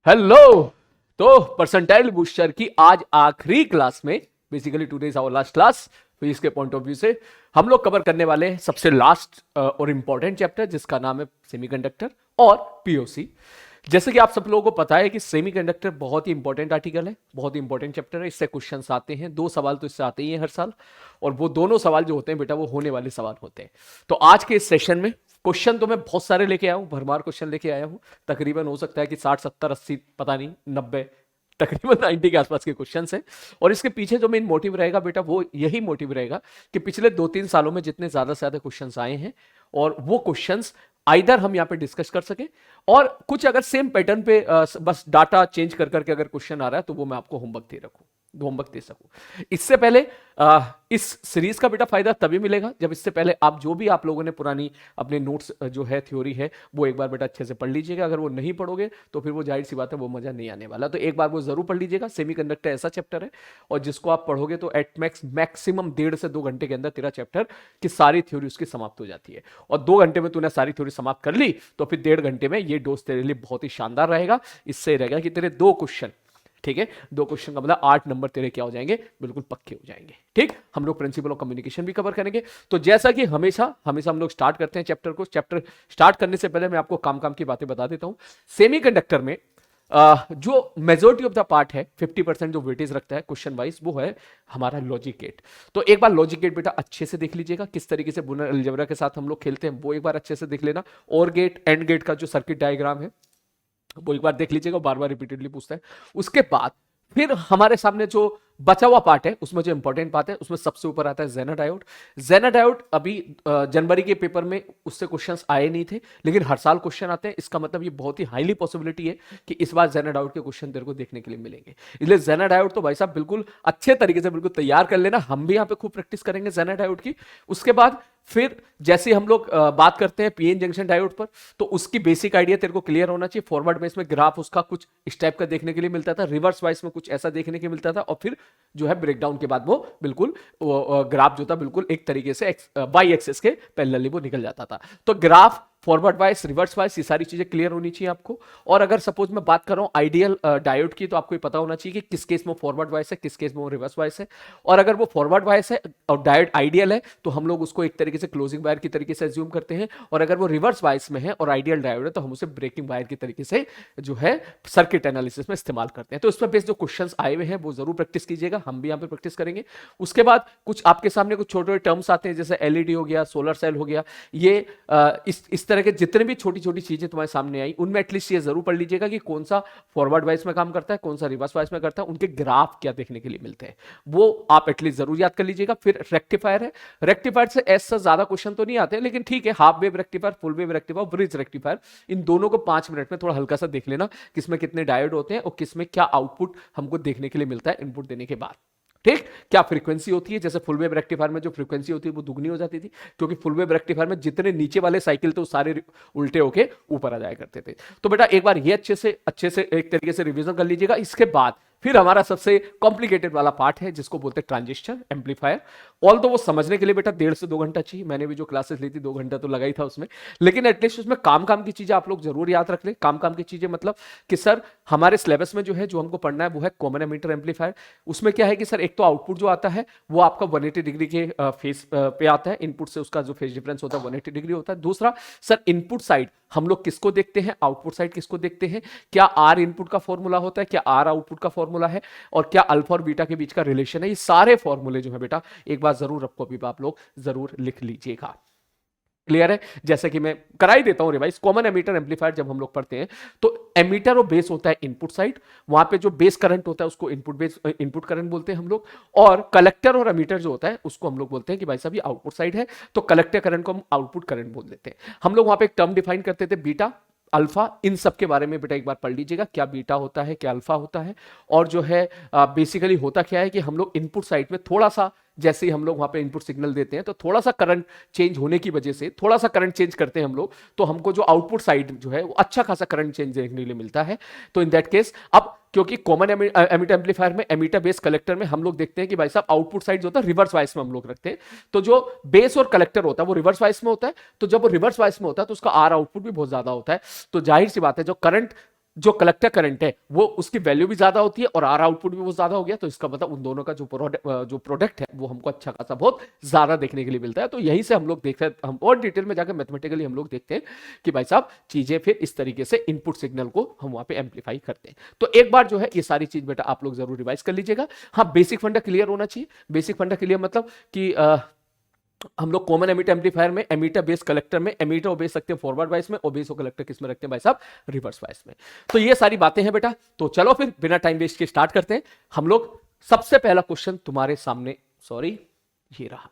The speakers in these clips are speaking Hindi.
हेलो। तो परसेंटाइल बूस्टर की आज आखिरी क्लास में, basically today is our last class, physics के पॉइंट ऑफ व्यू से हम लोग कवर करने वाले हैं सबसे लास्ट और इंपॉर्टेंट चैप्टर जिसका नाम है सेमीकंडक्टर और पीओसी। जैसे कि आप सब लोगों को पता है कि सेमीकंडक्टर बहुत ही इंपॉर्टेंट आर्टिकल है, बहुत ही इंपॉर्टेंट चैप्टर है। इससे क्वेश्चंस आते हैं, 2 सवाल तो इससे आते ही हैं हर साल, और वो दोनों सवाल जो होते हैं बेटा वो होने वाले सवाल होते हैं। तो आज के इस सेशन में क्वेश्चन तो मैं बहुत सारे लेके आया हूं, भरमार क्वेश्चन लेके आया हूं। तकरीबन हो सकता है कि 60 70 80 पता नहीं 90, तकरीबन 90 के आसपास के क्वेश्चंस हैं। और इसके पीछे जो मेन मोटिव रहेगा बेटा वो यही मोटिव रहेगा कि पिछले 2-3 सालों में जितने ज्यादा से ज्यादा क्वेश्चंस आए हैं और वो क्वेश्चंस आइदर हम यहाँ पे डिस्कस कर सके, और कुछ अगर सेम पैटर्न पे बस डाटा चेंज कर करके अगर क्वेश्चन आ रहा है तो वो मैं आपको होमवर्क दे सकूं। इससे पहले इस सीरीज का बेटा फायदा तभी मिलेगा जब इससे पहले आप जो भी आप लोगों ने पुरानी अपने नोट्स जो है थ्योरी है वो एक बार बेटा अच्छे से पढ़ लीजिएगा। अगर वो नहीं पढ़ोगे तो फिर वो जाहिर सी बात है वो मजा नहीं आने वाला। तो एक बार वो जरूर पढ़ लीजिएगा। सेमीकंडक्टर ऐसा चैप्टर है और जिसको आप पढ़ोगे तो एट मैक्सिमम 1.5 से 2 घंटे के अंदर तेरा चैप्टर की सारी थ्योरी उसकी समाप्त हो जाती है। और 2 घंटे में तूने सारी थ्योरी समाप्त कर ली तो फिर 1.5 घंटे में ये डोज तेरे लिए बहुत ही शानदार रहेगा। इससे रहेगा कि तेरे 2 क्वेश्चन, ठीक है, 2 क्वेश्चन का मतलब 8 नंबर तेरे क्या हो जाएंगे, बिल्कुल पक्के हो जाएंगे। ठीक, हम लोग प्रिंसिपल ऑफ कम्युनिकेशन भी कवर करेंगे। तो जैसा कि हमेशा हमेशा हम लोग स्टार्ट करते हैं चैप्टर को, चैप्टर स्टार्ट करने से पहले मैं आपको काम काम की बातें बता देता हूं। सेमीकंडक्टर में जो मेजोरिटी ऑफ द पार्ट है, 50% जो वेटेज रखता है क्वेश्चन वाइज, वो है हमारा लॉजिक गेट। तो एक बार लॉजिक गेट बेटा अच्छे से देख लीजिएगा, किस तरीके से बुनर अलजेब्रा के साथ हम लोग खेलते हैं वो एक बार अच्छे से देख लेना। और गेट एंड गेट का जो सर्किट डायग्राम है वो एक बार देख लीजिएगा, बार बार रिपीटेडली पूछता है। उसके बाद फिर हमारे सामने जो बचा हुआ पार्ट है उसमें जो इंपॉर्टेंट पार्ट है उसमें सबसे ऊपर आता है जेना डायोड। जेना डायोड अभी जनवरी के पेपर में उससे क्वेश्चंस आए नहीं थे, लेकिन हर साल क्वेश्चन आते हैं। इसका मतलब ये बहुत ही हाईली पॉसिबिलिटी है कि इस बार जेना डायोड के क्वेश्चन तेरे को देखने के लिए मिलेंगे। इसलिए जेना डायोड तो भाई साहब बिल्कुल अच्छे तरीके से बिल्कुल तैयार कर लेना। हम भी यहाँ पे खूब प्रैक्टिस करेंगे जेना डायोड की। उसके बाद फिर जैसे हम लोग बात करते हैं पीएन जंक्शन डायोड पर, तो उसकी बेसिक आइडिया तेरे को क्लियर होना चाहिए। फॉरवर्ड में इसमें ग्राफ उसका कुछ इस टाइप का देखने के लिए मिलता था, रिवर्स वाइस में कुछ ऐसा देखने के मिलता था, और फिर जो है ब्रेकडाउन के बाद वो बिल्कुल ग्राफ जो था बिल्कुल एक तरीके से वाई एक्सिस के पैरेलली वो निकल जाता था। तो graph forward bias, reverse bias, ये सारी चीजें क्लियर होनी चाहिए आपको। और अगर सपोज मैं बात कर रहा हूं आइडियल डायोड की, तो आपको ये पता होना चाहिए कि किस केस में फॉरवर्ड वाइस है, किस केस में वो रिवर्स वाइस है। और अगर वो फॉरवर्ड वाइस है और डायोड आइडियल है तो हम लोग उसको एक तरीके से क्लोजिंग वायर की तरीके से एज्यूम करते हैं, और अगर वो रिवर्स वाइस में है और आइडियल डायोड है तो हम उसे ब्रेकिंग वायर की तरीके से जो है सर्किट एनालिसिस में इस्तेमाल करते हैं। तो इसमें बेस्ड जो क्वेश्चंस आए हुए हैं वो जरूर प्रैक्टिस कीजिएगा, हम भी यहाँ पे प्रैक्टिस करेंगे। उसके बाद कुछ आपके सामने कुछ छोटे छोटे टर्म्स आते हैं, जैसे एलईडी हो गया, सोलर सेल हो गया। ये इस तरह के जितने भी छोटी छोटी चीजें तुम्हारे सामने आई उनमें एटलीस्ट ये जरूर पढ़ लीजिएगा कि कौन सा फॉरवर्ड वाइस में काम करता है, कौन सा रिवर्स वाइस में करता है, उनके ग्राफ क्या देखने के लिए मिलते हैं वो आप एटलीस्ट जरूर याद कर लीजिएगा। फिर रेक्टिफायर है, रेक्टिफायर से ऐसा ज्यादा क्वेश्चन तो नहीं आते लेकिन ठीक है, half wave rectifier, full wave rectifier, bridge rectifier, इन दोनों को 5 मिनट में थोड़ा हल्का सा देख लेना, किसमें कितने डायोड होते हैं और किसमें क्या आउटपुट हमको देखने के लिए मिलता है इनपुट देने के बाद। ठीक, क्या फ्रीक्वेंसी होती है, जैसे फुल वेव रेक्टिफायर में जो फ्रीक्वेंसी होती है वो दुगनी हो जाती थी, क्योंकि फुल वेव रेक्टिफायर में जितने नीचे वाले साइकिल थे वो सारे उल्टे होके ऊपर आ जाया करते थे। तो बेटा एक बार ये अच्छे से एक तरीके से रिवीजन कर लीजिएगा। इसके बाद फिर हमारा सबसे कॉम्प्लिकेटेड वाला पार्ट है जिसको बोलते हैं ट्रांजिस्टर एम्पलीफायर। ऑल तो वो समझने के लिए बेटा 1.5 से 2 घंटा चाहिए। मैंने भी जो क्लासेस ली थी 2 घंटा तो लगा ही था उसमें, लेकिन एटलीस्ट उसमें काम काम की चीजें आप लोग जरूर याद रख लें। काम काम की चीजें मतलब कि सर हमारे सिलेबस में जो है जो हमको पढ़ना है वो है कॉमन एमीटर एम्पलीफायर। उसमें क्या है कि सर एक तो आउटपुट जो आता है वो आपका 180 डिग्री के फेस पे आता है, इनपुट से उसका जो फेस डिफरेंस होता है 180 डिग्री होता है। दूसरा सर इनपुट साइड हम लोग किसको देखते हैं, आउटपुट साइड किसको देखते हैं, क्या आर इनपुट का फॉर्मूला होता है, क्या आर आउटपुट का फॉर्मूला है, और क्या अल्फा और बीटा के बीच का रिलेशन है। ये सारे फॉर्मूले जो है बेटा एक बार जरूर कॉपी पे आप लोग जरूर लिख लीजिएगा। क्लियर है? जैसे कि मैं करा ही देता हूं रिवाइज। कॉमन एमीटर एम्पलीफायर जब हम लोग पढ़ते हैं तो एमीटर और बेस होता है इनपुट साइड, वहां पे जो बेस करंट होता है उसको इनपुट करंट बोलते हैं हम लोग, और कलेक्टर और एमीटर जो होता है उसको हम लोग बोलते हैं कि भाई साहब ये आउटपुट साइड है, तो कलेक्टर करंट को हम आउटपुट करंट बोल देते हैं। हम लोग वहां पे एक टर्म डिफाइन करते थे बीटा, अल्फा, इन सब के बारे में बेटा एक बार पढ़ लीजिएगा, क्या बीटा होता है, क्या अल्फा होता है, और जो है बेसिकली होता क्या है कि हम लोग इनपुट साइड में थोड़ा सा, जैसे ही हम लोग वहां पे इनपुट सिग्नल देते हैं तो थोड़ा सा करंट चेंज होने की वजह से थोड़ा सा करंट चेंज करते हैं हम लोग, तो हमको जो आउटपुट साइड जो है वो अच्छा खासा करंट चेंज देखने के लिए मिलता है। तो इन दैट केस अब क्योंकि कॉमन एमीटर एम्पलीफायर में एमीटर बेस कलेक्टर में हम लोग देखते हैं कि भाई साहब आउटपुट साइड जो होता है रिवर्स वाइस में हम लोग रखते हैं, तो जो बेस और कलेक्टर होता है वो रिवर्स वाइस में होता है, तो जब वो रिवर्स वाइस में होता है तो उसका आर आउटपुट भी बहुत ज्यादा होता है। तो जाहिर सी बात है जो करंट जो कलेक्टर करंट है वो उसकी वैल्यू भी ज्यादा होती है और आर आउटपुट भी बहुत ज्यादा हो गया, तो इसका मतलब उन दोनों का जो प्रोडक्ट है वो हमको अच्छा खासा बहुत ज्यादा देखने के लिए मिलता है। तो यही से हम लोग देखते हैं, हम और डिटेल में जाकर मैथमेटिकली हम लोग देखते हैं कि भाई साहब चीजें फिर इस तरीके से इनपुट सिग्नल को हम वहां पे एम्पलीफाई करते हैं। तो एक बार जो है ये सारी चीज बेटा आप लोग जरूर रिवाइज कर लीजिएगा। हाँ, बेसिक फंडा क्लियर होना चाहिए। बेसिक फंडा क्लियर मतलब कि हम लोग कॉमन एमिटर एम्पलीफायर में, एमिटर बेस कलेक्टर में, एमिटर और बेस रखते हैं फॉरवर्ड वाइस में, और बेस और कलेक्टर किस में रखते हैं भाई साहब, रिवर्स वाइस में। तो ये सारी बातें हैं बेटा। तो चलो फिर बिना टाइम वेस्ट के स्टार्ट करते हैं हम लोग। सबसे पहला क्वेश्चन तुम्हारे सामने, सॉरी ये रहा,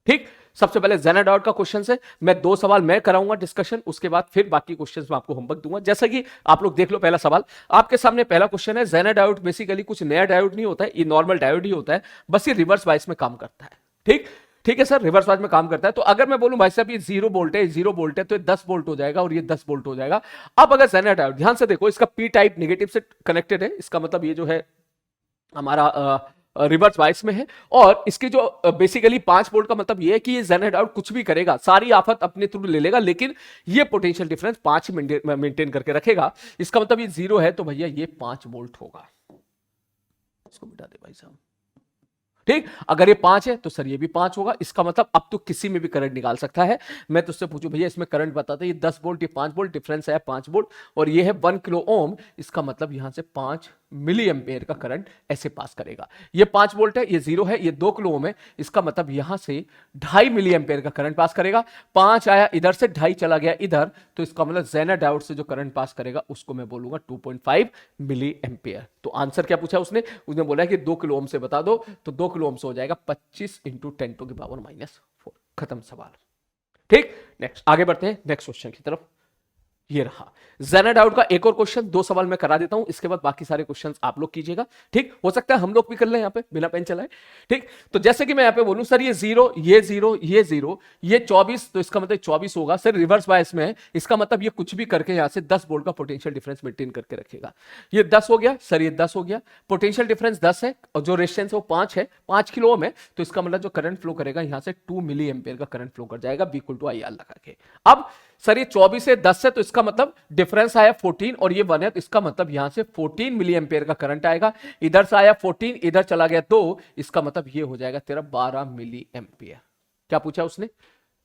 ठीक। सबसे पहले जेना डायोड का क्वेश्चन है। मैं 2 सवाल मैं कराऊंगा डिस्कशन, उसके बाद फिर बाकी क्वेश्चंस में आपको होमवर्क दूंगा। जैसा कि आप लोग देख लो, पहला सवाल आपके सामने, पहला क्वेश्चन है, जेना डायोड बेसिकली कुछ नया डायोड नहीं होता है, ये नॉर्मल डायोड ही होता है, बस ये रिवर्स वाइस में काम करता है। ठीक, ठीक है सर, रिवर्स वाइज में काम करता है। तो अगर मैं बोलूं भाई साहब ये 0 वोल्ट है, 0 वोल्ट है, तो ये 10 वोल्ट हो जाएगा और ये 10 वोल्ट हो जाएगा। अब अगर जेना डायोड, ध्यान से देखो, इसका पी टाइप नेगेटिव से कनेक्टेड है, इसका मतलब ये जो है हमारा रिवर्स वाइस में है, और इसकी जो बेसिकली 5 वोल्ट का मतलब ये है कि ये जेना डायोड कुछ भी करेगा, सारी आफत अपने थ्रू ले लेगा, लेकिन ये पोटेंशियल डिफरेंस 5 मेंटेन करके रखेगा। इसका मतलब ये 0 है तो भैया ये 5 वोल्ट होगा। इसको मिटा दे भाई साहब, ठीक। अगर ये 5 है तो सर ये भी 5 होगा। इसका मतलब अब तो किसी में भी करंट निकाल सकता है। मैं तुझसे पूछूं भैया इसमें करंट बता दे, ये 10 वोल्ट, ये 5 वोल्ट, डिफरेंस है 5 वोल्ट, और ये है 1 किलो ओम। इसका मतलब यहां से 5 मिली एम्पेयर का करंट ऐसे पास करेगा। ये 5 वोल्ट है, ये 0 है, ये 2 किलो ओम है, इसका मतलब यहां से 2.5 मिली एम्पेयर का करंट पास करेगा। 5 आया इधर से, 2.5 चला गया इधर, तो इसका मतलब जेना डायोड से जो करंट पास करेगा उसको मैं बोलूंगा 2.5 मिली एम्पेयर। तो आंसर क्या पूछा उसने बोला कि 2 किलो ओम से बता दो, तो 2 किलो ओम से हो जाएगा 25 इंटू 10 टू की पावर -4। खत्म सवाल, ठीक। नेक्स्ट आगे बढ़ते हैं नेक्स्ट क्वेश्चन की तरफ। ये रहा जेना डायोड का एक और क्वेश्चन, 2 सवाल मैं करा देता हूं, इसके बाद बाकी सारे क्वेश्चंस आप लोग कीजिएगा, ठीक। हो सकता है हम लोग भी कर लें यहां पे बिना पेन चलाए, ठीक। तो जैसे कि मैं यहां पे बोलूं सर ये 0, ये 0, ये 0, ये 24, तो इसका मतलब 24 होगा सर, रिवर्स बायस में है, इसका मतलब ये कुछ भी करके यहां से 10 वोल्ट का पोटेंशियल डिफरेंस मेंटेन करके रखेगा। ये 10 हो गया सर, ये 10 हो गया, पोटेंशियल डिफरेंस 10 है और जो रेजिस्टेंस है वो 5 है, 5 किलो ओम है, तो इसका मतलब जो करंट फ्लो करेगा यहां से 2 मिली एम्पेयर का करंट फ्लो कर जाएगा, B = IR लगा के। अब सर ये 24 से 10 है, तो इसका मतलब डिफरेंस आया 14 और ये 1 है, तो इसका मतलब यहां से 14 मिली एम्पेयर का करंट आएगा। इधर से आया 14, इधर चला गया 2, इसका मतलब ये हो जाएगा तेरा 12 मिली एम्पेयर। क्या पूछा उसने?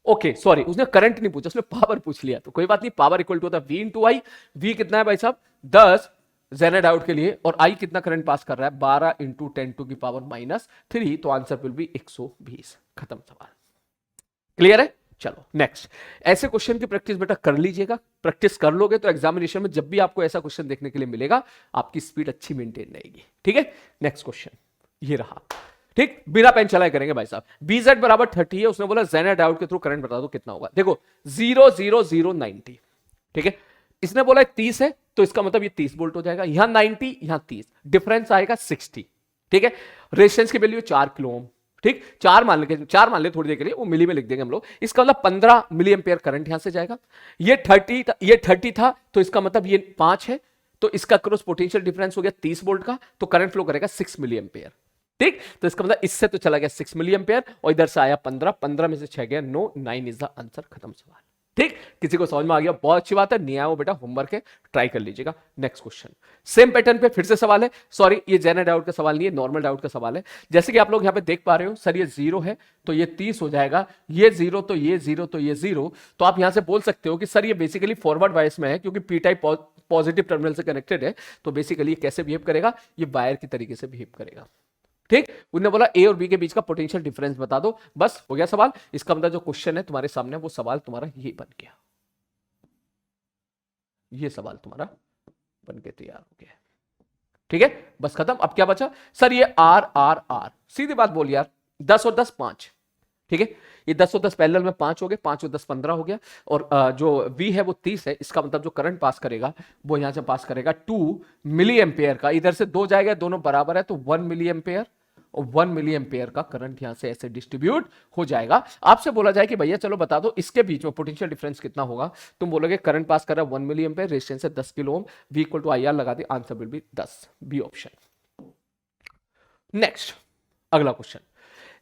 ओके सॉरी, उसने करंट नहीं पूछा, उसने पावर पूछ लिया। तो कोई बात नहीं, पावर इक्वल टू होता है V × I। V कितना है भाई साहब 10 जेना डायोड के लिए, और I कितना करंट पास कर रहा है 12 × 10 टू की पावर -3, तो आंसर विल बी 120। खत्म सवाल, क्लियर है। चलो नेक्स्ट, ऐसे क्वेश्चन की प्रैक्टिस बेटा कर लीजिएगा। प्रैक्टिस कर लोगे तो एग्जामिनेशन में जब भी आपको ऐसा क्वेश्चन देखने के लिए मिलेगा, आपकी स्पीड अच्छी मेंटेन रहेगी, ठीक है। नेक्स्ट क्वेश्चन ये रहा, ठीक, बिना पेन चलाए करेंगे भाई साहब। BZ = 30 है, उसने बोला जेना डायोड के थ्रू करंट बता दो कितना होगा। देखो 0 0 0 90, ठीक है। इसने बोला 30 है, तो इसका मतलब ये 30 वोल्ट हो जाएगा, यहां 90 यहां 30, डिफरेंस आएगा 60, ठीक है। रेजिस्टेंस की वैल्यू 4 किलो ओम, ठीक, 4 मान ले थोड़ी देर के लिए, वो मिली में लिख देंगे हम लोग। इसका मतलब 15 मिली एम्पेयर करंट यहां से जाएगा। ये 30 था, तो इसका मतलब ये 5 है, तो इसका क्रॉस पोटेंशियल डिफरेंस हो गया 30 वोल्ट का, तो करंट फ्लो करेगा 6 मिली एम्पेयर, ठीक। तो इसका मतलब इससे तो चला गया 6 मिली एम्पेयर, और इधर से आया 15 में से 6 गया 9, 9 इज द आंसर। खत्म सवाल, ठीक। किसी को समझ में आ गया, बहुत अच्छी बात है। नहीं आया वो बेटा होमवर्क है, ट्राई कर लीजिएगा। नेक्स्ट क्वेश्चन सेम पैटर्न पे फिर से सवाल है, सॉरी ये जेना डायोड का सवाल नहीं है, नॉर्मल डायोड का सवाल है। जैसे कि आप लोग यहां पे देख पा रहे हो, सर ये 0 है तो ये 30 हो जाएगा, ये 0 तो ये 0 तो ये 0, तो आप यहां से बोल सकते हो कि सर ये बेसिकली फॉरवर्ड वाइस में है, क्योंकि पी टाइप पॉजिटिव टर्मिनल से कनेक्टेड है, तो बेसिकली ये कैसे बिहेव करेगा, ये वायर की तरीके से बिहेव करेगा, ठीक। उन्होंने बोला A और B के बीच का पोटेंशियल डिफरेंस बता दो, बस हो गया सवाल। इसका मतलब जो क्वेश्चन है तुम्हारे सामने, वो सवाल तुम्हारा ये बन गया, ये सवाल तुम्हारा बन के तैयार हो गया, ठीक है। बस खत्म। अब क्या बचा सर, ये R, सीधी बात बोल यार, 10 और 10 5, ठीक है। ये 10 और 10 पैरेलल में 5 हो गए, 5 और 10 15 हो गया, और जो V है वो 30 है, इसका मतलब जो करंट पास करेगा वो यहां से पास करेगा 2 मिली एम्पेयर का। इधर से 2 जाएगा, दोनों बराबर है, तो 1 मिली एम्पेयर और 1 मिली एम्पेयर का करंट यहां से ऐसे डिस्ट्रीब्यूट हो जाएगा। आपसे बोला जाए कि भैया चलो बता दो इसके बीच में पोटेंशियल डिफरेंस कितना होगा, तुम बोलोगे करंट पास कर रहा है 1 मिली एम्पेयर, रेजिस्टेंस है 10 किलो ओम, V = IR लगा दे, answer will be 10, b option. Next अगला क्वेश्चन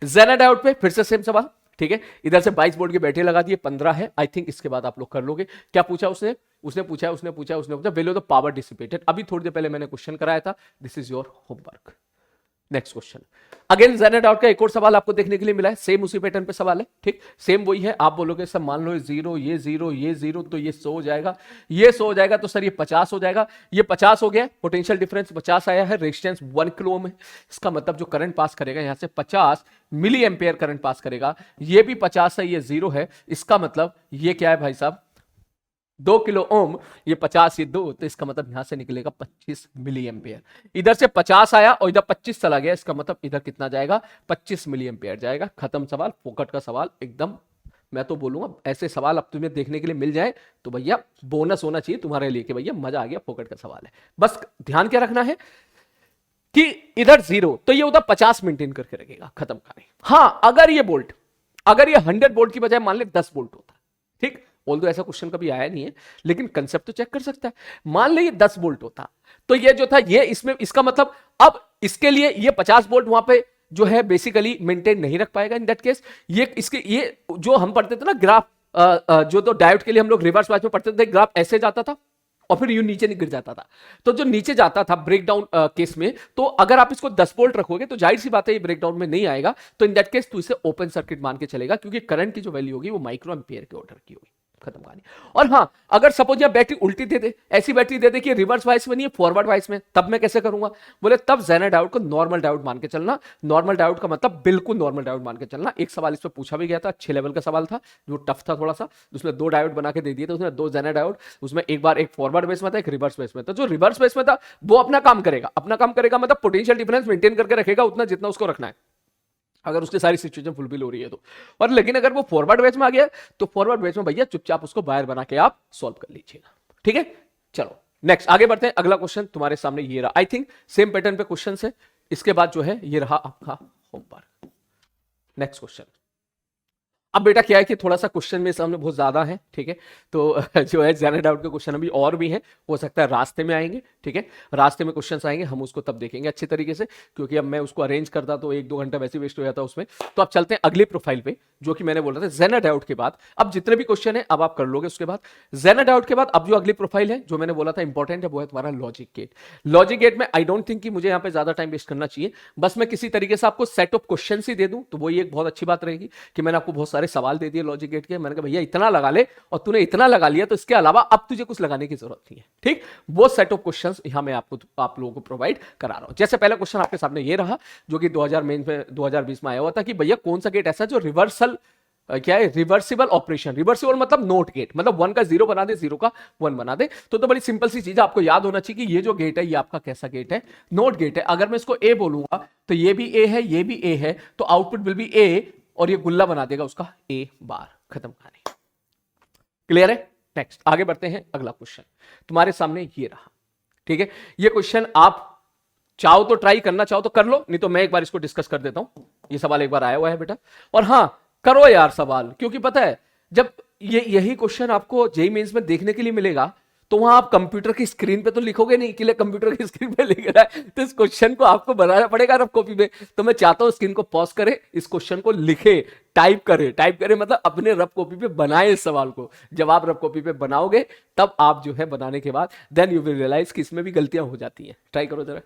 जेना डायोड पे फिर से सेम सवाल, ठीक है। इधर से 22 वोल्ट की बैटरी लगा दी है, 15 है, आई थिंक इसके बाद आप लोग कर लोगे। क्या पूछा उसने, उसने पूछा value of the power dissipated. अभी थोड़ी देर पहले मैंने क्वेश्चन कराया था, this is your homework. Next question, again जेन एंड डाउट का एक और सवाल आपको देखने के लिए मिला है, सेम उसी पैटर्न पे सवाल है, ठीक, सेम वही है। आप बोलोगे सर मान लो ये जीरो तो ये 100 हो जाएगा, ये 100 हो जाएगा तो सर ये 50 हो जाएगा, ये 50 हो गया, पोटेंशियल डिफरेंस 50 आया है, रेजिस्टेंस 1 किलो ओम है। इसका मतलब जो करंट पास करेगा यहां से 50 मिली एम्पियर करंट पास करेगा, ये भी 50 है, ये 0 है, इसका मतलब ये क्या है भाई साहब 2 किलो ओम, ये 50 ये 2, तो इसका मतलब यहां से निकलेगा 25 मिली एम्पियर। इधर से 50 आया और इधर 25 चला गया, इसका मतलब इधर कितना जाएगा 25 मिली एम्पियर जाएगा। खत्म सवाल, फोकट का सवाल एकदम। मैं तो बोलूंगा ऐसे सवाल अब तुम्हें देखने के लिए मिल जाए तो भैया बोनस होना चाहिए तुम्हारे लिए कि भैया मजा आ गया, फोकट का सवाल है। बस ध्यान क्या रखना है कि इधर 0 तो ये उधर 50 मेंटेन करके रखेगा, खत्म करें। हां अगर ये 100 वोल्ट की बजाय मान ले 10 वोल्ट होता, ठीक, ऑल्दो ऐसा क्वेश्चन कभी आया नहीं है लेकिन कंसेप्ट तो चेक कर सकता है। मान ले ये 10 वोल्ट होता तो ये जो था ये इसमें, इसका मतलब अब इसके लिए ये 50 वोल्ट वहां पे जो है बेसिकली मेंटेन नहीं रख पाएगा। इन दैट केस ये इसके ये जो हम पढ़ते थे ना ग्राफ, जो तो डायोड के लिए हम लोग रिवर्स वाइज में पढ़ते थे, ग्राफ ऐसे जाता था और फिर यूं नीचे गिर जाता था। तो जो नीचे जाता था ब्रेकडाउन केस में, तो अगर आप इसको 10 वोल्ट रखोगे तो जाहिर सी बात है ये ब्रेकडाउन में नहीं आएगा। तो इन दैट केस तू इसे ओपन सर्किट मान के चलेगा क्योंकि करंट की जो वैल्यू होगी वो माइक्रो एम्पियर के ऑर्डर की होगी, खत्म कहानी। और हाँ अगर सपोज यहां बैटरी उल्टी दे दे, ऐसी बैटरी दे दे कि रिवर्स वाइस में नहीं है फॉरवर्ड वाइस में, तब मैं कैसे करूंगा? बोले तब जेनर डायोड को नॉर्मल डायोड मान के चलना। नॉर्मल डायोड का मतलब बिल्कुल नॉर्मल डायोड मान के चलना। एक सवाल इस पर पूछा भी गया था, 6 लेवल का सवाल था जो टफ था थोड़ा सा, उसमें 2 डायोड बना के दे दिए थे उसमें, 2 जेनर डायोड, उसमें एक बार एक फॉरवर्ड बेस में था एक रिवर्स बेस में था। जो रिवर्स बेस में था वो अपना काम करेगा, मतलब पोटेंशियल डिफरेंस मेंटेन करके रखेगा उतना जितना उसको रखना है अगर उसकी सारी सिचुएशन फुलफिल हो रही है तो। और लेकिन अगर वो फॉरवर्ड बेस में आ गया तो फॉरवर्ड बेस में भैया चुपचाप उसको वायर बना के आप सॉल्व कर लीजिएगा, ठीक है। चलो नेक्स्ट आगे बढ़ते हैं। अगला क्वेश्चन तुम्हारे सामने ये रहा, आई थिंक सेम पैटर्न पे क्वेश्चन है। इसके बाद जो है ये रहा आपका होमवर्क। नेक्स्ट क्वेश्चन, अब बेटा क्या है कि थोड़ा सा क्वेश्चन मेरे सामने बहुत ज्यादा है, ठीक है, तो जो है जेनर डाउट के क्वेश्चन अभी और भी हैं, हो सकता है रास्ते में आएंगे, ठीक है, रास्ते में क्वेश्चंस आएंगे, हम उसको तब देखेंगे अच्छे तरीके से, क्योंकि अब मैं उसको अरेंज करता तो 1-2 घंटा वैसे वेस्ट हो जाता उसमें। तो अब चलते हैं अगले प्रोफाइल पे, जो कि मैंने बोला था जेनर डाउट के बाद अब जितने भी क्वेश्चन है अब आप कर लोगे उसके बाद। जेनर डाउट के बाद अब जो अगली प्रोफाइल है जो मैंने बोला था इंपॉर्टेंट है वो है तुम्हारा लॉजिक गेट। लॉजिक गेट में आई डोंट थिंक कि मुझे यहाँ पे ज्यादा टाइम वेस्ट करना चाहिए, बस मैं किसी तरीके से आपको सेट ऑफ क्वेश्चन ही दे दूं तो वही एक बहुत अच्छी बात रहेगी कि मैंने आपको बहुत सारे सवाल दे दिए लॉजिक गेट के। मैंने कहा भैया इतना लगा ले और तूने इतना लगा लिया तो इसके अलावा अब तुझे कुछ लगाने की जरूरत नहीं है, ठीक। वो सेट ऑफ क्वेश्चंस यहां मैं आपको आप लोगों को प्रोवाइड करा रहा हूं। जैसे पहला क्वेश्चन आपके सामने ये रहा जो कि 2020 में आया हुआ था कि भैया कौन सा गेट ऐसा जो रिवर्सल क्या है रिवर्सिबल ऑपरेशन, रिवर्सिबल मतलब नोट गेट, मतलब 1 का 0 बना दे 0 का 1 बना दे। तो बड़ी सिंपल सी चीज आपको याद होना चाहिए कि ये जो गेट है ये आपका कैसा गेट है, नोट गेट है। अगर मैं इसको ए बोलूंगा तो ये भी ए है ये भी ए है, तो आउटपुट विल बी ए और ये गुल्ला बना देगा उसका ए बार, खत्म कहानी। क्लियर है? नेक्स्ट आगे बढ़ते हैं। अगला क्वेश्चन तुम्हारे सामने ये रहा, ठीक है। ये क्वेश्चन आप चाहो तो ट्राई करना चाहो तो कर लो, नहीं तो मैं एक बार इसको डिस्कस कर देता हूं। ये सवाल एक बार आया हुआ है बेटा, और हां करो यार सवाल, क्योंकि पता है जब यही क्वेश्चन आपको जेईई मेंस में देखने के लिए मिलेगा तो वहां आप कंप्यूटर की स्क्रीन पे तो लिखोगे नहीं कि ले कंप्यूटर की स्क्रीन पे लिख रहा है, तो इस क्वेश्चन को आपको बनाना पड़ेगा रफ कॉपी में। तो मैं चाहता हूं स्क्रीन को पॉज करे, इस क्वेश्चन को लिखे, टाइप करे मतलब अपने रफ कॉपी पे बनाए इस सवाल को। जब आप रफ कॉपी पे बनाओगे तब आप जो है बनाने के बाद देन यू विल रियलाइज कि इसमें भी गलतियां हो जाती हैं। ट्राई करो जरा।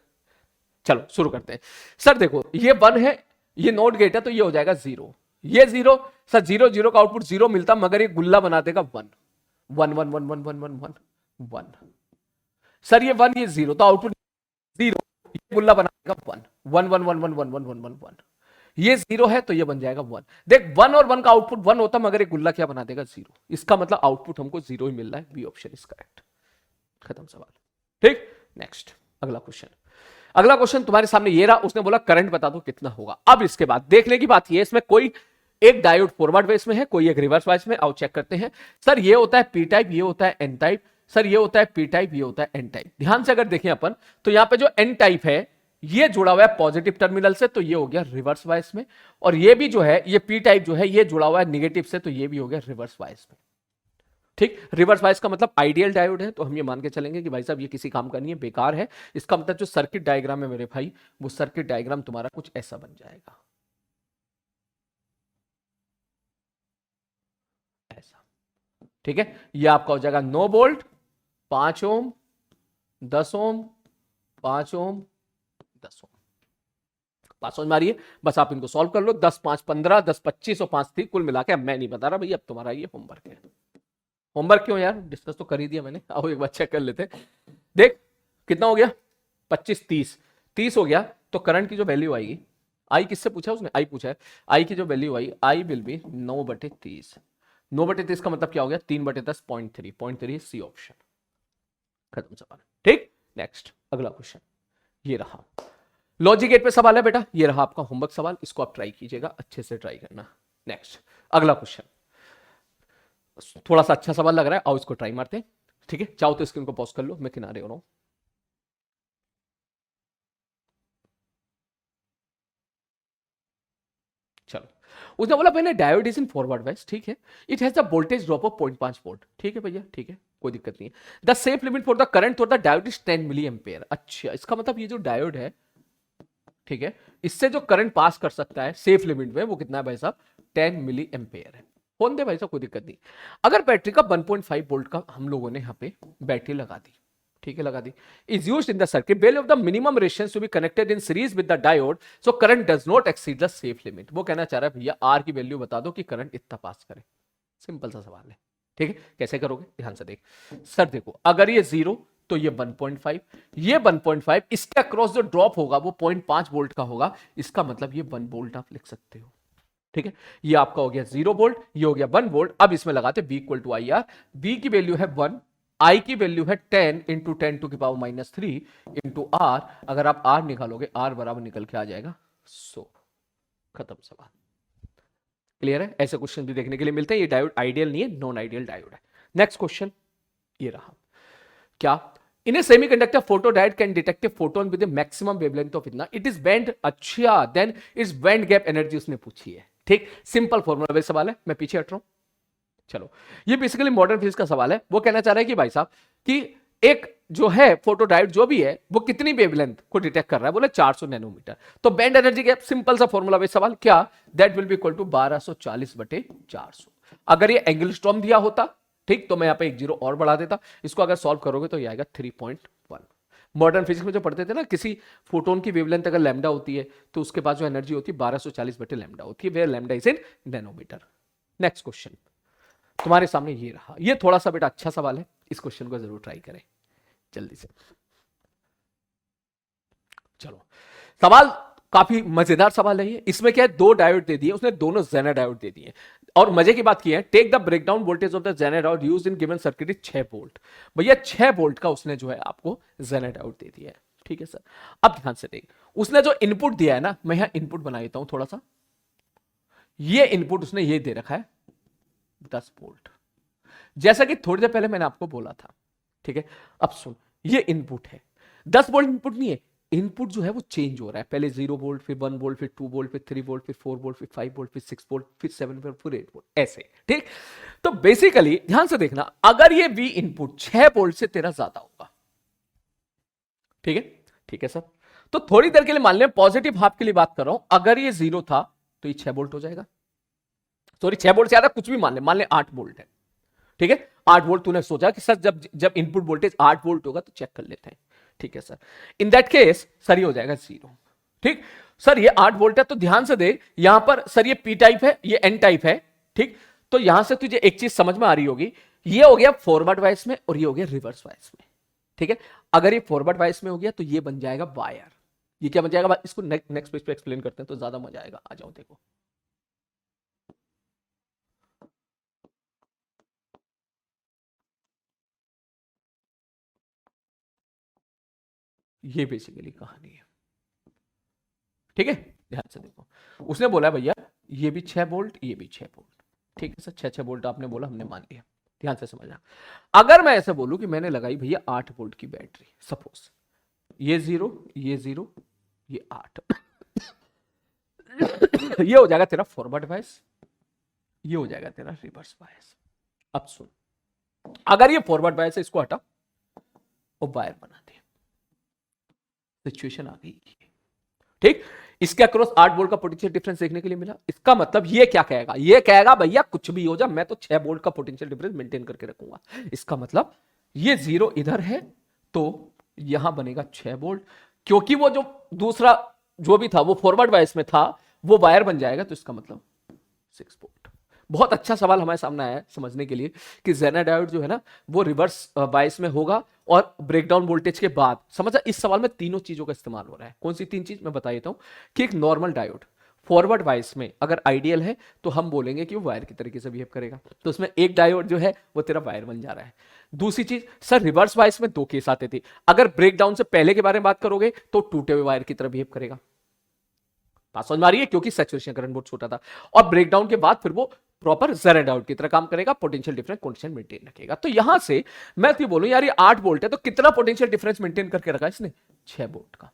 चलो शुरू करते हैं। सर देखो ये 1 है, ये नोट गेट है तो ये हो जाएगा 0, ये 0 सर 0 0 का आउटपुट 0 मिलता मगर ये गुल्ला बना देगा 1 1 1 1 1 1 1 1 सर ये 1 ये 0 तो आउटपुट 0, ये गुल्ला बना देगा 1 1 1 1 1 1 1 1 1 1, ये 0 है तो ये बन जाएगा 1। देख 1 और 1 का आउटपुट 1 होता मगर ये गुल्ला क्या बना देगा 0, इसका मतलब आउटपुट हमको 0 ही मिल रहा है। बी ऑप्शन इज करेक्ट, खत्म सवाल, ठीक। नेक्स्ट अगला क्वेश्चन तुम्हारे सामने ये रहा, उसने बोला करंट बता दो कितना होगा। अब इसके बाद देखने की बात ये, इसमें कोई एक डायोड फॉरवर्ड बेस में है कोई एक रिवर्स बेस में, आओ चेक करते हैं। सर ये होता है पी टाइप, ये होता है एन टाइप, सर ये होता है पी टाइप, ये होता है एन टाइप। ध्यान से अगर देखें अपन तो यहां पे जो एन टाइप है ये जुड़ा हुआ है पॉजिटिव टर्मिनल से तो ये हो गया रिवर्स वाइस में, और ये भी जो है ये पी टाइप जो है ये जुड़ा हुआ है निगेटिव से तो ये भी हो गया रिवर्स वाइस में, ठीक। रिवर्स बायस का मतलब आइडियल डायोड है तो हम ये मान के चलेंगे कि भाई साहब ये किसी काम का नहीं है, बेकार है। इसका मतलब जो सर्किट डायग्राम है मेरे भाई, वो सर्किट डायग्राम तुम्हारा कुछ ऐसा बन जाएगा, ऐसा, ठीक है। ये आपका हो जाएगा 9 वोल्ट 5 ओम, 10 ओम, 5 ओम, 10 ओम। बात समझ में आ रही है? बस आप इनको सॉल्व कर लो। 10 5 15, 10 25 और 5 30 कुल मिला के। अब मैं नहीं बता रहा भैया, अब तुम्हारा ये होमवर्क है। होमवर्क क्यों यार, डिस्कस तो कर ही दिया मैंने। आओ एक बार चेक कर लेते हैं। देख कितना हो गया, 25 30 30 हो गया। तो करंट की जो वैल्यू आएगी, आई किससे पूछा उसने, आई पूछा है। आई की जो value I, I will be 9/30। 9/30 का मतलब क्या हो गया, 3/10, 0.3। 0.3 सी ऑप्शन, खत्म सवाल। ठीक, नेक्स्ट अगला क्वेश्चन ये रहा। लॉजिक गेट पे सवाल है बेटा, ये रहा आपका होमवर्क सवाल, इसको आप ट्राई कीजिएगा, अच्छे से ट्राई करना। नेक्स्ट अगला क्वेश्चन, थोड़ा सा अच्छा सवाल लग रहा है, आओ इसको ट्राई मारते हैं। ठीक है, चाहो तो स्क्रीन को पॉज कर लो, मैं किनारे हो रहा हूं। चलो, उसने बोला मैंने diode is in forward wise, ठीक है, it has the voltage drop of 0.5 volt. ठीक है भैया, ठीक है, कोई दिक्कत नहीं है। The safe limit for the current for the diode is 10 milli ampere. अच्छा, इसका मतलब ये जो डायोड है, ठीक है, इससे जो करंट पास कर सकता है सेफ लिमिट में, वो कितना है भाई साहब, 10 मिली एम्पेयर है। होने दे भाई साहब, कोई दिक्कत नहीं। अगर बैटरी का 1.5 वोल्ट का हम लोगों ने यहाँ पे बैटरी लगा दी, ठीक है, लगा दी, is used in the circuit, value of the minimum resistance to be connected in series with the diode, so current does not exceed the safe limit. वो कहना चाह रहा है भैया आर की वैल्यू बता दो कि करंट इतना पास करे। सिंपल सा सवाल है। ठीक है, कैसे करोगे, ध्यान से देख। सर देखो, अगर ये 0 तो ये 1.5, ये 1.5, इसके अक्रॉस जो ड्रॉप होगा वो 0.5 वोल्ट का होगा, इसका मतलब ये 1 वोल्ट आप लिख सकते हो। ठीक है, ये आपका हो गया 0 वोल्ट, ये हो गया 1 वोल्ट। अब इसमें लगाते V equal to I R. V की वैल्यू है 1, I की वैल्यू है 10 इंटू 10 टू की पावर -3 इंटू R। अगर आप R निकालोगे, R बराबर निकल के आ जाएगा 100। खत्म सवाल। क्लियर है? ऐसे क्वेश्चन भी देखने के लिए मिलते हैं। ये डायोड आइडियल नहीं है, नॉन आइडियल डायोड है। नेक्स्ट क्वेश्चन ये रहा, क्या in a semiconductor photo diode can detect a photon with a maximum wavelength of इतना, इट इज बैंड। अच्छा, then its band gap energy उसने पूछी है। ठीक, सिंपल फॉर्मूला बेस्ड सवाल है, मैं पीछे हट रहा हूं। चलो, ये बेसिकली मॉडर्न फिजिक्स का सवाल है। वो कहना चाह रहा है कि भाई साहब कि एक जो है फोटो डायोड जो भी है वो कितनी वेवलेंथ को डिटेक्ट कर रहा है, बोले 400 नैनोमीटर। तो बैंड एनर्जी गैप, सिंपल सा फॉर्मूला बेस्ड सवाल, क्या, that will be equal to 1240/400। अगर ये एंगलस्ट्रॉम दिया होता, ठीक, तो मैं यहां पे एक जीरो और बढ़ा देता। इसको अगर सॉल्व करोगे तो ये आएगा 3.1। मॉडर्न फिजिक्स में जो पढ़ते थे ना, किसी फोटोन की वेवलेंथ अगर लैम्डा होती है तो उसके पास जो एनर्जी होती है 1240/लैम्डा होती है, where lambda is in nanometer. Next question तुम्हारे सामने ये रहा। ये थोड़ा सा बेटा अच्छा सवाल है, इस क्वेश्चन को जरूर ट्राई करें जल्दी से। चलो, सवाल काफी मजेदार सवाल है ये। इसमें क्या है, दो डायोड दे दिए उसने, दोनों जेनर डायोड दे दिए। और मजे की बात की है, take the breakdown voltage of the zener diode used in given circuit is 6 volt. भैया 6 वोल्ट का उसने जो है आपको जेनर डायोड दे दिया है। ठीक है सर, अब ध्यान से देख, उसने जो इनपुट दिया है ना, मैं यहां इनपुट बना देता हूं थोड़ा सा। ये इनपुट उसने ये दे रखा है 10 वोल्ट, जैसा कि थोड़ी देर पहले मैंने आपको बोला था। ठीक है, अब सुन, ये इनपुट है, 10 वोल्ट इनपुट नहीं है, इनपुट जो है वो चेंज हो रहा है। पहले 0 वोल्ट, फिर 1 वोल्ट, फिर 2 वोल्ट, फिर 3 वोल्ट, फिर 4 वोल्ट, फिर 5 वोल्ट, फिर 6 वोल्ट, फिर 7 वोल्ट, फिर 8 वोल्ट, ऐसे। ठीक, तो बेसिकली ध्यान से देखना, अगर ये V इनपुट 6 वोल्ट से तेरा ज्यादा होगा, ठीक है, ठीक है सर, तो थोड़ी देर के लिए मान लें, पॉजिटिव हाफ के लिए बात कर रहा हूं, अगर ये 0 था तो ये 6 वोल्ट हो जाएगा। सॉरी, 6 वोल्ट से ज्यादा कुछ भी मान ले 8 वोल्ट है। ठीक है, 8 वोल्ट। तूने सोचा कि सर जब जब इनपुट वोल्टेज 8 वोल्ट होगा तो चेक कर लेते हैं। ठीक है sir, in that case sir ये हो जाएगा 0। ठीक सर, ये 8 वोल्ट है, तो ध्यान से देख, यहां पर सर ये पी टाइप है, ये एन टाइप है। ठीक, तो यहां से तुझे एक चीज समझ में आ रही होगी, ये हो गया फॉरवर्ड वाइस में और ये हो गया रिवर्स वाइस में। ठीक है, अगर ये फॉरवर्ड वाइस में हो गया तो ये बन जाएगा वायर। ये क्या बन जाएगा, इसको नेक्स्ट पेज पे एक्सप्लेन करते हैं तो ज्यादा मजा आएगा। आ जाओ देखो, ये बेसिकली कहानी है। ठीक है, ध्यान से देखो, उसने बोला भैया ये भी 6 वोल्ट, ये भी 6 वोल्ट। ठीक है सर, 6 वोल्ट आपने बोला, हमने मान लिया। ध्यान से समझना, अगर मैं ऐसे बोलूं कि मैंने लगाई भैया 8 वोल्ट की बैटरी, सपोज ये 0, ये 0, ये 8 ये हो जाएगा तेरा फॉरवर्ड वाइस, ये हो जाएगा तेरा रिवर्स वाइस। अब सुन, अगर ये फॉरवर्ड वाइस है, इसको हटा और वायर बना दे, सिचुएशन आ गई। ठीक, इसके अक्रॉस 8 वोल्ट का पोटेंशियल डिफरेंस देखने के लिए मिला। इसका मतलब ये क्या कहेगा, ये कहेगा भैया कुछ भी हो जा, मैं तो 6 वोल्ट का पोटेंशियल डिफरेंस मेंटेन करके रखूंगा। इसका मतलब ये 0 इधर है तो यहां बनेगा 6 वोल्ट, क्योंकि वो जो दूसरा जो भी था वो फॉरवर्ड बायस में था, वो वायर बन जाएगा, तो इसका मतलब 6 वोल्ट। बहुत अच्छा सवाल हमारे सामने आया है समझने के लिए कि जेना डायोड जो है ना वो रिवर्स बायस में होगा और ब्रेकडाउन वोल्टेज के बाद। समझा, इस सवाल में तीनों चीजों का इस्तेमाल हो रहा है। कौन सी तीन चीज मैं बता देता हूं कि एक नॉर्मल डायोड फॉरवर्ड बायस में अगर आइडियल है तो हम बोलेंगे कि वो वायर की तरीके से बिहेव करेगा, तो उसमें एक डायोड जो है वो तेरा वायर बन जा रहा है। दूसरी चीज सर, रिवर्स बायस में दो केस आते थे, अगर ब्रेकडाउन से पहले के बारे में बात करोगे तो टूटे हुए वायर की तरह बिहेव करेगा। बात समझ में आ रही है, क्योंकि सैचुरेशन करंट बहुत छोटा था, और ब्रेकडाउन के बाद फिर वो प्रॉपर जेड आउट की तरह काम करेगा, पोटेंशियल डिफरेंस कांस्टेंट मेंटेन रखेगा। तो यहां से मैं तो बोलूं यार ये 8 वोल्ट है तो कितना पोटेंशियल डिफरेंस मेंटेन करके रखा इसने, 6 वोल्ट का।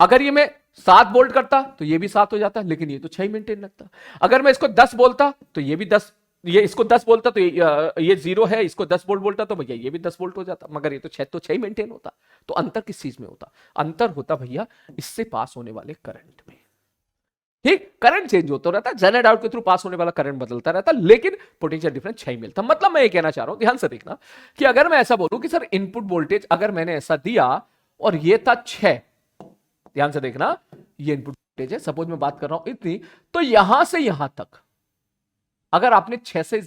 अगर ये मैं 7 वोल्ट करता तो ये भी 7 हो जाता, लेकिन ये तो 6 ही मेंटेन रखता। अगर मैं इसको 10 बोलता तो ये भी 10, ये इसको 10 बोलता तो ये 0 है, इसको 10 वोल्ट बोलता तो भैया ये भी 10 वोल्ट हो जाता, मगर ये तो 6 ही मेंटेन होता। तो अंतर किस चीज में होता? अंतर होता भैया इससे पास होने वाले करंट में। ठीक, करंट चेंज होता रहता है, जेनेट आउट के थ्रू पास होने वाला करंट बदलता रहता, लेकिन पोटेंशियल डिफरेंस 6 मिलता। मतलब मैं ये कहना चाह रहा हूं, ध्यान से देखना, कि अगर मैं ऐसा बोलूं कि सर इनपुट वोल्टेज अगर मैंने ऐसा दिया और ये था 6, ध्यान से देखना, ये इनपुट वोल्टेज है, सपोज मैं बात कर रहा हूं इतनी, तो यहां से यहां तक अगर आपने 6 से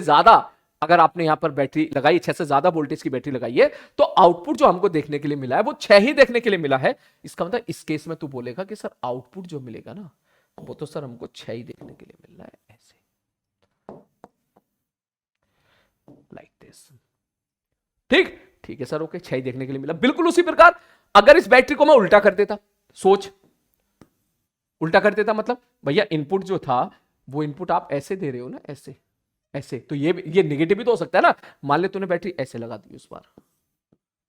ज्यादा अगर आपने यहां पर बैटरी लगाई, 6 से ज्यादा वोल्टेज की बैटरी लगाई है, तो आउटपुट जो हमको देखने के लिए मिला है वो 6 ही देखने के लिए मिला है। इसका मतलब इस केस में तू बोलेगा कि सर आउटपुट जो मिलेगा ना वो तो सर हमको 6 ही देखने के लिए मिल रहा है, ऐसे लाइक दिस। ठीक, ठीक है सर, ओके, 6 ही देखने के लिए मिला। बिल्कुल उसी प्रकार अगर इस बैटरी को मैं उल्टा कर देता, सोच, उल्टा कर देता मतलब भैया इनपुट जो था वो इनपुट आप ऐसे दे रहे हो ना, ऐसे ऐसे, तो ये नेगेटिव भी तो हो सकता है ना। मान ले तूने बैटरी ऐसे लगा दी उस बार,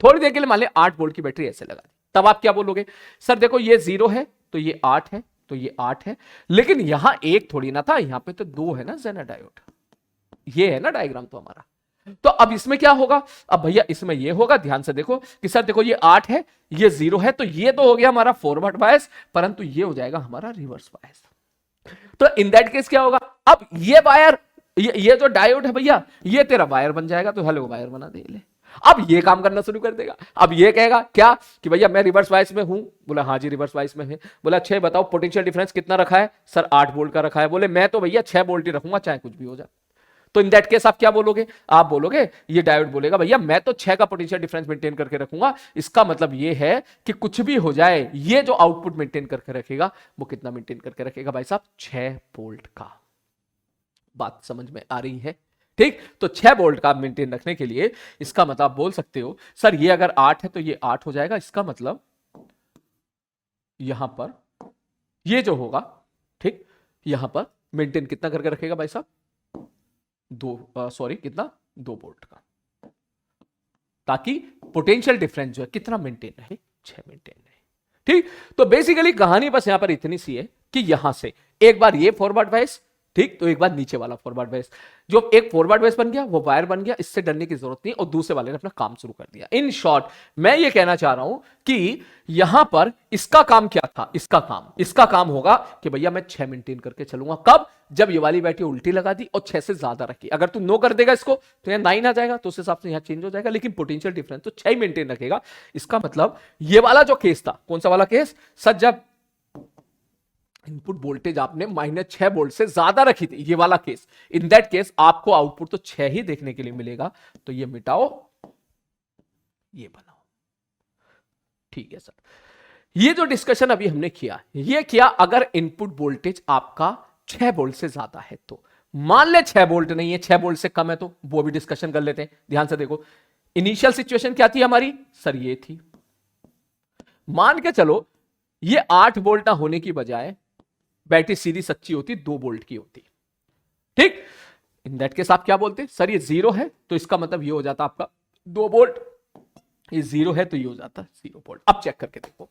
थोड़ी देर के लिए मान ले 8 वोल्ट की बैटरी ऐसे लगा दी, तब आप क्या बोलोगे? सर देखो ये 0 है तो ये 8 है, तो ये 8 है, लेकिन यहां एक थोड़ी ना था, यहां पे तो 2 है ना जेना डायोड, ये है ना डायग्राम तो हमारा। तो अब इसमें क्या होगा? अब भैया इसमें ये होगा, ध्यान से देखो कि सर देखो ये 8 है, ये 0 है, तो ये तो हो गया हमारा फॉरवर्ड बायस, परंतु ये हो जाएगा हमारा रिवर्स बायस। तो इन दैट केस क्या होगा? अब ये वायर, ये जो डायोड है भैया, ये तेरा वायर बन जाएगा, तो हेलो वायर बना दे ले। अब ये काम करना शुरू कर देगा। अब ये कहेगा क्या कि भैया मैं रिवर्स बायस में हूं। बोला हाँ जी रिवर्स बायस में है। बोला 6 बताओ पोटेंशियल डिफरेंस कितना रखा है? सर 8 वोल्ट का रखा है। बोले मैं तो भैया 6 वोल्ट ही रखूंगा चाहे कुछ भी हो जाए। तो इन दैट केस आप क्या बोलोगे? आप बोलोगे, ये डायोड बोलेगा भैया मैं तो 6 का पोटेंशियल डिफरेंस मेंटेन करके रखूंगा। इसका मतलब ये है कि कुछ भी हो जाए, ये जो आउटपुट मेंटेन करके रखेगा वो कितना मेंटेन करके रखेगा भाई साहब? 6 वोल्ट का। बात समझ में आ रही है? ठीक, तो 6 वोल्ट का मेंटेन रखने के लिए इसका मतलब आप बोल सकते हो सर ये अगर 8 है तो ये 8 हो जाएगा। इसका मतलब यहां पर ये जो होगा, ठीक, यहां पर मेंटेन कितना करके रखेगा भाई साहब? 2 वोल्ट का, ताकि पोटेंशियल डिफरेंस जो है कितना मेंटेन रहे? 6 मेंटेन रहे। ठीक, तो बेसिकली कहानी बस यहां पर इतनी सी है कि यहां से एक बार ये फॉरवर्ड बायस, ठीक, तो एक बार नीचे वाला फॉरवर्ड बेस, जो एक फॉरवर्ड बेस बन गया वो वायर बन गया, इससे डरने की जरूरत नहीं, और दूसरे वाले ने अपना काम शुरू कर दिया। इन शॉर्ट मैं ये कहना चाह रहा हूं कि यहां पर इसका काम क्या था? इसका काम होगा कि भैया मैं 6 मेंटेन करके चलूंगा। कब? जब ये वाली बैटरी उल्टी लगा दी और 6 से ज्यादा रखी। अगर तू नो कर देगा इसको तो यहां 9 आ जाएगा, तो उस हिसाब से यहां चेंज हो जाएगा, लेकिन पोटेंशियल डिफरेंस तो 6 ही मेंटेन रखेगा। इसका मतलब ये वाला जो केस था, कौन सा वाला केस सर? जब इनपुट वोल्टेज आपने -6 वोल्ट से ज्यादा रखी थी, ये वाला केस, इन दैट केस आपको आउटपुट तो 6 ही देखने के लिए मिलेगा। तो ये मिटाओ, ये बनाओ। ठीक है सर, ये जो डिस्कशन अभी हमने किया, ये किया अगर इनपुट वोल्टेज आपका 6 वोल्ट से ज्यादा है तो। मान ले 6 वोल्ट नहीं है, 6 वोल्ट से कम है, तो वो भी डिस्कशन कर लेते हैं। ध्यान से देखो, इनिशियल सिचुएशन क्या थी हमारी? सर ये थी, मान के चलो ये 8 वोल्ट ना होने की बजाय बैटरी सीधी सच्ची होती 2 वोल्ट की होती, ठीक। इन दैट केस आप क्या बोलते? सर ये 0 है तो इसका मतलब ये हो जाता आपका 2 वोल्ट, ये 0 है तो ये हो जाता 0 वोल्ट। अब चेक करके देखो,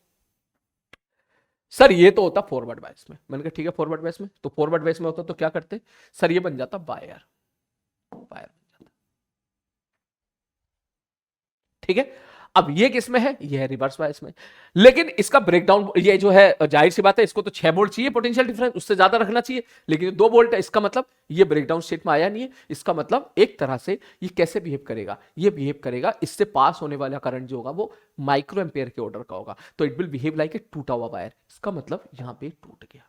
सर ये तो होता फॉरवर्ड बायस में। मैंने कहा ठीक है फॉरवर्ड बायस में, तो फॉरवर्ड बायस में होता तो क्या करते? सर ये बन जाता वायर बन जाता, ठीक है। अब ये किस में है, ये है रिवर्स बायस में। लेकिन इसका ब्रेकडाउन ये जो है जाहिर सी बात है, इसको तो 6 वोल्ट चाहिए पोटेंशियल डिफरेंस, उससे ज्यादा रखना चाहिए, लेकिन 2 वोल्ट है, इसका मतलब ये ब्रेकडाउन स्टेट में आया नहीं है। इसका मतलब एक तरह से ये कैसे बिहेव करेगा, ये बिहेव करेगा, इससे पास होने वाला करंट जो होगा वो माइक्रो एम्पेयर के ऑर्डर का होगा, तो it will behave like a टूटा हुआ वायर। इसका मतलब यहां पे टूट गया,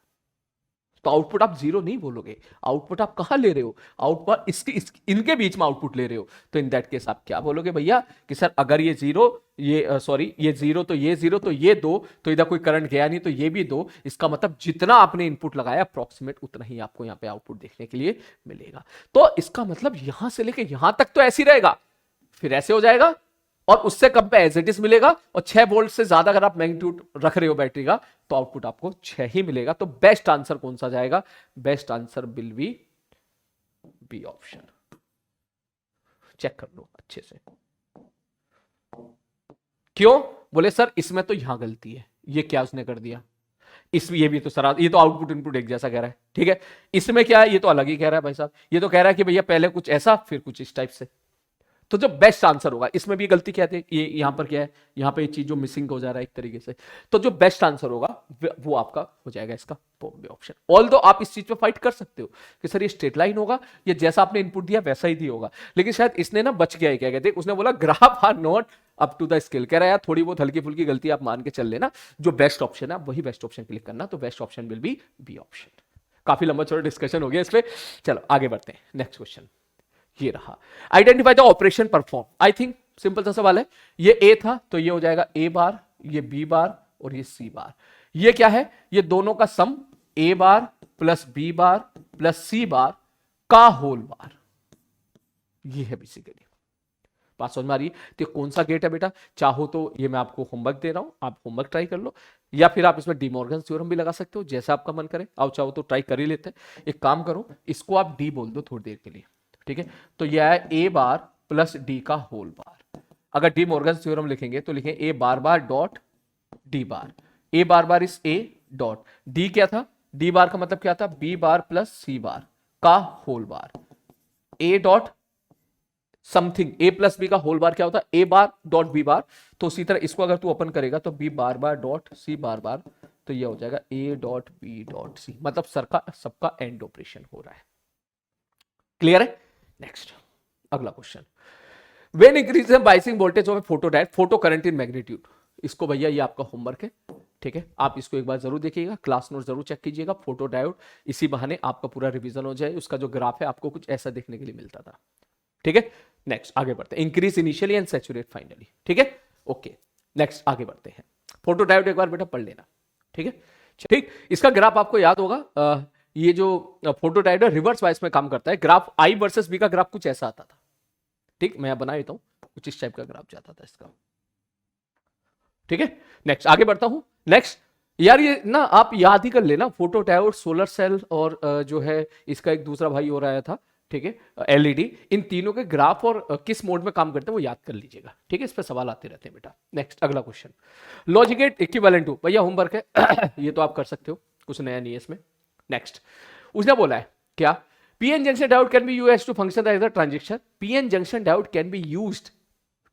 तो आउटपुट आप जीरो नहीं बोलोगे, आउटपुट आप कहां ले रहे हो, आउटपुट इनके बीच में आउटपुट ले रहे हो, तो इन दैट केस आप क्या बोलोगे भैया कि सर अगर ये जीरो, ये सॉरी ये जीरो, तो ये जीरो, तो ये दो, तो इधर कोई करंट गया नहीं, तो ये भी दो, इसका मतलब जितना आपने इनपुट लगाया अप्रोक्सीमेट उतना ही आपको यहां पे आउटपुट देखने के लिए मिलेगा। तो इसका मतलब यहां से लेके यहां तक तो ऐसे ही रहेगा, फिर ऐसे हो जाएगा, और उससे कम पे एज इट इज मिलेगा, और 6 वोल्ट से ज्यादा अगर आप मैग्नीट्यूड रख रहे हो बैटरी का तो आउटपुट आपको 6 ही मिलेगा। तो बेस्ट आंसर कौन सा जाएगा, best answer will be option. Check कर लो अच्छे से। क्यों बोले सर इसमें तो यहां गलती है, ये क्या उसने कर दिया, इसमें ये भी तो सर ये तो आउटपुट इनपुट एक जैसा कह रहा है, ठीक है, इसमें क्या है, ये तो अलग ही कह रहा है भाई साहब, ये तो कह रहा है कि भैया पहले कुछ ऐसा फिर कुछ इस टाइप से। तो जो बेस्ट आंसर होगा, इसमें भी गलती क्या है, ये यहां पर क्या है, यहां पे ये चीज जो मिसिंग हो जा रहा है एक तरीके से, तो जो बेस्ट आंसर होगा वो आपका हो जाएगा इसका बॉम्बे ऑप्शन। ऑल्दो आप इस चीज पे फाइट कर सकते हो कि सर ये स्ट्रेट लाइन होगा, ये जैसा आपने इनपुट दिया वैसा ही दिया होगा, लेकिन शायद इसने ना बच गया है, क्या कहते हैं, उसने बोला graph are not up to the scale, कह रहा है यार थोड़ी बहुत हल्की फुल्की गलती आप मान के चल लेना, जो बेस्ट ऑप्शन है वही बेस्ट ऑप्शन क्लिक करना, तो best option will be option. काफी लंबा चौड़ा डिस्कशन हो गया इस पे, चलो आगे बढ़ते हैं। नेक्स्ट क्वेश्चन ये रहा, identify the operation perform. I think simple सा सवाल है, ये ए था तो ये हो जाएगा ए बार, ये बी बार और ये सी बार। ये क्या है, ये दोनों का सम ए बार plus B bar plus C bar का होल बार, ये है बेसिकली। बात समझ में आ रही है? तो कौन सा गेट है बेटा, चाहो तो ये मैं आपको होमवर्क दे रहा हूं, आप होमवर्क ट्राई कर लो, या फिर आप इसमें डिमॉर्गन थ्योरम भी लगा सकते हो, जैसा आपका मन करे, आप चाहो तो ट्राई कर ही लेते हैं। एक काम करो, इसको आप डी बोल दो थोड़ी देर के लिए, ठीक है, तो यह है ए बार प्लस डी का होल बार। अगर डी मॉर्गन थ्योरम लिखेंगे तो लिखें ए बार बार डॉट डी बार, ए बार बार इस ए डॉट डी क्या था, डी बार का मतलब क्या था, B bar plus C bar का whole bar, A dot something, A plus B का होल बार क्या होता है, ए बार डॉट बी बार, तो उसी तरह इसको अगर तू ओपन करेगा तो बी बार बार डॉट सी बार बार, तो ये हो जाएगा A dot B dot C, मतलब सबका एंड ऑपरेशन हो रहा है। क्लियर है? नेक्स्ट अगला question, when increase biasing voltage of photodiode photo current in magnitude. इसको भैया ये आपका होमवर्क है, ठीक है, आप इसको एक बार जरूर देखिएगा, क्लास नोट जरूर चेक कीजिएगा, फोटोडायोड, इसी बहाने आपका पूरा रिवीजन हो जाए। उसका जो ग्राफ है आपको कुछ ऐसा देखने के लिए मिलता था, ठीक है। नेक्स्ट आगे बढ़ते हैं, increase initially and saturate finally, ठीक है, ओके। नेक्स्ट आगे बढ़ते हैं, फोटोडायोड एक बार बेटा पढ़ लेना, ठीक है, ठीक। इसका ग्राफ आपको याद होगा, ये जो फोटोडायोड रिवर्स वाइस में काम करता है, ग्राफ आई वर्सेस बी का ग्राफ कुछ ऐसा आता था, ठीक, मैं बना देता हूं, कुछ इस टाइप का ग्राफ जाता था इसका, ठीक है। नेक्स्ट आगे बढ़ता हूं, नेक्स्ट यार ये ना आप याद ही कर लेना, फोटोडायोड, सोलर सेल और जो है इसका एक दूसरा भाई हो रहा था, ठीक है, एलईडी, इन तीनों के ग्राफ और किस मोड में काम करते हैं वो याद कर लीजिएगा, ठीक है, इस पे सवाल आते रहते हैं बेटा। नेक्स्ट अगला question, logic gate equivalent to, भैया होमवर्क है ये तो आप कर सकते हो, कुछ नया नहीं है इसमें। नेक्स्ट उसने बोला है क्या, PN junction diode can be used to function as a transistor, PN junction diode can be used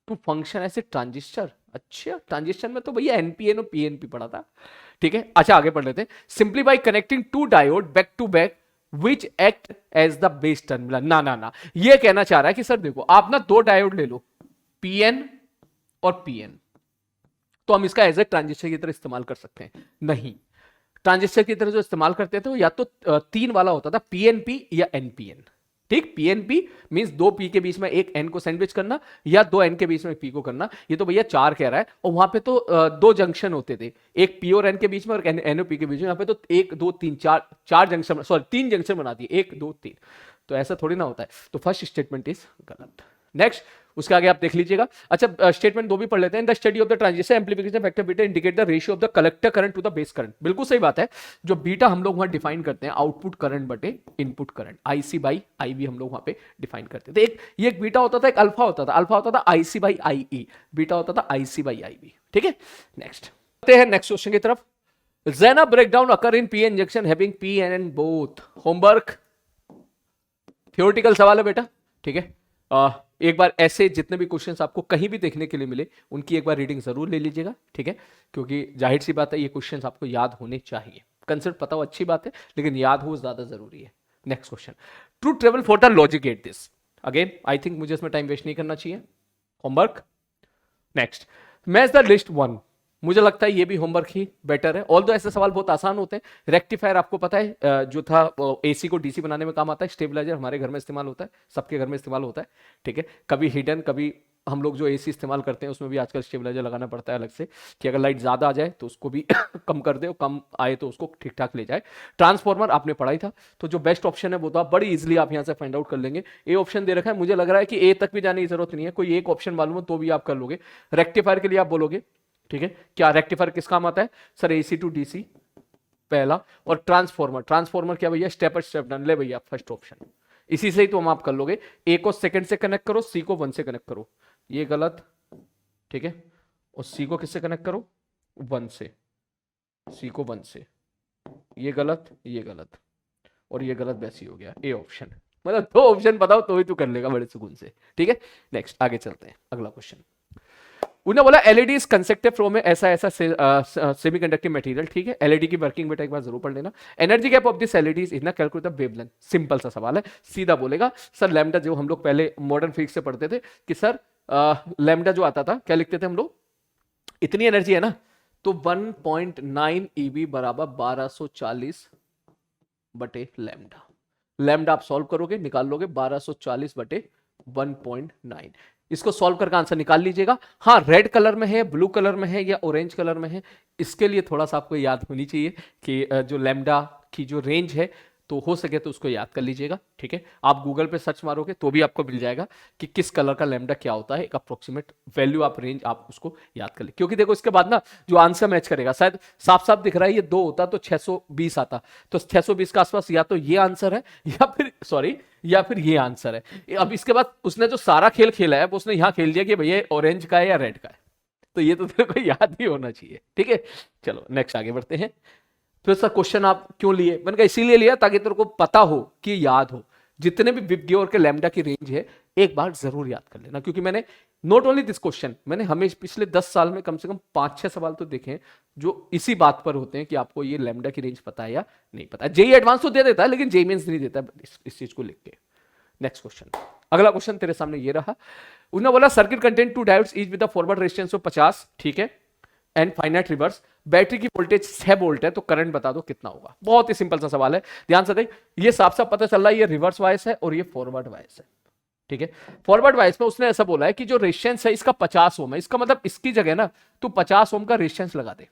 to function as a transistor. अच्छा, ट्रांजिस्टर में तो भैया एनपीएन और पीएनपी पढ़ा था, ठीक है। अच्छा आगे पढ़ लेते हैं, simply by connecting two diode back to back which act as the base terminal. ना ना ना, ये कहना चाह रहा है कि सर देखो आप ना दो डायोड ले लो, पीएन और पीएन, तो हम इसका एज ए ट्रांजिस्टर की तरह इस्तेमाल कर सकते हैं। नहीं, ट्रांजिस्टर की तरह जो इस्तेमाल करते थे वो या तो 3 वाला होता था, पीएनपी या एनपीएन, ठीक। पीएनपी मींस 2 पी के बीच में एक एन को सैंडविच करना, या 2 एन के बीच में पी को करना। ये तो भैया 4 कह रहा है, और वहां पे तो 2 जंक्शन होते थे, एक पी और एन के बीच में और एन और पी के बीच में। यहाँ पे तो 1 2 3 4 जंक्शन, सॉरी 3 जंक्शन बना दिए, 1 2 3, तो ऐसा थोड़ी ना होता है। तो फर्स्ट स्टेटमेंट इज गलत। नेक्स्ट उसके आगे आप देख लीजिएगा। अच्छा स्टेटमेंट 2 भी पढ़ लेते हैं, the study of the transistor amplification factor beta indicate the ratio of the collector current to the base current. बिल्कुल सही बात है, जो बीटा हम लोग वहां डिफाइन करते हैं आउटपुट करंट बटे input current, IC by IB हम लोग वहां पे डिफाइन करते थे। एक बीटा होता था, एक अल्फा होता था, अल्फा होता था आईसी बाई आईई, बीटा होता था आईसी बाई आईबी, ठीक है। नेक्स्ट आते हैं नेक्स्ट क्वेश्चन की तरफ, Zener breakdown occur in PN junction having PN and both। Homework theoretical सवाल है बेटा, ठीक है। एक बार ऐसे जितने भी क्वेश्चंस आपको कहीं भी देखने के लिए मिले उनकी एक बार रीडिंग जरूर ले लीजिएगा, ठीक है, क्योंकि जाहिर सी बात है ये क्वेश्चंस आपको याद होने चाहिए। कंसेप्ट पता हो अच्छी बात है, लेकिन याद हो ज्यादा जरूरी है। Next question, to travel for the logic gate this. Again I think मुझे इसमें टाइम वेस्ट नहीं करना चाहिए। Homework next, match the list one. मुझे लगता है ये भी होमवर्क ही बेटर है, ऑल्दो ऐसे सवाल बहुत आसान होते हैं। रेक्टिफायर आपको पता है जो था एसी को डीसी बनाने में काम आता है। स्टेबलाइजर हमारे घर में इस्तेमाल होता है, सबके घर में इस्तेमाल होता है, ठीक है। कभी हिडन, कभी हम लोग जो एसी इस्तेमाल करते हैं उसमें भी आजकल स्टेबलाइजर लगाना पड़ता है अलग से, कि अगर लाइट ज्यादा आ जाए तो उसको भी कम कर दे, और कम आए तो उसको ठीक ठाक ले जाए। ट्रांसफार्मर आपने पढ़ा ही था, तो जो बेस्ट ऑप्शन है वो तो आप बड़ी इजीली आप यहाँ से फाइंड आउट कर लेंगे। ए ऑप्शन दे रखा है, मुझे लग रहा है कि ए तक भी जाने की जरूरत नहीं है, कोई एक ऑप्शन मालूम हो तो भी आप कर लोगे। रेक्टिफायर के लिए आप बोलोगे, ठीक है, क्या रेक्टिफायर किस काम आता है सर? एसी टू डीसी पहला, और ट्रांसफार्मर, ट्रांसफार्मर क्या भैया? Step step down. ले भैया फर्स्ट ऑप्शन, इसी से ही तो हम आप कर लोगे। ए को सेकंड से कनेक्ट करो, सी को 1 से कनेक्ट करो, ये गलत, ठीक है, और सी को किससे कनेक्ट करो? 1 से, सी को 1 से, ये गलत, ये गलत, और ये गलत, वैसे ही हो गया। ए ऑप्शन, मतलब 2 ऑप्शन बताओ तो ही तू कर लेगा बड़े सुकून से, ठीक है। नेक्स्ट आगे चलते हैं, अगला क्वेश्चन। उन्होंने बोला एलईडी इज कंस्ट्रक्टेड फ्रॉम ऐसा ऐसा सेमीकंडक्टिव मटेरियल, ठीक है। एलईडी की वर्किंग बेटा एक बार जरूर पढ़ लेना। Energy gap of this LED is इतना कैलकुलेट द वेवलेंथ। सिंपल सा सवाल है, सीधा बोलेगा सर लैम्डा, जो हम लोग पहले मॉडर्न फिजिक्स से पढ़ते थे कि सर लैम्डा जो आता था, क्या लिखते थे हम लोग? इतनी एनर्जी है ना, तो 1.9 ईवी बराबर 1240 बटे लैम्डा। लैम्डा आप सॉल्व करोगे, निकाल लोगे 1240 बटे 1.9। इसको सॉल्व करके आंसर निकाल लीजिएगा। हाँ, रेड कलर में है, ब्लू कलर में है या ऑरेंज कलर में है, इसके लिए थोड़ा सा आपको याद होनी चाहिए कि जो लैम्डा की जो रेंज है, तो हो सके तो उसको याद कर लीजिएगा, ठीक है। आप गूगल पे सर्च मारोगे तो भी आपको मिल जाएगा कि किस कलर का लैम्डा क्या होता है, एक अप्रोक्सीमेट वैल्यू आप रेंज आप उसको याद कर ले। क्योंकि देखो इसके बाद ना जो आंसर मैच करेगा, शायद साफ साफ दिख रहा है ये 2 होता तो 620 आता, तो 620 के आसपास या तो ये आंसर है या फिर सॉरी या फिर ये आंसर है। अब इसके बाद उसने जो सारा खेल खेला है वो उसने यहां खेल दिया कि भैया ऑरेंज का है या रेड का है, तो ये तो तेरे को याद ही होना चाहिए, ठीक है। चलो नेक्स्ट आगे बढ़ते हैं। तो ऐसा क्वेश्चन आप क्यों लिए? मैंने कहा इसीलिए लिया ताकि तेरे को पता हो कि याद हो, जितने भी विबग्योर के लैम्डा की रेंज है एक बार जरूर याद कर लेना। क्योंकि मैंने नॉट ओनली दिस क्वेश्चन, मैंने हमेशा पिछले 10 साल में कम से कम 5-6 सवाल तो देखे हैं जो इसी बात पर होते हैं कि आपको ये लैम्डा की रेंज पता है या नहीं पता है। जेई एडवांस तो दे देता है, लेकिन जेई मेंस नहीं देता इस चीज को लिख के। नेक्स्ट क्वेश्चन, अगला क्वेश्चन तेरे सामने ये रहा। उन्होंने बोला circuit content two diodes is with the forward resistance of 50, ठीक है, एंड फाइनाइट रिवर्स। बैटरी की वोल्टेज 6 वोल्ट है, तो करंट बता दो कितना होगा। बहुत ही सिंपल सा सवाल है, ध्यान से देख। ये साफ साफ पता चल रहा है ये रिवर्स वाइस है और ये फॉरवर्ड वाइस है, ठीक है। फॉरवर्ड वाइस में उसने ऐसा बोला है कि जो रेजिस्टेंस है इसका 50 ओम है, इसका मतलब इसकी जगह ना तू 50 ओम का रेजिस्टेंस लगा दे,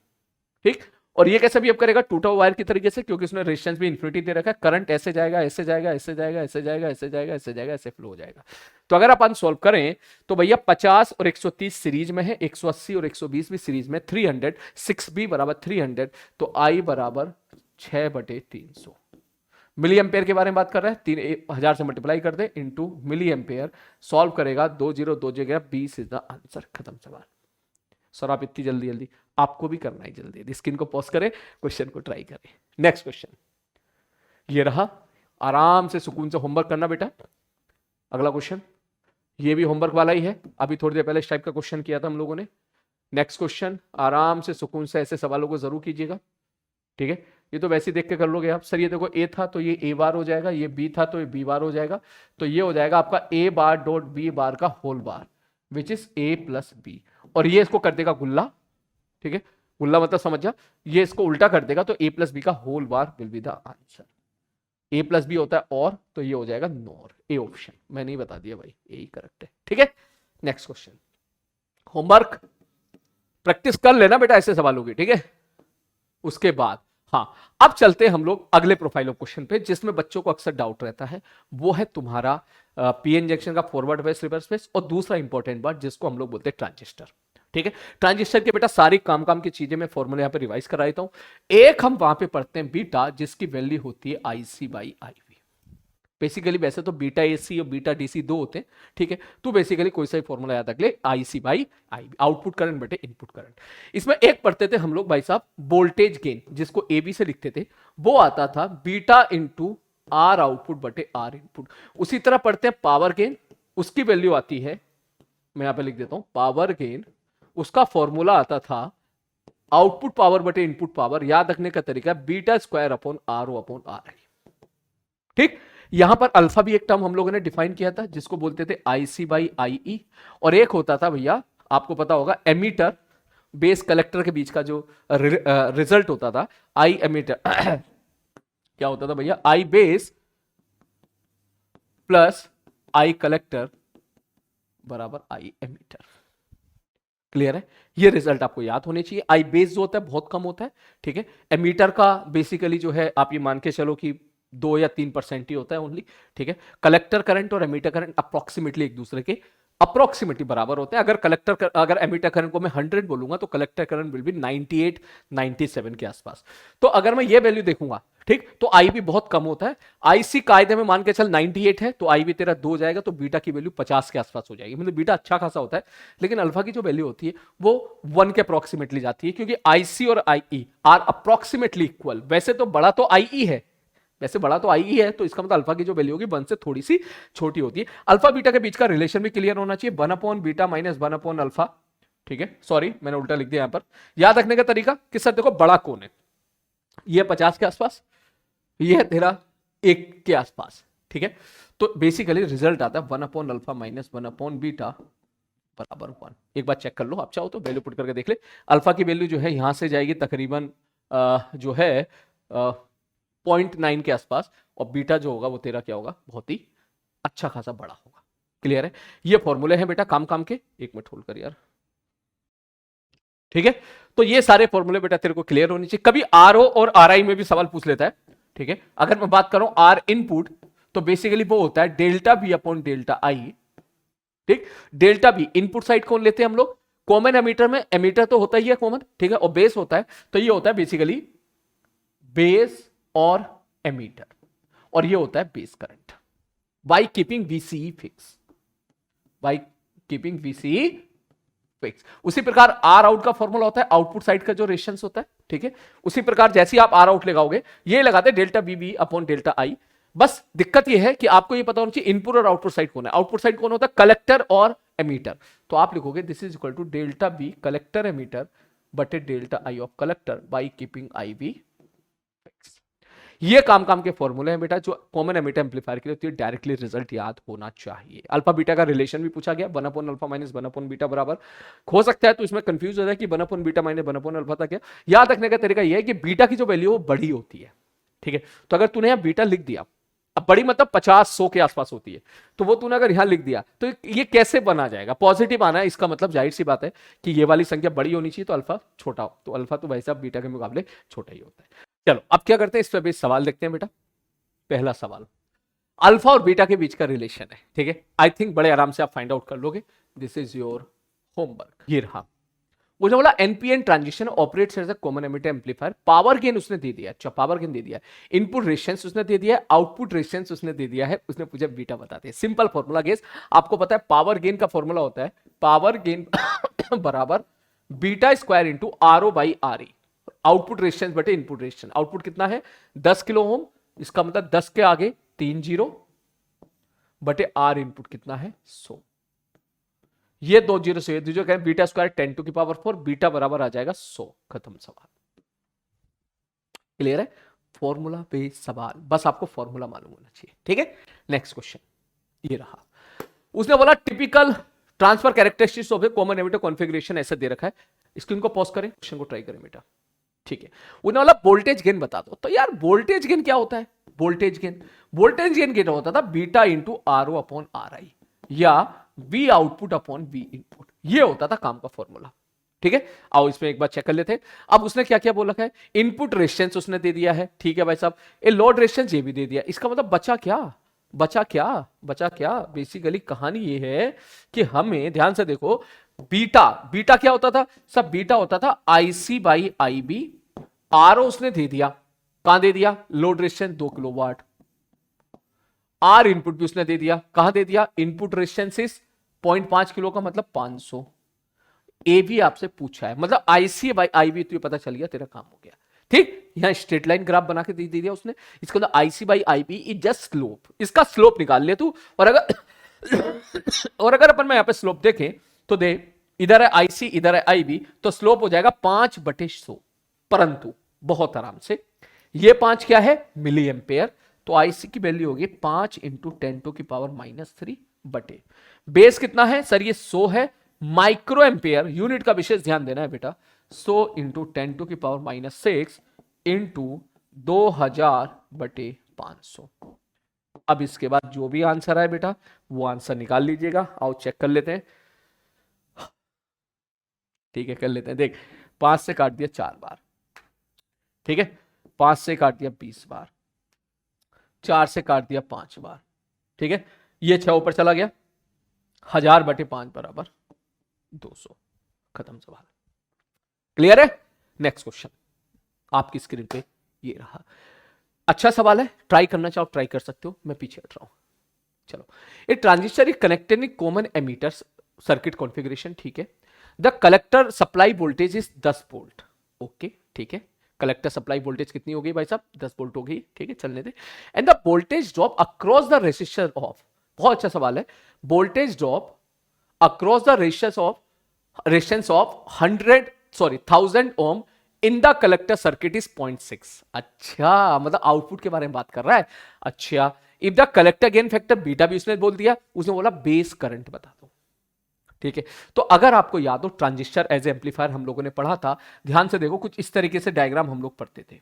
ठीक। और ये कैसे भी अब करेगा? टूटा वायर की तरीके से, क्योंकि उसने रेजिस्टेंस भी इन्फिनिटी दे रखा है। करंट ऐसे जाएगा, ऐसे जाएगा, ऐसे जाएगा, ऐसे जाएगा, ऐसे जाएगा, ऐसे जाएगा, ऐसे फ्लो हो जाएगा। तो अगर अपन सॉल्व करें तो भैया 50 और 130 सीरीज में है, 180 और 120 भी सीरीज में, 300, 6b बराबर 300, तो I बराबर 6/300। मिली एम्पेयर के बारे में बात कर रहे हैं, 3000 से मल्टीप्लाई कर दे इंटू मिली एम्पेयर, सॉल्व करेगा 2 0 2 जगह 20 इज द आंसर। खत्म सवाल। सर आप इतनी जल्दी जल्दी, आपको भी करना है जल्दी, स्क्रीन को पॉज करें, क्वेश्चन को ट्राई करें। नेक्स्ट क्वेश्चन ये रहा, आराम से सुकून से होमवर्क करना बेटा। अगला क्वेश्चन ये भी होमवर्क वाला ही है, अभी थोड़ी देर पहले इस टाइप का क्वेश्चन किया था हम लोगों ने। नेक्स्ट क्वेश्चन आराम से सुकून से ऐसे सवालों को जरूर कीजिएगा, ठीक है। ये तो वैसे ही देख के कर लोगे आप। सर ये देखो ए था तो ये ए बार हो जाएगा, ये बी था तो ये बी बार हो जाएगा, तो ये हो जाएगा आपका ए बार डॉट बी बार का whole bar, which is A plus B. और ये इसको कर देगा गुल्ला, ठीक है, गुल्ला मतलब समझ जा, ये इसको उल्टा कर देगा तो ए प्लस बी का whole bar will be the answer. A plus B होता है और, तो ये हो जाएगा नॉर। ए ऑप्शन मैं नहीं बता दिया भाई, ए ही करेक्ट है, ठीक है। नेक्स्ट क्वेश्चन, होमवर्क प्रैक्टिस कर लेना बेटा ऐसे सवालों की, ठीक है। उसके बाद हाँ, अब चलते हैं हम लोग अगले प्रोफाइल ऑफ क्वेश्चन पे, जिसमें बच्चों को अक्सर डाउट रहता है, वो है तुम्हारा पीएन जंक्शन का फॉरवर्ड बेस, रिवर्स बेस, और दूसरा इंपॉर्टेंट बात जिसको हम लोग बोलते हैं ट्रांजिस्टर, ठीक है। ट्रांजिस्टर के बेटा सारी काम की चीजें मैं फॉर्मूला यहाँ पे रिवाइज करा देता हूं। एक हम वहां पे पढ़ते हैं बीटा, जिसकी वैल्यू होती है IC/IV। बेसिकली वैसे तो बीटा AC और बीटा DC 2 होते हैं, ठीक है। तो बेसिकली कोई सा भी फॉर्मूला याद रख ले, IC/IV, आउटपुट करंट बटे इनपुट करंट। इसमें एक पढ़ते थे हम लोग भाई साहब वोल्टेज गेन, जिसको AB से लिखते थे, वो आता था बीटा इंटू R आउटपुट बटे R इनपुट। उसी तरह पढ़ते हैं पावर गेन, उसकी वैल्यू आती है, मैं यहां पे लिख देता हूं पावर गेन, उसका फॉर्मूला आता था आउटपुट पावर बटे इनपुट पावर, याद रखने का तरीका beta square upon R O upon are I. ठीक, यहां पर अल्फा भी एक टर्म हम लोगों ने डिफाइन किया था जिसको बोलते थे आईसी बाई आई, और एक होता था भैया, आपको पता होगा, एमीटर बेस कलेक्टर के बीच का जो रिजल्ट होता था, आई एमीटर क्या होता था भैया, आई बेस प्लस आई कलेक्टर बराबर आई एमीटर। क्लियर है, ये रिजल्ट आपको याद होने चाहिए। आई बेस जो होता है बहुत कम होता है, ठीक है। एमीटर का बेसिकली जो है आप ये मान के चलो कि 2 या 3% ही होता है ओनली, ठीक है। कलेक्टर करंट और एमीटर करंट अप्रोक्सीमेटली एक दूसरे के अप्रोक्सीमेटली बराबर होते हैं। अगर एमीटर करंट को मैं 100 बोलूंगा तो कलेक्टर करंट विल बी 98 97 के आसपास। तो अगर मैं ये वैल्यू देखूंगा, ठीक, तो आई भी बहुत कम होता है। आईसी कायदे में मान के चल 98 है तो आई भी तेरा 2 जाएगा, तो बीटा की वैल्यू 50 के आसपास हो जाएगी। मतलब बीटा अच्छा खासा होता है, लेकिन अल्फा की जो वैल्यू होती है वो 1 के अप्रोक्सीमेटली जाती है, क्योंकि आईसी और आईई आर अप्रोक्सीमेटली इक्वल। वैसे तो बड़ा तो आईई है, वैसे बड़ा तो आई ही है, तो इसका मतलब अल्फा की जो वैल्यू होगी 1 से थोड़ी सी छोटी होती है। अल्फा बीटा के बीच का रिलेशन भी क्लियर होना चाहिए, 1 upon beta minus 1 upon alpha, ठीक है। सॉरी मैंने उल्टा लिख दिया यहां पर। याद रखने का तरीका कि सर देखो बड़ा कौन है, ये 50 के आसपास, ये है तेरा 1 के आसपास, ठीक है। तो बेसिकली रिजल्ट आता है 1 upon alpha minus 1 upon beta बराबर 1। एक बार चेक कर लो, आप चाहो तो वैल्यू पुट करके देख ले। अल्फा की वैल्यू जो है यहां से जाएगी तकरीबन जो है 0.9 के आसपास, और बीटा जो होगा वो तेरा क्या होगा, बहुत ही अच्छा खासा बड़ा होगा। क्लियर है, ये फॉर्मूले हैं बेटा काम काम के। एक मिनट होल्ड कर यार, ठीक है। तो ये सारे फॉर्मूले बेटा तेरे को क्लियर होनी चाहिए। कभी आर ओ और आर आई में भी सवाल पूछ लेता है, ठीक है। अगर मैं बात करूं आर इनपुट, तो बेसिकली वो होता है delta b upon delta i, ठीक। डेल्टा बी इनपुट साइड कौन लेते हैं हम लोग, कॉमन एमीटर में, एमीटर तो होता ही है कॉमन, ठीक है, और बेस होता है, तो ये होता है बेसिकली बेस और एमीटर, और ये होता है base current, by keeping VCE fix, by keeping VCE fix. उसी प्रकार आर आउट का फॉर्मूला होता है आउटपुट साइड का जो रेशियंस होता है, ठीक है। उसी प्रकार जैसे आप आर आउट लगाओगे, ये लगाते हैं delta B B upon delta I. बस दिक्कत ये है कि आपको ये पता होना चाहिए इनपुट और आउटपुट साइड कौन है। आउटपुट साइड कौन होता है, कलेक्टर और एमीटर। तो आप लिखोगे this is equal to delta b collector emitter बटे delta i of collector by keeping i b fix. ये काम काम के फॉर्मूले हैं बेटा जो कॉमन एमीटर एम्पलीफायर के लिए होती है। डायरेक्टली रिजल्ट याद होना चाहिए। अल्फा बीटा का रिलेशन भी पूछा गया, 1 upon alpha minus 1 upon beta बराबर, हो सकता है तो इसमें कंफ्यूज हो जाए कि 1 upon beta minus 1 upon alpha था क्या। याद रखने का तरीका यह है कि बीटा की जो वैल्यू वो बड़ी होती है, ठीक है। तो अगर तूने यहां बीटा लिख दिया, अब बड़ी मतलब 50-100 के आसपास होती है, तो वो तूने अगर यहां लिख दिया तो ये कैसे बना जाएगा, पॉजिटिव आना है, इसका मतलब जाहिर सी बात है कि ये वाली संख्या बड़ी होनी चाहिए, तो अल्फा छोटा हो, तो अल्फा तो वैसे अब बीटा के मुकाबले छोटा ही होता है। चलो अब क्या करते हैं, इस पर भी सवाल देखते हैं बेटा। पहला सवाल, अल्फा और बीटा के बीच का रिलेशन है, ठीक है। आई थिंक बड़े आराम से आप फाइंड आउट कर लोगे। This is your homework. ये रहा, वो जो बोला NPN transition operates as a common emitter amplifier. Power gain उसने दे दिया, अच्छा पावर गेन दे दिया, इनपुट रेशियंस उसने दे दिया है, आउटपुट रेशियंस उसने दे दिया है, उसने पूछा बीटा बताते हैं। सिंपल फॉर्मूला गेस, आपको पता है पावर गेन का फॉर्मूला होता है पावर गेन बराबर beta square into are o by r e, output resistance बटे इनपुट रेशियंस। आउटपुट कितना है 10 किलो ओम, इसका मतलब 10 के आगे 3 जीरो बटे आर इनपुट कितना है 100। ये 2 जीरो से जो कहें बीटा स्क्वायर 10 टू की पावर 4, बीटा बराबर आ जाएगा 100। खत्म सवाल। क्लियर है, फॉर्मूला बेस्ड सवाल, बस आपको फॉर्मूला मालूम होना चाहिए, ठीक है। नेक्स्ट क्वेश्चन ये रहा, उसने बोला typical transfer characteristics of A common emitter configuration ऐसे दे रखा है। स्क्रीन को पॉज करें, क्वेश्चन को ट्राई करें बेटा, ठीक है। उन्होंने बोला वोल्टेज गेन बता दो, तो यार वोल्टेज गेन क्या होता है, वोल्टेज गेन क्या होता था, beta into R O upon are i, या v output upon v input, ये होता था काम का फॉर्मूला, ठीक है। आओ इसमें एक बार चेक कर लेते हैं। अब उसने क्या क्या बोल रखा है, इनपुट रेशियंस उसने दे दिया है, ठीक है भाई साहब, ए लोड रेशियंस ये भी दे दिया। इसका मतलब बचा क्या, बेसिकली कहानी ये है कि हमें ध्यान से देखो, बीटा क्या होता था सब, बीटा होता था IC by I B, R O उसने दे दिया, कहां दे दिया, load resistance 2 kilowatt, R input भी उसने दे दिया, कहां दे दिया, इनपुट रेशियंस 0.5 किलो का मतलब 500। ए भी आपसे पूछा है, मतलब आईसी बाई आई बी, तो ये पता चल गया तेरा काम हो गया, ठीक। यहां स्ट्रेट लाइन ग्राफ बना के दे दिया उसने, इसका मतलब IC by I B is just slope, इसका स्लोप निकाल ले तू, और अगर और अगर अपन में यहां पे स्लोप देखें तो दे इधर है आईसी, इधर है आईबी, तो स्लोप हो जाएगा 5/100। परंतु बहुत आराम से ये 5 क्या है, मिली एम्पेयर, तो आईसी की वैल्यू होगी 5 इंटू 10⁻³ बटे बेस कितना है सर, ये 100 है, माइक्रो एम्पेयर, यूनिट का विशेष ध्यान देना है बेटा, 100 इंटू 10⁻⁻6 इंटू 2000/500। अब इसके बाद जो भी आंसर है बेटा वो आंसर निकाल लीजिएगा। आओ चेक कर लेते हैं, ठीक है कर लेते हैं। देख 5 से काट दिया 4 बार, ठीक है, 5 से काट दिया 20 बार, 4 से काट दिया 5 बार, ठीक है, ये 6 ऊपर चला गया, 1000/5 बराबर 200। खत्म सवाल। क्लियर है? नेक्स्ट क्वेश्चन आपकी स्क्रीन पे ये रहा। अच्छा सवाल है, ट्राई करना चाहो ट्राई कर सकते हो, मैं पीछे हट रहा हूं। चलो, ए transistor is connected in common ammeter circuit configuration, ठीक है। The collector supply voltage is 10 volt, okay ठीक है। कलेक्टर सप्लाई वोल्टेज कितनी हो गई भाई साहब, 10 वोल्ट हो गई, ठीक है चलने दे। And the voltage drop across the resistor of, बहुत अच्छा सवाल है, voltage drop across the resistance of 1000 ohm in the collector circuit is 0.6। अच्छा, मतलब आउटपुट के बारे में बात कर रहा है। अच्छा, if the collector gain factor beta भी उसने बोल दिया, उसने बोला बेस करंट बता दो, ठीक है। तो अगर आपको याद हो ट्रांजिस्टर एज एम्पलीफायर हम लोगों ने पढ़ा था, ध्यान से देखो कुछ इस तरीके से डायग्राम हम लोग पढ़ते थे,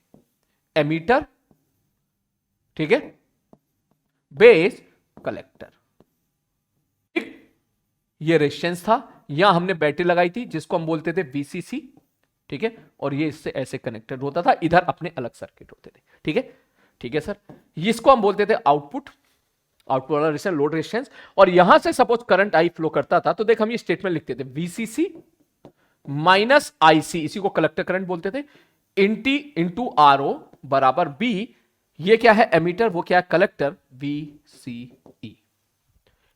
एमीटर, ठीक है, बेस, कलेक्टर, ठीक, ये रेजिस्टेंस था, यहां हमने बैटरी लगाई थी जिसको हम बोलते थे वीसीसी, ठीक है, और ये इससे ऐसे कनेक्टेड होता था, इधर अपने अलग सर्किट होते थे, ठीक है, ठीक है सर। इसको हम बोलते थे आउटपुट वाला रेजिस्टेंस, लोड रेजिस्टेंस, और यहां से सपोज करंट आई फ्लो करता था, तो देख हम ये स्टेटमेंट लिखते थे वीसीसी माइनस आईसी, इसी को कलेक्टर करंट बोलते थे, इंटी इंटू आरओ बराबर बी, ये क्या है एमीटर, वो क्या है कलेक्टर, वीसीई।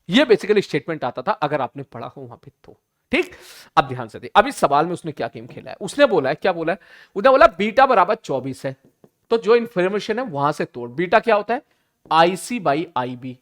ये बेसिकली स्टेटमेंट आता था अगर आपने पढ़ा हो वहां पे तो, ठीक। अब ध्यान से दे, अब इस सवाल में उसने क्या गेम खेला है, उसने बोला है, क्या बोला है, उसने बोला बीटा बराबर 24 है, तो जो इंफॉर्मेशन है वहां से तोड़, बीटा क्या होता है IC/IB,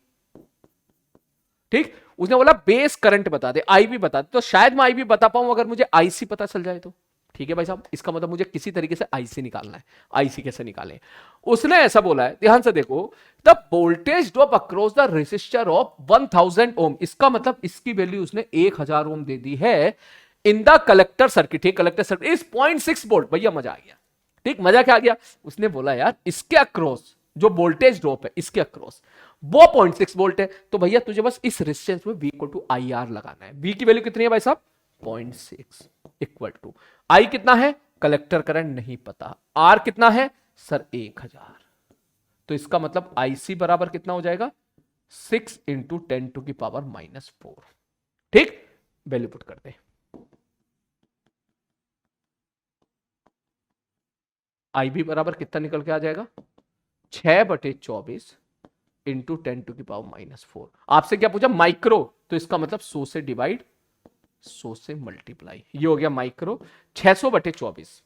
ठीक। उसने बोला बेस करंट बता दे, IB बता दे, तो शायद मैं IB बता पाऊं अगर मुझे IC पता चल जाए तो, ठीक है भाई साहब, इसका मतलब मुझे किसी तरीके से IC निकालना है। IC कैसे निकालें, उसने ऐसा बोला है, ध्यान से देखो, the voltage drop across the resistor of 1000 ohm, इसका मतलब इसकी वैल्यू उसने 1000 ओम दे दी है इन द कलेक्टर सर्किट, ठीक, कलेक्टर सर्किट इज 0.6 वोल्ट। भैया मजा आ गया, ठीक, मजा क्या आ गया, उसने बोला यार इसके अक्रॉस जो वोल्टेज ड्रॉप है इसके अक्रॉस वो 0.6 वोल्ट है, तो भैया तुझे बस इस रेजिस्टेंस में V = IR लगाना है। V की वैल्यू कितनी है भाई साहब 0.6 इक्वल टू I कितना है, कलेक्टर करंट नहीं पता, R कितना है सर 1000, तो इसका मतलब IC बराबर कितना हो जाएगा 6 इंटू 10⁻⁻4, ठीक, वैल्यू पुट करते हैं। IB बराबर कितना निकल के आ जाएगा 6/24 इंटू 10⁻⁻4। आपसे क्या पूछा माइक्रो, तो इसका मतलब 100 से डिवाइड 100 से मल्टीप्लाई, ये हो गया माइक्रो। 600/24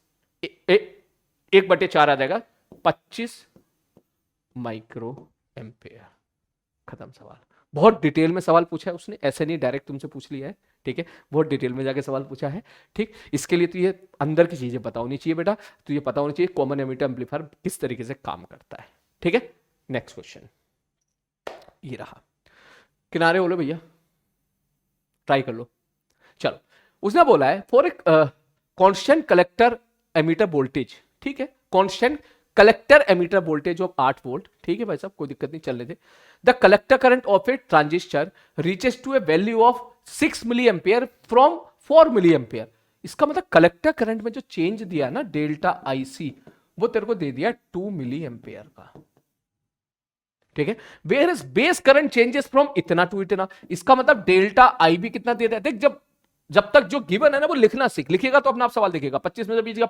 1/4 आ जाएगा 25 माइक्रो एम्पेयर। खत्म सवाल। बहुत डिटेल में सवाल पूछा है उसने, ऐसे नहीं डायरेक्ट तुमसे पूछ लिया है, ठीक है, बहुत डिटेल में जाके सवाल पूछा है, ठीक। इसके लिए तो ये अंदर की चीजें पता होनी चाहिए बेटा, तो ये पता होनी चाहिए कॉमन एमिटर एम्पलीफायर किस तरीके से काम करता है, ठीक है। नेक्स्ट क्वेश्चन ये रहा, किनारे बोलो भैया, ट्राई कर लो। चलो, उसने बोला है for a constant collector emitter voltage, ठीक है, constant collector emitter voltage of 8 volt, ठीक है भाई साहब कोई दिक्कत नहीं, चलने दे। The collector current of a transistor reaches to a value of 6 milli ampere from 4 milli ampere. इसका मतलब कलेक्टर करंट में जो चेंज दिया ना डेल्टा IC, वो तेरे को दे दिया 2 मिली एम्पियर का, ठीक है। Where is base current changes from इतना टू इतना, इसका मतलब डेल्टा IB कितना दे दिया। देख जब तक जो गिवन है ना वो लिखना सीख, लिखेगा तो अपना आप सवाल देखेगा। 25 में से बीच का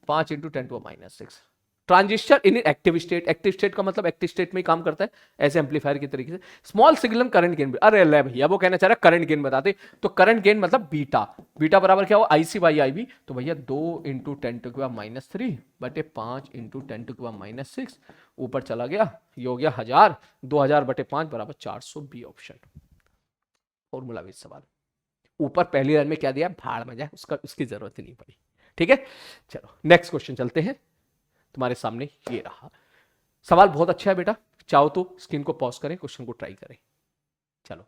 5 इंटू 10⁻�6। ट्रांजिस्टर इन एक्टिव स्टेट, एक्टिव स्टेट का मतलब एक्टिव स्टेट में ही काम करता है ऐसे एम्पलीफायर की तरीके से। स्मॉल सिग्नल करंट गेन, अरे ले भैया वो कहना चाह रहा है करंट गेन बता दे, तो करंट गेन मतलब बीटा, बीटा बराबर क्या हो IC/IB, तो भैया 2 इंटू 10⁻³ बटे 5 इंटू 10⁻⁶, ऊपर चला गया, ये हो गया 1000, 2000/5 बराबर 400, बी ऑप्शन। फॉर्मूला बेस्ड सवाल। ऊपर पहली लाइन में क्या दिया, भाड़ में जाए, उसकी जरूरत ही नहीं पड़ी। ठीक है, चलो नेक्स्ट क्वेश्चन चलते हैं। तुम्हारे सामने ये रहा सवाल, बहुत अच्छा है बेटा, चाहो तो स्क्रीन को पॉज करें, क्वेश्चन को ट्राई करें। चलो,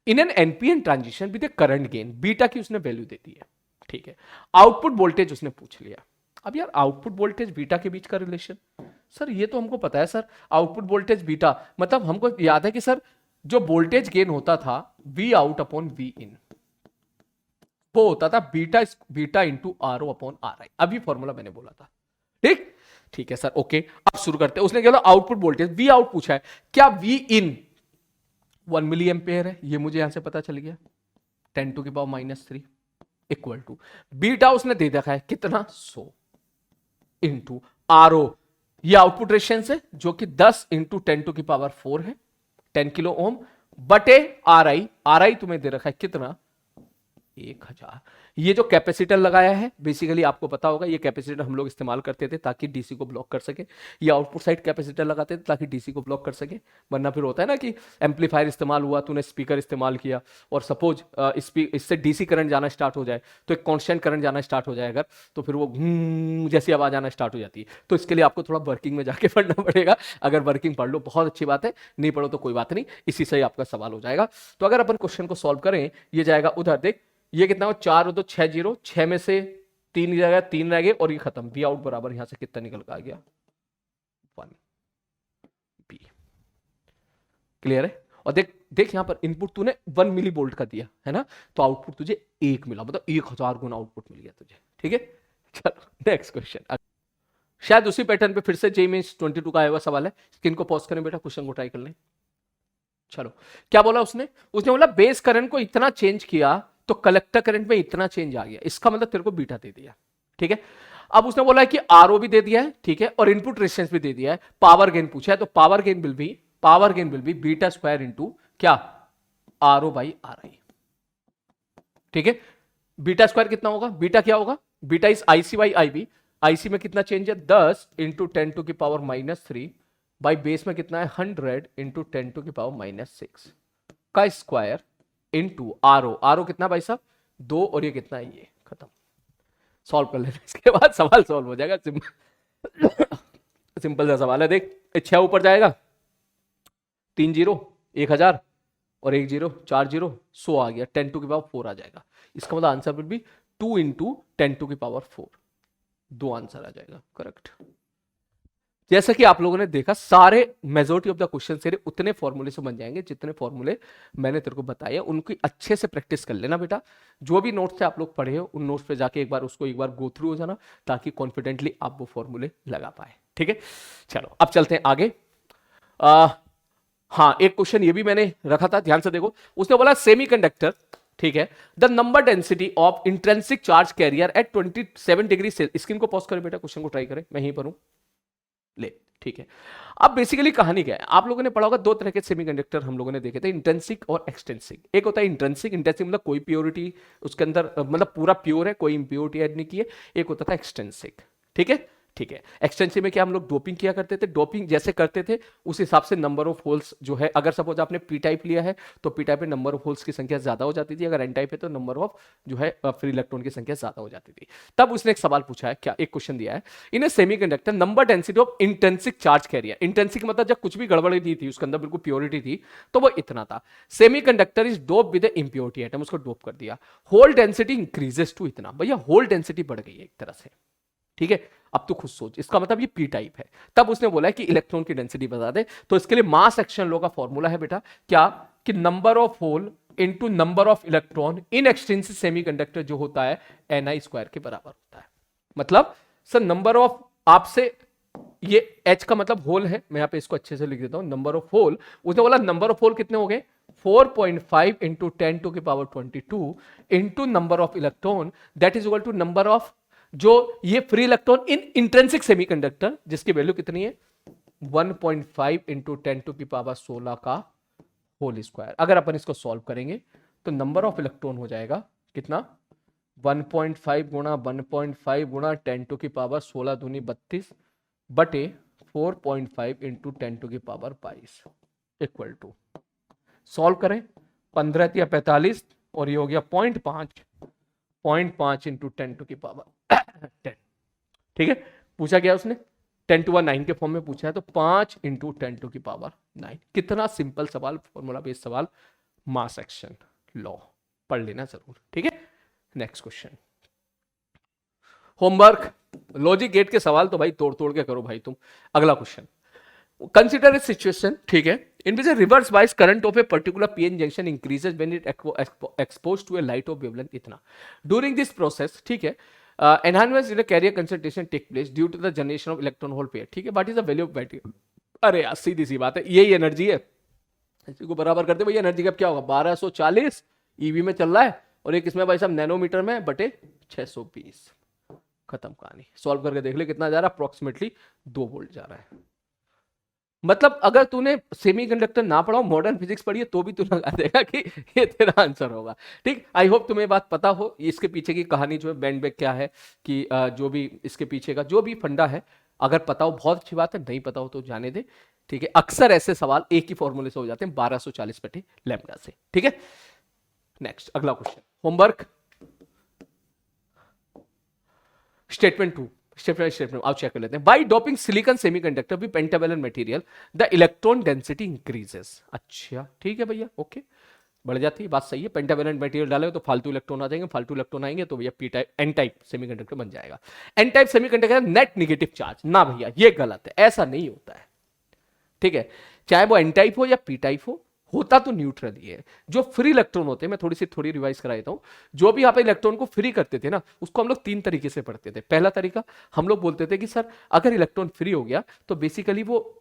in an NPN transition with current gain beta की उसने वैल्यू दे दी है। ठीक है, आउटपुट वोल्टेज उसने पूछ लिया। अब यार आउटपुट वोल्टेज बीटा के बीच का रिलेशन, सर ये तो हमको पता है सर, आउटपुट वोल्टेज बीटा मतलब हमको याद है कि सर जो वोल्टेज गेन होता था V out upon V in, वो होता था beta into R O upon are I. अभी फॉर्मूला मैंने बोला था। ठीक ठीक है सर, ओके अब शुरू करते हैं। उसने क्या आउटपुट वोल्टेज वी आउट पूछा है, क्या वी इन 1 मिली एम्पेयर है, ये मुझे यहां से पता चल गया, 10⁻³ इक्वल टू बीटा उसने दे रखा है कितना 100 इंटू आर ओ, ये आउटपुट रेजिस्टेंस है जो कि 10 इंटू 10⁴ है, 10 किलो ओम, बटे आर आई तुम्हें दे रखा है कितना 1000। ये जो कैपेसिटर लगाया है बेसिकली आपको पता होगा, ये कैपेसिटर हम लोग इस्तेमाल करते थे ताकि डीसी को ब्लॉक कर सके। ये आउटपुट साइड कैपेसिटर लगाते थे ताकि डीसी को ब्लॉक कर सके, वरना फिर होता है ना कि एम्पलीफायर इस्तेमाल हुआ, तूने स्पीकर इस्तेमाल किया और सपोज इससे डीसी करंट जाना स्टार्ट हो जाए, तो एक कॉन्स्टेंट करंट जाना स्टार्ट हो जाए अगर, तो फिर वो जैसी आवाज आना स्टार्ट हो जाती है। तो इसके लिए आपको थोड़ा वर्किंग में जाके पढ़ना पड़ेगा। अगर वर्किंग पढ़ लो बहुत अच्छी बात है, नहीं पढ़ो तो कोई बात नहीं, इसी से ही आपका सवाल हो जाएगा। तो अगर अपन क्वेश्चन को सॉल्व करें, ये जाएगा उधर, देख ये कितना हो, 4 और 2 6 0, 6 में से 3 जाएगा, 3 रह गए और ये खत्म। वी आउट बराबर यहां से कितना निकल का आ गया 1 बी। क्लियर है? और देख देख यहां पर इनपुट तूने 1 मिली वोल्ट का दिया है ना, तो आउटपुट तुझे 1 मिला, मतलब 1000 गुना आउटपुट मिल गया तुझे। ठीक है, चलो नेक्स्ट क्वेश्चन। शायद उसी पैटर्न पे फिर से जेई मेंस 22 का आया हुआ सवाल है। स्क्रीन को पॉज करें बेटा, क्वेश्चन को ट्राई कर लें। चलो क्या बोला उसने बोला बेस करंट को इतना चेंज किया तो कलेक्टर करंट में इतना चेंज आ गया, इसका मतलब तेरे को बीटा दे दिया। ठीक है, अब उसने बोला है कि आरओ भी दे दिया है, ठीक है, और इनपुट रेजिस्टेंस भी दे दिया है, पावर गेन पूछा है, तो power gain will be beta square into क्या आरओ बाई आर आई। ठीक है, बीटा स्क्वायर कितना होगा, बीटा क्या होगा, beta is IC by IB. IC में कितना चेंज है 10 इंटू 10⁻³ बाई बेस में कितना है 100 इंटू 10⁻⁻6 का स्क्वायर इंटू आरओ कितना भाई साहब 2, और ये कितना है ये, खत्म। सॉल्व कर लेना, इसके बाद सवाल सॉल्व हो जाएगा। सिंपल सा सवाल है, देख 6 ऊपर जाएगा, 3 0 1000 और 1 0 4 0 100 आ गया, 10⁴ आ जाएगा। इसका मतलब answer will be 2 into 10⁴, 2 answer आ जाएगा करेक्ट। जैसा कि आप लोगों ने देखा, सारे मेजॉरिटी ऑफ द क्वेश्चन तेरे उतने फॉर्मूले से बन जाएंगे जितने फॉर्मूले मैंने तेरे को बताए, उनकी अच्छे से प्रैक्टिस कर लेना बेटा। जो भी नोट्स से आप लोग पढ़े हो उन नोट्स पे जाके एक बार गो थ्रू हो जाना, ताकि कॉन्फिडेंटली आप वो फॉर्मूले लगा पाए। ठीक है, चलो अब चलते हैं आगे। हाँ, एक क्वेश्चन ये भी मैंने रखा था, ध्यान से देखो। उसने बोला सेमीकंडक्टर, ठीक है, the number density of intrinsic charge carrier at 27 degree Celsius. Screen को पॉज करें बेटा, क्वेश्चन को ट्राई करें, मैं यहीं पर हूं ले। ठीक है, अब बेसिकली कहानी क्या है, आप लोगों ने पढ़ा होगा 2 तरह के सेमीकंडक्टर हम लोगों ने देखे थे, इंट्रिंसिक और एक्सट्रिंसिक। एक होता है इंट्रिंसिक मतलब कोई प्योरिटी उसके अंदर, मतलब पूरा प्योर है, कोई इंप्योरिटी ऐड नहीं की है। एक होता था एक्सट्रिंसिक। ठीक है, ठीक है, एक्सटेंसिव में क्या हम लोग डोपिंग किया करते थे, डोपिंग जैसे करते थे उस हिसाब से नंबर ऑफ होल्स जो है, अगर सपोज आपने पी टाइप लिया है तो पी टाइप में नंबर ऑफ होल्स की संख्या ज्यादा हो जाती थी, अगर एन टाइप है तो नंबर ऑफ जो है फ्री इलेक्ट्रॉन की संख्या ज्यादा हो जाती थी। तब उसने एक सवाल पूछा है, क्या एक क्वेश्चन दिया है, in a semiconductor number density of intrinsic charge carrier. Intrinsic मतलब जब कुछ भी गड़बड़ी नहीं थी, उसके अंदर बिल्कुल प्योरिटी थी, तो वो इतना था। Semiconductor is dope with impurity atom, उसको डोप कर दिया। होल डेंसिटी इंक्रीजेस टू इतना, भैया होल डेंसिटी बढ़ गई है एक तरह से। ठीक है, अब तो खुद सोच, इसका मतलब ये पी टाइप है। तब उसने बोला है कि इलेक्ट्रॉन की डेंसिटी बता दे, तो इसके लिए मास एक्शन लॉ का फॉर्मूला है बेटा, क्या कि number of hole into number of electron in extrinsic semiconductor जो होता है ni² के बराबर होता है। मतलब सर नंबर ऑफ, आपसे ये H का मतलब होल है, मैं यहां पे इसको अच्छे से लिख देता हूं, नंबर ऑफ होल। उसने बोला नंबर ऑफ होल कितने हो गए 4.5 into 10⁻22 into number of electron, that is equal to number of जो ये free electron in intrinsic semiconductor, जिसकी वैल्यू कितनी है 1.5 इंटू 10⁻16 का होल स्क्वायर। अगर अपन इसको सॉल्व करेंगे तो नंबर ऑफ इलेक्ट्रॉन हो जाएगा कितना 1.5 गुणा 1.5 गुणा 10⁻16 दूनी 32 बटे 4.5 इंटू 10⁻22 इक्वल टू, सॉल्व करें 15 या 45 और ये हो गया 0.5 इंटू 10 टू की पावर 10। ठीक है, पूछा गया उसने 10 टू 9 के फॉर्म में पूछा है, तो 5 इंटू 10 टू की पावर 9। कितना सिंपल सवाल, फॉर्मूला बेस्ड सवाल, मास एक्शन लॉ पढ़ लेना जरूर। ठीक है, next question, homework logic gate के सवाल तो भाई तोड़ तोड़ के करो भाई तुम। अगला क्वेश्चन, कंसिडर ए सिचुएशन, ठीक है, in which a reverse bias current of a particular PN junction increases when it exposed to a light of wavelength इतना। During this process, ठीक है, enhancements in a carrier concentration take place due to the generation of electron hole pair। ठीक है, what is the value of battery? अरे यार सीधी सी बात है, यही एनर्जी है, इसी को बराबर करते भैया, एनर्जी का क्या होगा 1240 ईवी में चल रहा है, और एक इसमें भाई साहब नैनोमीटर में बटे 620। खत्म कहानी, सॉल्व करके देख ले कितना जा रहा है, अप्रोक्सीमेटली 2 वोल्ट जा रहा है। मतलब अगर तूने सेमीकंडक्टर ना पढ़ा, मॉडर्न फिजिक्स पढ़ी है, तो भी तू लगा देगा कि ये तेरा आंसर होगा। ठीक, आई होप तुम्हें बात पता हो, इसके पीछे की कहानी जो है, बैंड बैग क्या है, कि जो भी इसके पीछे का जो भी फंडा है, अगर पता हो बहुत अच्छी बात है, नहीं पता हो तो जाने दे। ठीक है, अक्सर ऐसे सवाल एक ही फॉर्मूले से हो जाते हैं, 1240 बटे लैम्डा से। ठीक है, नेक्स्ट अगला क्वेश्चन, होमवर्क स्टेटमेंट 2, स्टेटमेंट आओ चेक कर लेते हैं। By doping silicon semiconductor with pentavalent material the electron density increases. अच्छा ठीक है भैया, ओके, बढ़ जाती है, बात सही है। पेंटावैलेंट मटेरियल डाले तो फालतू इलेक्ट्रॉन आ जाएंगे, फालतू इलेक्ट्रॉन आएंगे तो भैया P type N type semiconductor बन जाएगा। N type semiconductor net negative charge, ना भैया ये गलत है, ऐसा नहीं होता है। ठीक है, चाहे वो एन टाइप हो या पी टाइप हो, होता तो न्यूट्रल ही है। जो फ्री इलेक्ट्रॉन होते हैं, मैं थोड़ी रिवाइज करा देता हूं, जो भी आप इलेक्ट्रॉन को फ्री करते थे ना, उसको हम लोग 3 तरीके से पढ़ते थे। पहला तरीका, हम लोग बोलते थे कि सर अगर इलेक्ट्रॉन फ्री हो गया तो बेसिकली वो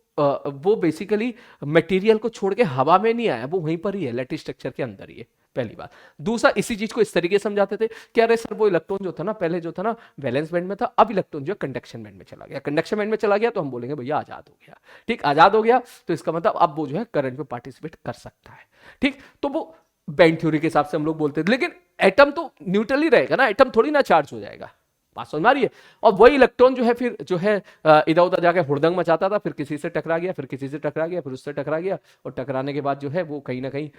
बेसिकली मटेरियल को छोड़ के हवा में नहीं आया, वो वहीं पर ही है, लैटिस स्ट्रक्चर के अंदर ही है, पहली बात। दूसरा, इसी चीज को इस तरीके से समझाते थे कि अरे सर वो इलेक्ट्रॉन जो था ना, पहले जो था ना वैलेंस बैंड में था, अब इलेक्ट्रॉन जो है कंडक्शन बैंड में चला गया। कंडक्शन बैंड में चला गया तो हम बोलेंगे भैया आजाद हो गया। ठीक, आजाद हो गया तो इसका मतलब अब वो जो है करंट में पार्टिसिपेट कर सकता है। ठीक, तो वो बैंड थ्योरी के हिसाब से हम लोग बोलते थे, लेकिन एटम तो न्यूट्रल ही रहेगा ना, एटम थोड़ी ना चार्ज हो जाएगा, बात समझ में आ रही है। और वही इलेक्ट्रॉन जो है फिर जो है इधर उधर जाके हुड़दंग मचाता था, फिर किसी से टकरा गया, फिर किसी से टकरा गया, फिर उससे टकरा गया, और टकराने के बाद जो है वो कहीं ना कहीं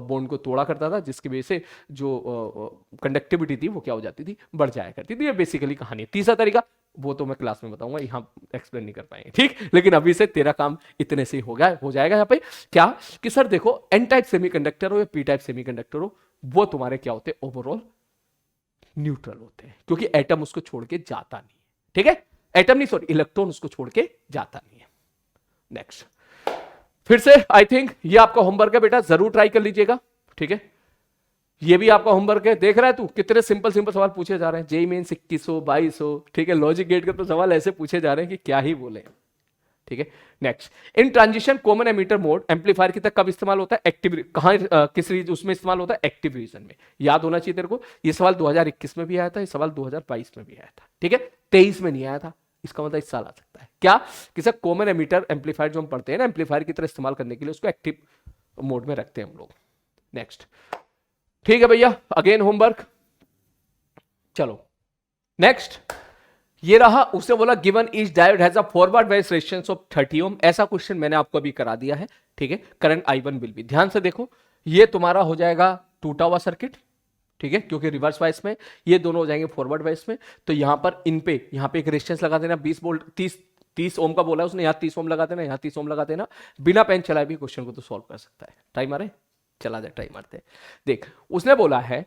बॉन्ड को तोड़ा करता था, जिसकी वजह से जो कंडक्टिविटी थी वो क्या हो जाती थी, बढ़ जाया करती थी। ये बेसिकली कहानी है। तीसरा तरीका वो तो मैं क्लास में बताऊंगा, यहाँ एक्सप्लेन नहीं कर पाएंगे। ठीक, लेकिन अभी से तेरा काम इतने से ही हो जाएगा यहाँ पे, क्या कि सर देखो एन टाइप सेमीकंडक्टर हो या पी टाइप सेमीकंडक्टर हो, वो तुम्हारे क्या होते हैं, ओवरऑल न्यूट्रल होते हैं, क्योंकि एटम उसको छोड़ के जाता नहीं है। ठीक है, एटम नहीं, सॉरी इलेक्ट्रॉन उसको छोड़ के जाता नहीं है। नेक्स्ट, फिर से आई थिंक ये आपका होमवर्क है बेटा, जरूर ट्राई कर लीजिएगा। ठीक है, ये भी आपका होमवर्क है। देख रहा है तू कितने सिंपल सिंपल सवाल पूछे जा रहे हैं, जेई मेंस 2100 2200। ठीक है, लॉजिक गेट के तो सवाल ऐसे पूछे जा रहे हैं कि क्या ही बोले। ठीक है, नेक्स्ट, इन transition common ammeter mode amplifier की तक कब इस्तेमाल होता है, एक्टिव, कहां किस उसमें इस्तेमाल होता है, एक्टिव रीजन में। याद होना चाहिए तेरे को, ये सवाल 2021 में भी आया था, ये सवाल 2022 में भी आया था। ठीक है, 23 में नहीं आया था, इसका मतलब इस साल आ सकता है। क्या कि सर कॉमन एमीटर एम्पलीफायर जो हम पढ़ते हैं ना, एम्पलीफायर की तरह इस्तेमाल करने के लिए उसको एक्टिव मोड में रखते हैं हम लोग। नेक्स्ट, ठीक है भैया, अगेन होमवर्क। चलो नेक्स्ट, ये रहा, उससे बोला given each diode has a forward bias resistance of 30 ओम। ऐसा क्वेश्चन मैंने आपको अभी करा दिया है। ठीक है, करंट I1 विल बी, ध्यान से देखो, ये तुम्हारा हो जाएगा टूटा हुआ सर्किट। ठीक है, क्योंकि रिवर्स बायस में ये दोनों हो जाएंगे फॉरवर्ड बायस में, तो यहां पर यहाँ पे एक रेजिस्टेंस लगा देना, 20 वोल्ट 30 ओम का बोला है उसने, यहाँ 30 ओम लगा देना, यहाँ 30 ओम लगा देना। बिना पेन चलाए भी क्वेश्चन को तो सॉल्व कर सकता है। ट्राई मारे, चला जाए, ट्राई मारते। देख, उसने बोला है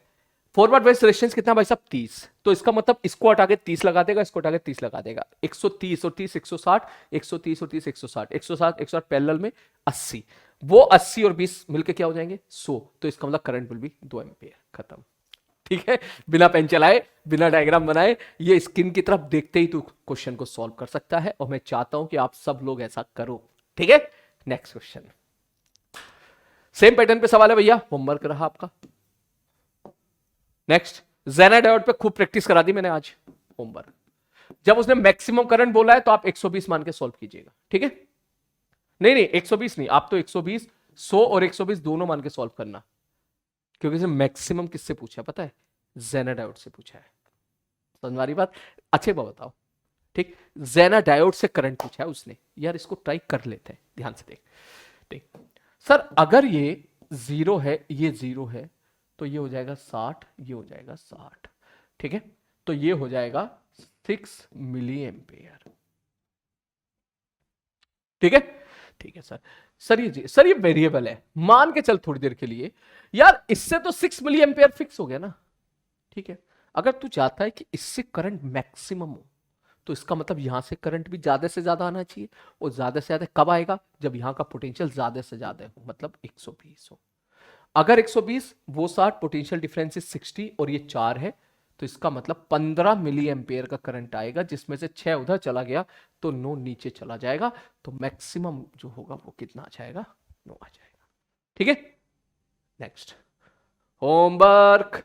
फॉरवर्ड बायस रेजिस्टेंस कितना भाई साहब 30, तो इसका मतलब इसको हटा के 30 लगा देगा, इसको हटा के 30 लगा देगा, 130 और 30 160, 130 और 30 160, 160 पैरेलल में 80, वो 80 और 20 मिलके क्या हो जाएंगे 100, तो इसका मतलब करंट विल बी 2 एम्पीयर। खत्म। ठीक है, बिना पेन चलाए, बिना डायग्राम बनाए, ये स्क्रीन की तरफ देखते ही तू क्वेश्चन को सॉल्व कर सकता है, और मैं चाहता हूं कि आप सब लोग ऐसा करो। ठीक है, नेक्स्ट क्वेश्चन, सेम पैटर्न पे सवाल है भैया, होमवर्क रहा आपका। नेक्स्ट, ज़ेना डायोड पे खूब प्रैक्टिस करा दी मैंने आज, होमवर्क। जब उसने मैक्सिमम करंट बोला है तो आप 120 मान के सॉल्व कीजिएगा। ठीक है, नहीं 120 नहीं, आप तो 120, 100 और 120 दोनों मान के सॉल्व करना, क्योंकि इसने मैक्सिमम किससे पूछा पता है, ज़ेना डायोड से पूछा है। समझ आ रही बात, अच्छे बात बताओ। ठीक, ज़ेना डायोड से करंट पूछा है उसने, यार इसको ट्राई कर लेते हैं, ध्यान से देख। ठीक सर, अगर ये जीरो है, ये जीरो है, तो ये हो जाएगा 60, ये हो जाएगा 60। ठीक है, तो ये हो जाएगा 6 मिली एम्पेयर। ठीक है, ठीक है सर। सर ये वेरिएबल है, मान के चल थोड़ी देर के लिए यार, इससे तो 6 मिली एम्पेयर फिक्स हो गया ना। ठीक है, अगर तू चाहता है कि इससे करंट मैक्सिमम हो, तो इसका मतलब यहां से करंट भी ज्यादा से ज्यादा आना चाहिए, और ज्यादा से ज्यादा कब आएगा, जब यहां का पोटेंशियल ज्यादा से ज्यादा हो, मतलब 120 हो। अगर 120, वो 60, पोटेंशियल डिफरेंस 60 और ये 4 है, तो इसका मतलब 15 मिली एम्पेयर का करंट आएगा, जिसमें से 6 उधर चला गया तो 9 नीचे चला जाएगा, तो मैक्सिमम जो होगा वो कितना आ जाएगा, 9 आ जाएगा। ठीक है, next homework.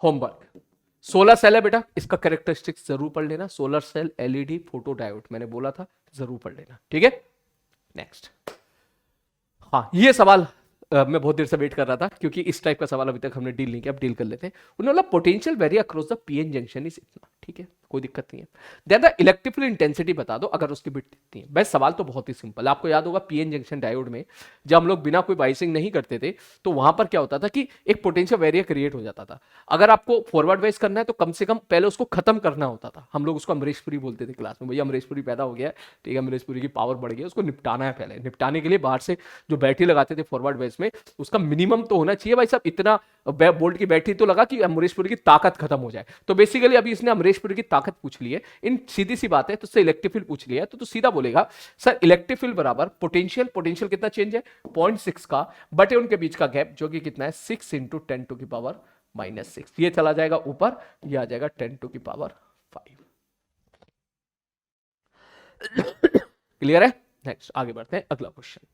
Homework, solar cell है बेटा, इसका कैरेक्टरिस्टिक्स जरूर पढ़ लेना। Solar cell, LED, photo diode, मैंने बोला था जरूर पढ़ लेना। ठीक है, नेक्स्ट। हाँ, ये सवाल मैं बहुत देर से वेट कर रहा था, क्योंकि इस टाइप का सवाल अभी तक हमने डील नहीं किया, अब डील कर लेते हैं। उन्होंने बोला potential barrier across the PN junction is इतना। ठीक है, कोई दिक्कत नहीं है। Then the electric field intensity बता दो अगर उसकी बिट इतनी है। बस सवाल तो बहुत ही सिंपल है, आपको याद होगा पीएन जंक्शन डायोड में जब हम लोग बिना कोई बाइसिंग नहीं करते थे, तो वहां पर क्या होता था कि एक पोटेंशियल वेरियर क्रिएट हो जाता था। अगर आपको फॉरवर्ड वाइज करना है तो कम से कम पहले उसको खत्म करना होता था। हम लोग उसको अमरीशपुरी बोलते थे क्लास में, भैया अमरीशपुरी पैदा हो गया है, ठीक है, अमरीशपुरी की पावर बढ़ गई है, उसको निपटाना है। पहले निपटाने के लिए बाहर से जो बैटरी लगाते थे फॉरवर्ड वाइज में, उसका मिनिमम तो होना चाहिए भाई साहब, इतना वोल्ट की बैटरी तो लगा कि अमरीशपुरी की ताकत खत्म हो जाए। तो बेसिकली अभी इसने अमरीशपुरी की ताकत पूछ ली है, इन सीधी सी बात है, तो उससे इलेक्ट्रिक फील्ड पूछ लिया है, तो सीधा बोलेगा सर इलेक्ट्रिक फील्ड बराबर पोटेंशियल, पोटेंशियल कितना चेंज है 0.6 का, बटे उनके बीच का गैप जो कि कितना है 6 इंटू 10 टू की पावर -6। ये चला जाएगा ऊपर, ये आ जाएगा 10 टू की पावर 5। क्लियर है? नेक्स्ट आगे बढ़ते हैं, अगला क्वेश्चन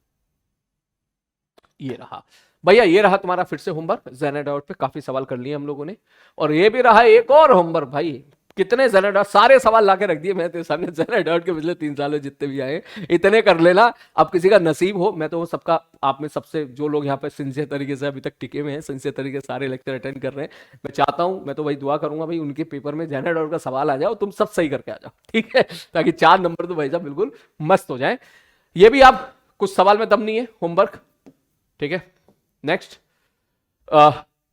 ये रहा भैया, ये रहा तुम्हारा फिर से होमवर्क। जेनाडाउट पे काफी सवाल कर लिए हम लोगों ने, और ये भी रहा एक और होमवर्क। भाई कितने जेनाडाउट, सारे सवाल लाके रख दिए मैं तेरे सामने, जेनाडाउट के पिछले 3 साल में जितने भी आए इतने कर लेना। अब किसी का नसीब हो, मैं तो सबका, आप में सबसे जो लोग यहाँ पे सिंसियर तरीके से अभी तक टिके हुए हैं, सिंसियर तरीके से सारे लेक्चर अटेंड कर रहे हैं, मैं चाहता हूँ, मैं तो वही दुआ करूंगा भाई उनके पेपर में जेनाडाउट का सवाल आ जाओ, तुम सब सही करके आ जाओ। ठीक है, ताकि 4 नंबर तो भाई साहब बिल्कुल मस्त हो जाए। ये भी आप कुछ सवाल में दम नहीं है, होमवर्क। ठीक है, next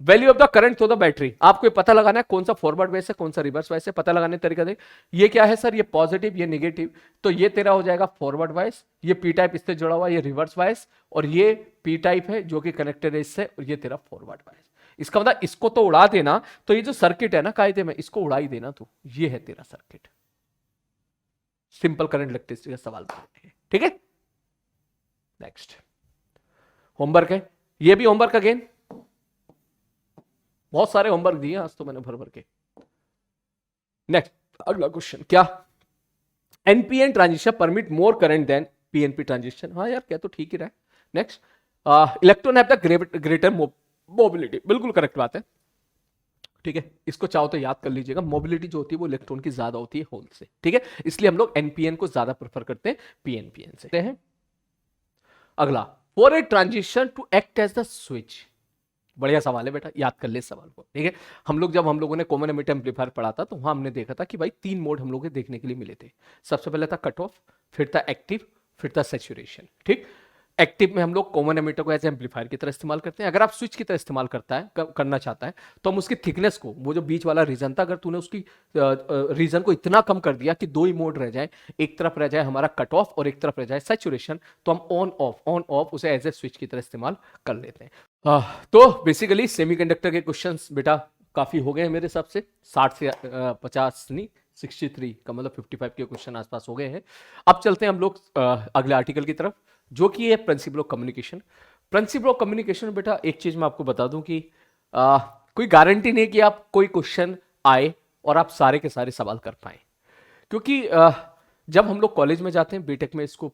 value of the current through the battery. आपको पता लगाना है कौन सा फॉरवर्ड वाइस है कौन सा रिवर्स वाइस है, पता लगाने तरीका देख। ये क्या है सर, ये पॉजिटिव ये नेगेटिव, तो ये तेरा हो जाएगा फॉरवर्ड वाइस, ये पी टाइप इससे जुड़ा हुआ, ये रिवर्स वाइस, और ये पी टाइप है जो कि कनेक्टेड है इससे, और ये तेरा फॉरवर्ड वाइस। इसका मतलब इसको तो उड़ा देना, तो ये जो सर्किट है ना कायदे में, इसको उड़ा ही देना, तो ये है तेरा सर्किट। सिंपल करंट इलेक्ट्रिसिटी का सवाल। ठीक है, नेक्स्ट होमवर्क है, ये भी होमवर्क अगेन, बहुत सारे होमवर्क दिए आज तो मैंने भर भर के। नेक्स्ट अगला क्वेश्चन क्या, NPN transition permit more current than PNP transition. हाँ यार, क्या तो ठीक ही रहा है। Next, electron have the greater mobility, बिल्कुल करेक्ट बात है। ठीक है, इसको चाहो तो याद कर लीजिएगा, मोबिलिटी जो होती है वो इलेक्ट्रॉन की ज्यादा होती है होल से। ठीक है, इसलिए हम लोग एनपीएन को ज्यादा प्रेफर करते हैं पीएनपीएन से। अगला, for a transition to act as the switch. बढ़िया सवाल है बेटा, याद कर ले इस सवाल को। ठीक है, जब हम लोगों ने कॉमन एमिटर एम्पलीफायर पढ़ा था, तो वहां हमने देखा था कि भाई 3 मोड हम लोगों को देखने के लिए मिले थे। सबसे पहले था कट ऑफ, फिर था एक्टिव, फिर था सैचुरेशन। ठीक, एक्टिव में हम लोग कॉमन एमिटर को एज एम्पलीफायर की तरह इस्तेमाल करते हैं। अगर आप स्विच की तरह इस्तेमाल करना चाहता है, तो हम उसकी थिकनेस को, वो जो बीच वाला रीजन था, अगर तूने उसकी रीजन को इतना कम कर दिया कि 2 ही मोड रह जाए, एक तरफ रह जाए हमारा कट ऑफ और एक तरफ रह जाए सैचुरेशन, तो हम ऑन ऑफ उसे एज ए स्विच की तरह इस्तेमाल कर लेते हैं। तो बेसिकली सेमीकंडक्टर के क्वेश्चंस बेटा काफी हो गए हैं मेरे हिसाब से, 60 से 50 नहीं 63 का मतलब 55 के क्वेश्चन आसपास हो गए हैं। अब चलते हैं हम लोग अगले आर्टिकल की तरफ, जो कि है principle of communication. Principle of communication बेटा, एक चीज मैं आपको बता दूं कि कोई गारंटी नहीं कि आप कोई क्वेश्चन आए और आप सारे के सारे सवाल कर पाए, क्योंकि जब हम लोग कॉलेज में जाते हैं बीटेक में, इसको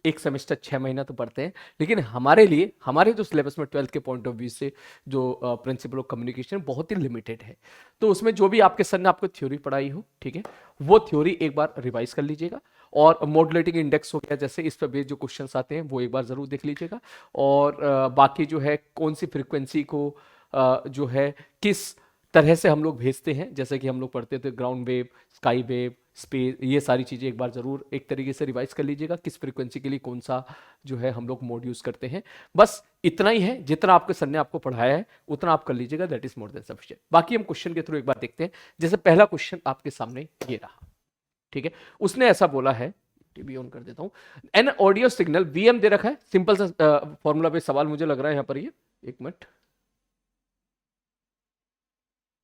एक सेमेस्टर 6 महीना तो पढ़ते हैं, लेकिन हमारे लिए, हमारे जो सिलेबस में 12th के पॉइंट ऑफ व्यू से जो प्रिंसिपल ऑफ कम्युनिकेशन बहुत ही लिमिटेड है, तो उसमें जो भी आपके सर ने आपको थ्योरी पढ़ाई हो, ठीक है, वो थ्योरी एक बार रिवाइज कर लीजिएगा, और मॉड्यूलेटिंग इंडेक्स हो गया जैसे, इस पर बेस्ड जो क्वेश्चंस आते हैं वो एक बार जरूर देख लीजिएगा, और बाकी जो है कौन सी फ्रीक्वेंसी को जो है किस तरह से हम लोग भेजते हैं, जैसे कि हम लोग पढ़ते थे ground wave, sky wave, space, ये सारी चीजें एक बार जरूर एक तरीके से रिवाइज कर लीजिएगा, किस फ्रीक्वेंसी के लिए कौन सा जो है हम लोग मोड यूज करते हैं। बस इतना ही है, जितना आपके सर ने आपको पढ़ाया है उतना आप कर लीजिएगा, that is more than sufficient. बाकी हम क्वेश्चन के थ्रू एक बार देखते हैं। जैसे पहला क्वेश्चन आपके सामने ये रहा, ठीक है। उसने ऐसा बोला है, टीवी ऑन कर देता हूं, एन ऑडियो सिग्नल वीएम दे रखा है, सिंपल सा फॉर्मूला पे सवाल मुझे लग रहा है यहां पर, ये एक मिनट,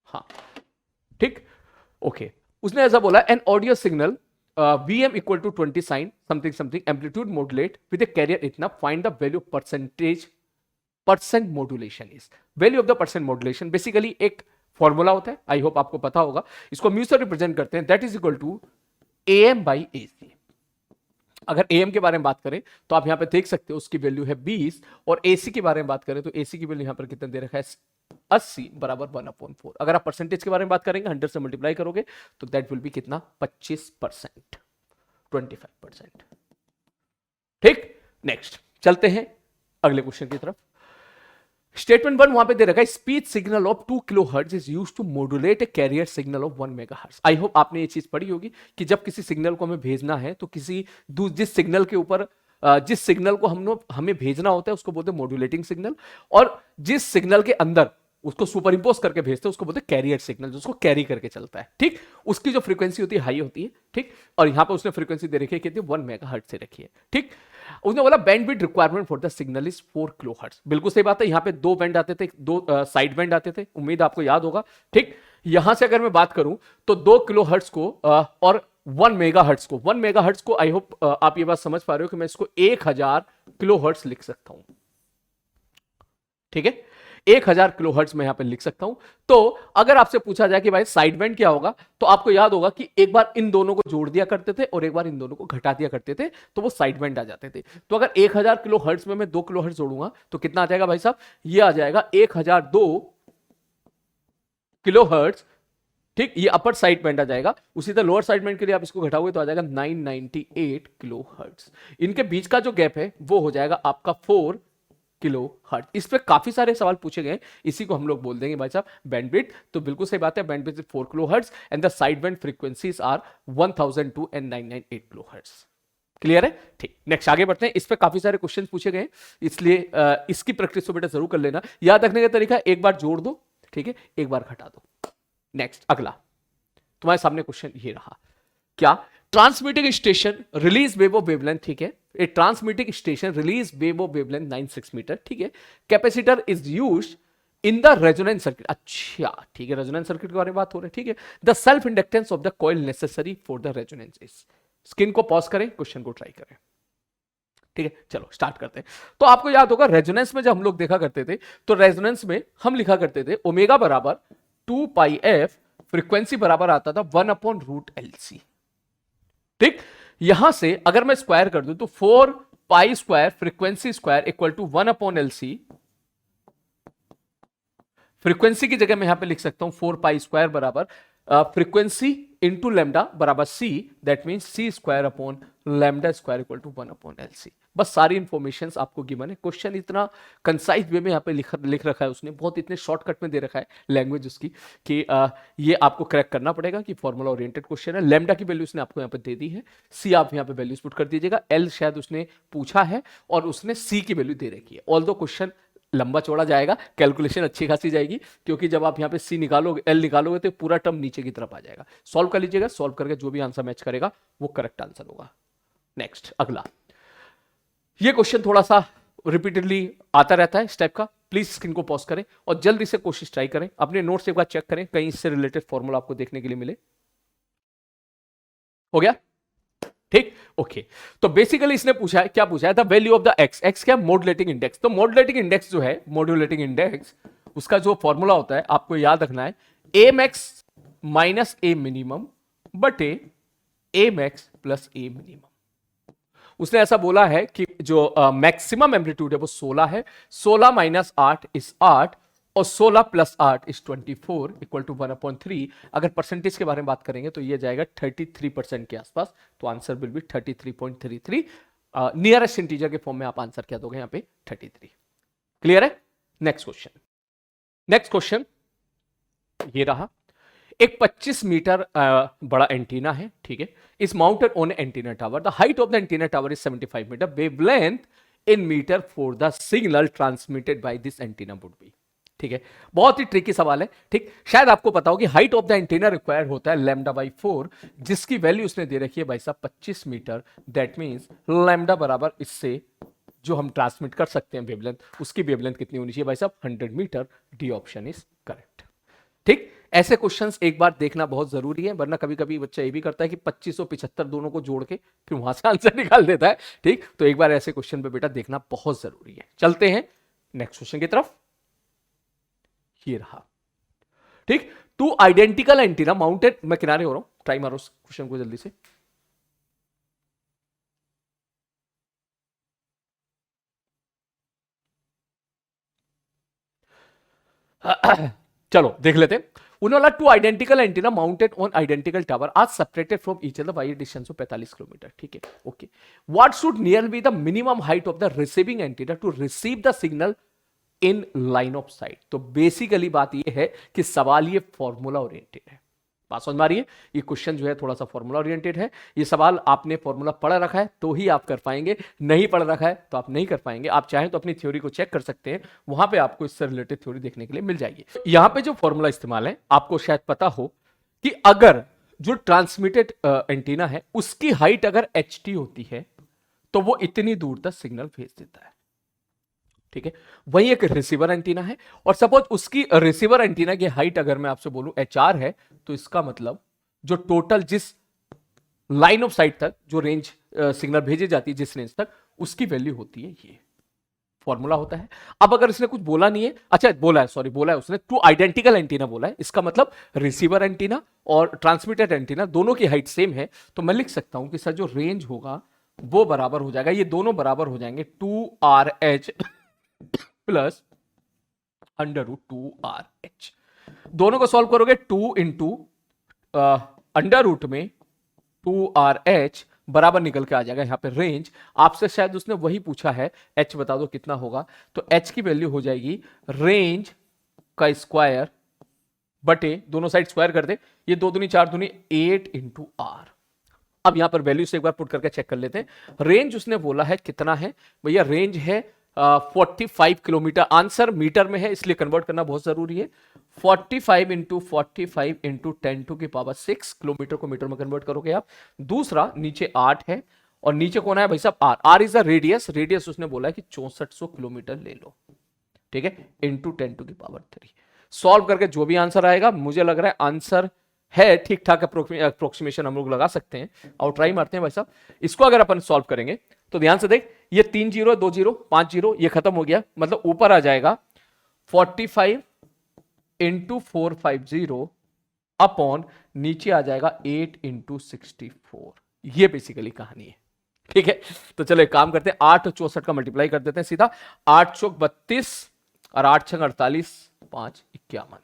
हाँ ठीक, ओके। उसने ऐसा बोला, an audio signal v m equal to 20 sine something something amplitude modulate with a carrier इतना, find the value percentage percent modulation is. Value of the percent modulation basically एक फॉर्मूला होता है, आई होप आपको पता होगा, इसको म्यू से रिप्रेजेंट करते हैं, that is equal to AM by AC. अगर एएम के बारे में बात करें तो आप यहां पे देख सकते हो उसकी वैल्यू है 20, और एसी के बारे में बात करें तो एसी की वैल्यू यहां पर कितना दे रखा है 80 बराबर 1/4। अगर आप परसेंटेज के बारे में बात करेंगे 100 से मल्टीप्लाई करोगे तो दैट विल बी कितना 25%, 25%। ठीक, नेक्स्ट चलते हैं अगले क्वेश्चन की तरफ। स्टेटमेंट 1 वहां पे दे रखा है, speech signal of 2 kilohertz is used to modulate a carrier signal of 1 megahertz. I hope आपने ये चीज पढ़ी होगी कि जब किसी सिग्नल को हमें भेजना है तो किसी जिस सिग्नल के ऊपर जिस सिग्नल को हमें भेजना होता है उसको बोलते हैं मॉड्यूलेटिंग सिग्नल, और जिस सिग्नल के अंदर उसको सुपर इंपोज करके भेजते हैं उसको बोलते हैं कैरियर सिग्नल, जो उसको कैरी करके चलता है। ठीक, उसकी जो फ्रीक्वेंसी होती है हाई होती है। ठीक, और यहां पर उसने फ्रीक्वेंसी दे रखी है कितनी 1 मेगाहर्ट्ज से रखी है। ठीक, उसने बोला bandwidth requirement for the signal is 4 kilohertz. बिल्कुल सही बात है, यहां पे दो बैंड आते थे, दो साइड बैंड आते थे, उम्मीद आपको याद होगा। ठीक, यहां से अगर मैं बात करूं तो 2 किलोहर्ट्ज को और 1 मेगाहर्ट्ज को, 1 मेगाहर्ट्ज को आई होप आप ये बात समझ पा रहे हो कि मैं इसको 1000 किलोहर्ट्ज लिख सकता हूं। ठीक है, 1000 किलोहर्ट्ज में यहां पे लिख सकता हूं। तो अगर आपसे पूछा जाए कि भाई साइड बैंड क्या होगा, तो आपको याद होगा कि एक बार इन दोनों को जोड़ दिया करते थे और एक बार इन दोनों को घटा दिया करते थे, तो वो साइड बैंड आ जाते थे। तो अगर 1000 किलोहर्ट्ज में मैं 2 किलोहर्ट्ज जोड़ूंगा तो कितना आ जाएगा भाई साहब, ये आ जाएगा 1002 किलोहर्ट्ज। ठीक, ये अपर साइड बैंड आ जाएगा। उसी तरह लोअर साइड बैंड के लिए आप इसको घटाओगे तो आ जाएगा 998 किलोहर्ट्ज। इनके बीच का जो गैप है वो हो जाएगा आपका 4 किलोहर्ट्ज। इस पे काफी सारे सवाल पूछे गए, इसी को हम लोग बोल देंगे भाई साहब बैंडविड्थ। तो बिल्कुल सही बात है, bandwidth is 4 kilohertz and the side band frequencies are 1002 and 998 kilohertz. Clear है? ठीक, नेक्स्ट आगे बढ़ते हैं। इस पे काफी सारे क्वेश्चन पूछे गए, इसलिए इसकी प्रैक्टिस तो बेटा जरूर कर लेना। याद रखने का तरीका, एक बार जोड़ दो, ठीक है, एक बार घटा दो। नेक्स्ट अगला तुम्हारे सामने क्वेश्चन ये रहा, क्या transmitting station release wave of wavelength, ठीक है, a transmitting station release wave of wavelength 96 metre, ठीक है, capacitor is used in the resonance circuit. अच्छा ठीक है, रेजोनेंस सर्किट के बारे में बात हो रही है। ठीक है, the self inductance of the coil necessary for the resonance is. Screen को पॉज करें, क्वेश्चन को ट्राई करें। ठीक है, चलो स्टार्ट करते हैं। तो आपको याद होगा रेजोनेंस में जब हम लोग देखा करते थे तो रेजोनेंस में हम लिखा करते थे ओमेगा बराबर 2 पाई एफ, फ्रीक्वेंसी बराबर आता था 1/√LC। ठीक, यहां से अगर मैं स्क्वायर कर दूं तो 4 pi square frequency square equal to 1/LC। Frequency की जगह मैं यहां पे लिख सकता हूं 4 पाई स्क्वायर बराबर फ्रीक्वेंसी इंटू लैम्डा बराबर c, that mean c square upon lambda square equal to 1/LC। बस सारी इंफॉर्मेशन आपको गिवन है। क्वेश्चन इतना कंसाइज वे में यहाँ पे लिख रखा है उसने, बहुत इतने शॉर्टकट में दे रखा है लैंग्वेज उसकी कि ये आपको क्रैक करना पड़ेगा कि फॉर्मूला ओरिएंटेड क्वेश्चन है। लैम्डा की वैल्यू उसने आपको यहाँ पे दे दी है, सी आप यहाँ पे वैल्यूज पुट कर दीजिएगा, एल शायद उसने पूछा है और उसने सी की वैल्यू दे रखी है। ऑल्दो क्वेश्चन लंबा चौड़ा जाएगा, कैलकुलेशन अच्छी खासी जाएगी, क्योंकि जब आप यहाँ पे सी निकालोगे, एल निकालोगे तो पूरा टर्म नीचे की तरफ आ जाएगा। सॉल्व कर लीजिएगा, सॉल्व करके जो भी आंसर मैच करेगा वो करेक्ट आंसर होगा। नेक्स्ट अगला, ये क्वेश्चन थोड़ा सा रिपीटेडली आता रहता है इस टाइप का, प्लीज स्क्रीन को पॉज करें और जल्दी से कोशिश ट्राई करें, अपने नोट्स एक बार चेक करें कहीं इससे रिलेटेड फॉर्मूला आपको देखने के लिए मिले। हो गया? ठीक, ओके। तो बेसिकली इसने पूछा है, क्या पूछा है, the value of the x. X क्या? Modulating index. तो मॉड्यूलेटिंग इंडेक्स जो है, मॉड्यूलेटिंग इंडेक्स, उसका जो फॉर्मूला होता है आपको याद रखना है, ए मैक्स माइनस ए मिनिमम बटे ए मैक्स प्लस ए मिनिमम। उसने ऐसा बोला है कि जो मैक्सिमम एम्पलीट्यूड है वो 16 है, 16 माइनस 8 इज 8 और 16 प्लस 8 इज 24 इक्वल टू 1/3। अगर परसेंटेज के बारे में बात करेंगे तो ये जाएगा 33% के आसपास, तो answer will B 33.33। Nearest integer के फॉर्म में आप आंसर क्या दोगे यहाँ पे 33। क्लियर है? नेक्स्ट क्वेश्चन, नेक्स्ट क्वेश्चन ये रहा एक 25 मीटर बड़ा एंटीना है, ठीक है, is mounted on antenna tower, the height of the antenna tower is 75 meter, wavelength in meter for the signal transmitted by this antenna would be. ठीक है, बहुत ही ट्रिकी सवाल है। ठीक, शायद आपको पता हो कि height of the antenna required होता है लैम्डा बाई 4, जिसकी वैल्यू उसने दे रखी है भाई साहब 25 मीटर। दैट मींस लैम्डा बराबर इससे जो हम ट्रांसमिट कर सकते हैं वेवलेंथ, उसकी वेवलेंथ कितनी होनी चाहिए भाई साहब 100 meter. D option is correct. ठीक, ऐसे क्वेश्चंस एक बार देखना बहुत जरूरी है, वरना कभी कभी बच्चा ये भी करता है कि 2575 दोनों को जोड़ के फिर वहां से आंसर निकाल देता है। ठीक, तो एक बार ऐसे क्वेश्चन पे बेटा देखना बहुत जरूरी है। चलते हैं नेक्स्ट क्वेश्चन की तरफ। ये रहा, ठीक, टू आइडेंटिकल एंटीना माउंटेड, मैं किनारे हो रहा हूं, ट्राई मारो उस क्वेश्चन को जल्दी से। चलो देख लेते हैं। उन्होंने two identical antenna mounted on identical tower are separated from each other by distance of 45 kilometer. ठीक है, okay, what should near be the minimum height of the receiving antenna to receive the signal in line of sight. तो बेसिकली बात यह है कि सवाल ये फॉर्मूला ओरिएंटेड है। बात समझ में आ रही है? ये क्वेश्चन जो है थोड़ा सा फॉर्मूला ओरिएंटेड है। ये सवाल आपने फॉर्मूला पढ़ रखा है तो ही आप कर पाएंगे, नहीं पढ़ रखा है तो आप नहीं कर पाएंगे। आप चाहें तो अपनी थ्योरी को चेक कर सकते हैं, वहां पे आपको इससे रिलेटेड थ्योरी देखने के लिए मिल जाएगी। यहां पे जो फॉर्मूला इस्तेमाल है, आपको शायद पता हो कि अगर जो ट्रांसमिटेड एंटीना है उसकी हाइट अगर ht होती है तो वो इतनी दूर तक सिग्नल भेज देता है। ठीक है, वही एक रिसीवर एंटीना है और सपोज उसकी रिसीवर एंटीना की हाइट अगर मैं आपसे बोलूं HR है, तो इसका मतलब जो टोटल जिस लाइन ऑफ साइट तक जो रेंज सिग्नल भेजी जाती है, जिस रेंज तक, उसकी वैल्यू होती है ये फॉर्मूला होता है। अब अगर इसने कुछ बोला नहीं है, अच्छा बोला है, सॉरी बोला है उसने, टू आइडेंटिकल एंटीना बोला है, इसका मतलब रिसीवर एंटीना और ट्रांसमिटेड एंटीना दोनों की हाइट सेम है, तो मैं लिख सकता हूं कि सर जो रेंज होगा वो बराबर हो जाएगा, ये दोनों बराबर हो जाएंगे 2RH प्लस √2RH। दोनों को सॉल्व करोगे 2 इंटू अंडर रूट में 2RH बराबर निकल के आ जाएगा यहां पे रेंज। आपसे शायद उसने वही पूछा है, H बता दो कितना होगा, तो H की वैल्यू हो जाएगी रेंज का स्क्वायर बटे, दोनों साइड स्क्वायर कर दे, ये 2 दूनी 4 दूनी 8 इंटू R। अब यहां पर वैल्यू से एक बार पुट करके चेक कर लेते हैं। रेंज उसने बोला है कितना है भैया, रेंज है 45 किलोमीटर। आंसर मीटर में है इसलिए कन्वर्ट करना बहुत जरूरी है। 45 इंटू 45 इंटू 10⁶ किलोमीटर को मीटर में कन्वर्ट करोगे आप। दूसरा नीचे 8 है और नीचे कौन है भाई साहब R। R is the radius, radius उसने बोला है कि 6400 किलोमीटर ले लो। ठीक है, इंटू 10⁻3। सॉल्व करके जो भी आंसर आएगा, मुझे लग रहा है आंसर है ठीक ठाक अप्रोक्सीमेशन हम लोग लगा सकते हैं और ट्राई मारते हैं भाई साहब। इसको अगर अपन सॉल्व करेंगे तो ध्यान से देख, ये 3 0 2 0 5 0 ये खत्म हो गया, मतलब ऊपर आ जाएगा 45 इंटू 450 अपॉन नीचे आ जाएगा 8 इंटू 64। ये बेसिकली कहानी है। ठीक है, तो चलो एक काम करते हैं, 8 और 64 का मल्टीप्लाई कर देते हैं सीधा। 8 चौक 32 और 8 छंग 48, 5 51,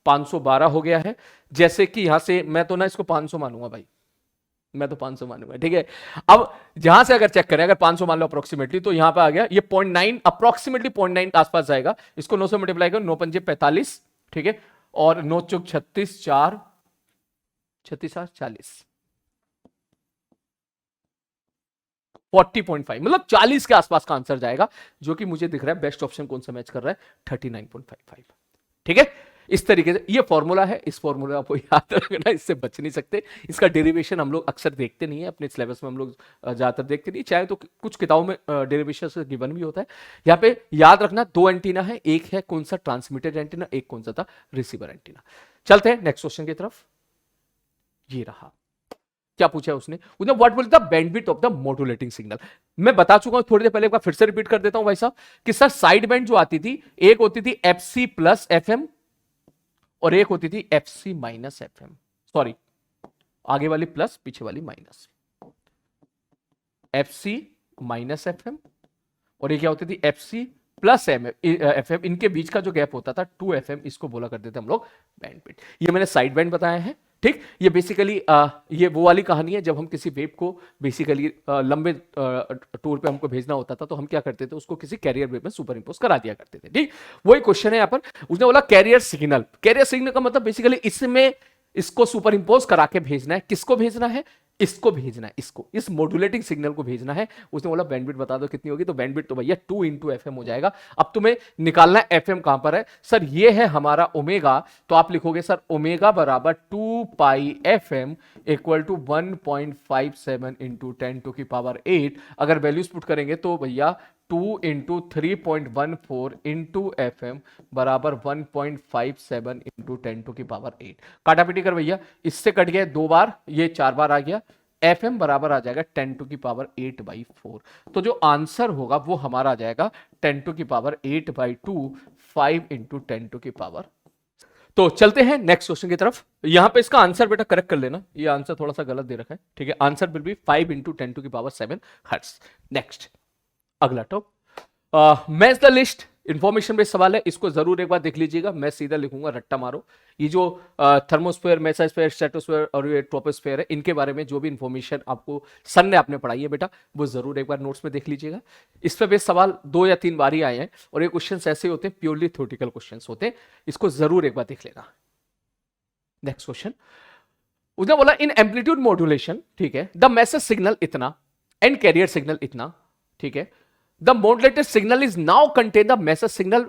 512 हो गया है। जैसे कि यहां से मैं तो ना इसको 500 मानूंगा भाई, मैं तो 500 मानूंगा। ठीक है, अब जहां से अगर चेक करें, अगर 500 मान लो अप्रोक्सीमेटली, तो यहां पे आ गया ये 0.9, अप्रोक्सीमेटली 0.9 के आसपास जाएगा। इसको 9 से मल्टीप्लाई करो, 9 पंजे 45, ठीक है, और 9 चौक 36, 4 36 40, 40.5, मतलब 40 के आसपास का आंसर जाएगा, जो कि मुझे दिख रहा है बेस्ट ऑप्शन कौन सा मैच कर रहा है, 39.55। ठीक है, इस तरीके से ये फॉर्मूला है, इस फॉर्मूला को याद रखना, इससे बच नहीं सकते। इसका डेरिवेशन हम लोग अक्सर देखते नहीं है अपने सिलेबस में, हम लोग ज्यादातर देखते नहीं, चाहे तो कुछ किताबों में डेरिवेशन से गिवन भी होता है। यहाँ पे याद रखना 2 एंटीना है, एक है कौन सा ट्रांसमिटेड एंटीना, एक कौन सा था रिसीवर एंटीना। चलते हैं नेक्स्ट क्वेश्चन की तरफ। ये रहा, क्या पूछा है उसने what will the bandwidth of the modulating signal. मैं बता चुका हूं थोड़ी देर पहले, एक बार फिर से रिपीट कर देता हूं भाई साहब कि सर साइड बैंड जो आती थी, एक होती थी FC प्लस FM और एक होती थी FC माइनस FM। सॉरी, आगे वाली प्लस पीछे वाली माइनस, FC माइनस FM और ये क्या होती थी FC प्लस FM। इनके बीच का जो गैप होता था 2 FM, इसको बोला करते थे हम लोग बैंडविड्थ। ये मैंने साइड बैंड बताया है, ठीक, ये बेसिकली ये वो वाली कहानी है जब हम किसी वेव को बेसिकली लंबे टूर पे हमको भेजना होता था तो हम क्या करते थे, उसको किसी कैरियर वेव में सुपर इंपोज करा दिया करते थे। ठीक, वही क्वेश्चन है यहाँ पर। उसने बोला कैरियर सिग्नल, कैरियर सिग्नल का मतलब बेसिकली इसमें इसको सुपर इंपोज करा के भेजना है। किसको भेजना है? इसको भेजना है, इसको, इस मॉड्यूलेटिंग सिग्नल को भेजना है। उसने बोला बैंडविड्थ बता दो कितनी होगी, तो बैंडविड्थ तो भैया 2 इंटू एफ एम हो जाएगा। अब तुम्हें निकालना है एफ एम कहां पर है। सर ये है हमारा ओमेगा, तो आप लिखोगे सर ओमेगा बराबर 2 pi f m equal to 1.57 into 10⁸। अगर वैल्यूज पुट करेंगे तो भैया 2 इंटू 3.14 इंटू एफ एम बराबर 1.57 इंटू 10⁸। काटापीटी कर भैया, इससे कट गया 2 बार, ये 4 बार आ गया। एफ एम बराबर आ जाएगा 10⁸/4। तो जो आंसर होगा वो हमारा आ जाएगा 10⁸/2 5 इंटू 10⁸। तो चलते हैं नेक्स्ट क्वेश्चन की तरफ। यहां पे इसका आंसर बेटा करेक्ट कर लेना, ये आंसर थोड़ा सा गलत दे रखा है। ठीक है, answer will be 5 into 10⁷ hertz. Next, अगला top match the list, information based सवाल है, इसको जरूर एक बार देख लीजिएगा। मैं सीधा लिखूंगा, रट्टा मारो। ये जो थर्मोस्फेयर, मेसोस्फेयर, स्ट्रेटोस्फेयर और ये ट्रोपोस्फेयर है, इनके बारे में जो भी इंफॉर्मेशन आपको सन ने आपने पढ़ाई है बेटा, वो जरूर एक बार नोट्स में देख लीजिएगा। इस पे बेस्ड सवाल 2 या 3 बार ही आए हैं और ये क्वेश्चन ऐसे होते हैं, प्योरली थ्योरेटिकल क्वेश्चन होते हैं। इसको जरूर एक बार देख लेना। नेक्स्ट क्वेश्चन, उसने बोला इन एम्पलीट्यूड मॉड्यूलेशन, ठीक है, द मैसेज सिग्नल इतना एंड कैरियर सिग्नल इतना, ठीक है, the modulated signal is now contain the message signal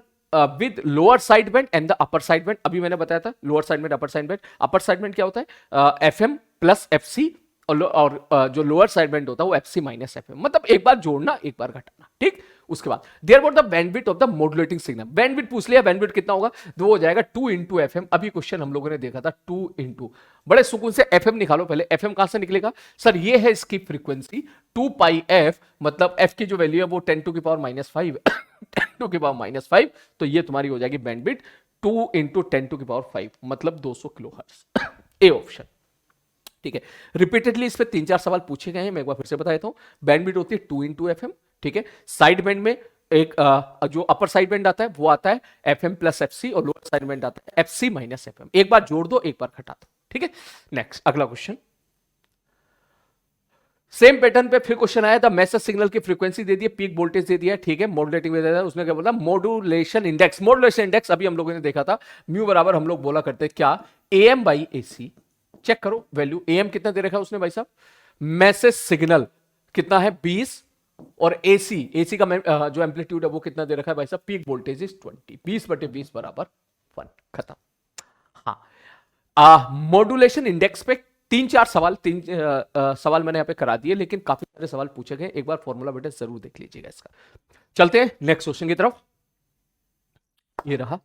with lower side band and the upper side band। अभी मैंने बताया था lower side band, upper side band. Upper side band क्या होता है? एफएम प्लस एफसी, और जो लोअर साइड बैंड होता है वो एफसी माइनस एफएम, मतलब एक बार जोड़ना एक बार घटाना। ठीक, उसके बाद there about the bandwidth of the modulating signal. Bandwidth पूछ लिया, बैंडविड्थ कितना होगा, तो वो हो जाएगा 2 इंटू एफएम। अभी क्वेश्चन हम लोगों ने देखा था 2 इंटू, बड़े सुकून से एफएम निकालो पहले। एफएम कहां से निकलेगा सर? ये है इसकी फ्रीक्वेंसी 2 पाई एफ, मतलब एफ की जो वैल्यू है वो 10⁻⁵ 10⁻⁵, तो ये तुम्हारी हो जाएगी बैंडविड्थ 2 इंटू 10⁵, मतलब 200 किलोहर्ट्ज। A option. ठीक है, रिपीटेडली इस पे 3-4 सवाल पूछे गए हैं, मैं एक बार फिर से बता देता हूं। बैंडविड्थ होती है 2 इंटू एफ एम। ठीक है, साइड बैंड में एक जो अपर साइड बैंड आता है वो आता है एफएम प्लस एफसी, और लोअर साइड बैंड आता है एफसी माइनस एफएम। एक बार जोड़ दो, एक बार घटा दो। ठीक है, नेक्स्ट अगला क्वेश्चन, सेम पैटर्न पे फिर क्वेश्चन आया था। मैसेज सिग्नल की फ्रीक्वेंसी दे दी है, पीक वोल्टेज दे दिया है, ठीक है, मॉड्यूलेटिंग दे दिया है। उसने क्या बोला? Modulation index. मॉड्यूलेशन इंडेक्स अभी हम लोगों ने देखा था, म्यू बराबर हम लोग बोला करते क्या, एएम बाई एसी। चेक करो वैल्यू, एएम कितना दे रखा है उसने भाई साहब, मैसेज सिग्नल कितना है 20, और एसी का जो एम्पलीट्यूड है वो कितना दे रखा है भाई साहब, पीक वोल्टेज इज 20, 20/20 बराबर 1, खत्म। हाँ, मॉड्यूलेशन इंडेक्स पे 3-4 सवाल, 3 सवाल मैंने यहां पे करा दिए, लेकिन काफी सारे सवाल पूछे गए। एक बार फॉर्मूला बेटा जरूर देख लीजिएगा इसका। चलते हैं नेक्स्ट क्वेश्चन की तरफ। ये रहा,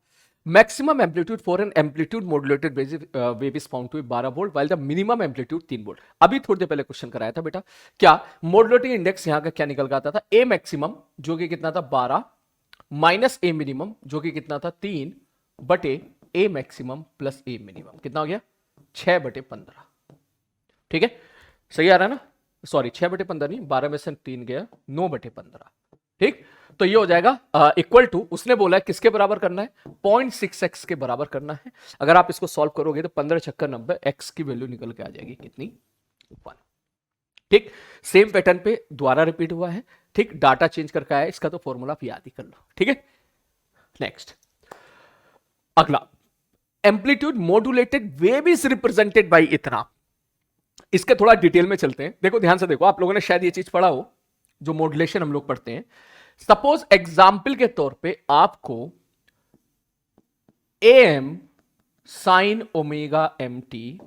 maximum amplitude for an amplitude modulated wave is found to be 12 volt while the minimum amplitude 3 volt. अभी थोड़ी देर पहले क्वेश्चन कराया था बेटा, क्या मॉड्यूलेटिंग इंडेक्स यहां का क्या निकल के आता था, ए मैक्सिमम जो कि कितना था 12 माइनस ए मिनिमम जो कि कितना था 3 बटे ए मैक्सिमम प्लस ए मिनिमम, कितना हो गया 6/15। ठीक है, सही आ रहा है ना? सॉरी 6/15 नहीं, 12 में से 3 गया, 9/15। ठीक, तो ये हो जाएगा इक्वल टू, उसने बोला है किसके बराबर करना है, 0.6x के बराबर करना है। अगर आप इसको सॉल्व करोगे तो 15 छक्कर 90, x की वैल्यू निकल के आ जाएगी कितनी, 1। ठीक, सेम पैटर्न पे दोबारा रिपीट हुआ है। ठीक, डाटा चेंज करके आया, इसका तो फॉर्मूला आप याद ही कर लो। ठीक है, नेक्स्ट अगला, amplitude modulated wave is represented by इतना। इसके थोड़ा डिटेल में चलते हैं। देखो ध्यान से देखो, आप लोगों ने शायद ये चीज पढ़ा हो, जो मॉड्यूलेशन हम लोग पढ़ते हैं। सपोज एग्जाम्पल के तौर पे आपको M sine omega M T,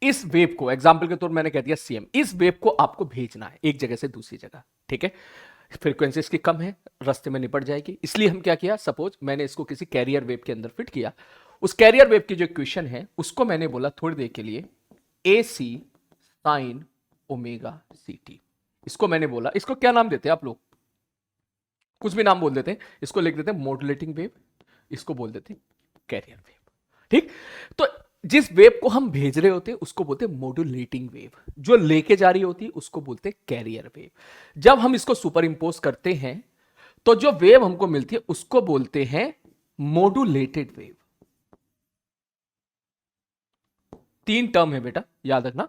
इस वेव को एग्जाम्पल के तौर मैंने कह दिया सीएम, इस वेव को आपको भेजना है एक जगह से दूसरी जगह। ठीक है, फ्रीक्वेंसी इसकी कम है, रास्ते में निपट जाएगी, इसलिए हम क्या किया, सपोज मैंने इसको किसी कैरियर वेव के अंदर फिट किया। उस कैरियर वेव की जो इक्वेशन है उसको मैंने बोला थोड़ी देर के लिए ए सी साइन ओमेगा सी टी। इसको मैंने बोला, इसको क्या नाम देते हैं आप लोग, कुछ भी नाम बोल देते हैं, इसको लिख देते हैं मॉड्यूलेटिंग वेव, इसको बोल देते हैं कैरियर वेव। ठीक, तो जिस वेव को हम भेज रहे होते हैं उसको बोलते हैं मॉड्यूलेटिंग वेव, जो लेके जा रही होती है उसको बोलते हैं कैरियर वेव। जब हम इसको सुपर इंपोज करते हैं तो जो वेव हमको मिलती है उसको बोलते हैं मॉड्यूलेटेड वेव। तीन टर्म है बेटा, याद रखना।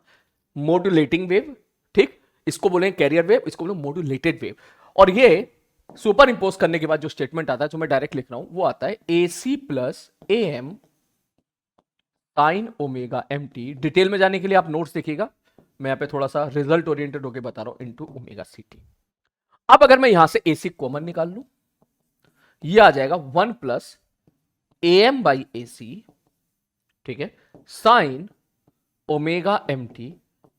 मॉड्यूलेटिंग वेव, ठीक, इसको बोलेंगे कैरियर वेव, इसको बोलेंगे मॉड्यूलेटेड वेव। और ये सुपर इंपोज करने के बाद जो स्टेटमेंट आता है, जो मैं डायरेक्ट लिख रहा हूं, वो आता है AC plus AM sign omega MT। Detail में जाने के लिए आप नोट्स देखिएगा, मैं यहाँ पे थोड़ा सा रिजल्ट ओरिएंटेड होकर बता रहा हूं, इनटू ओमेगा CT। अब अगर मैं यहां से AC कॉमन निकाल लूं, ये आ जाएगा 1 प्लस AM बाई AC, ठीक है, sign omega MT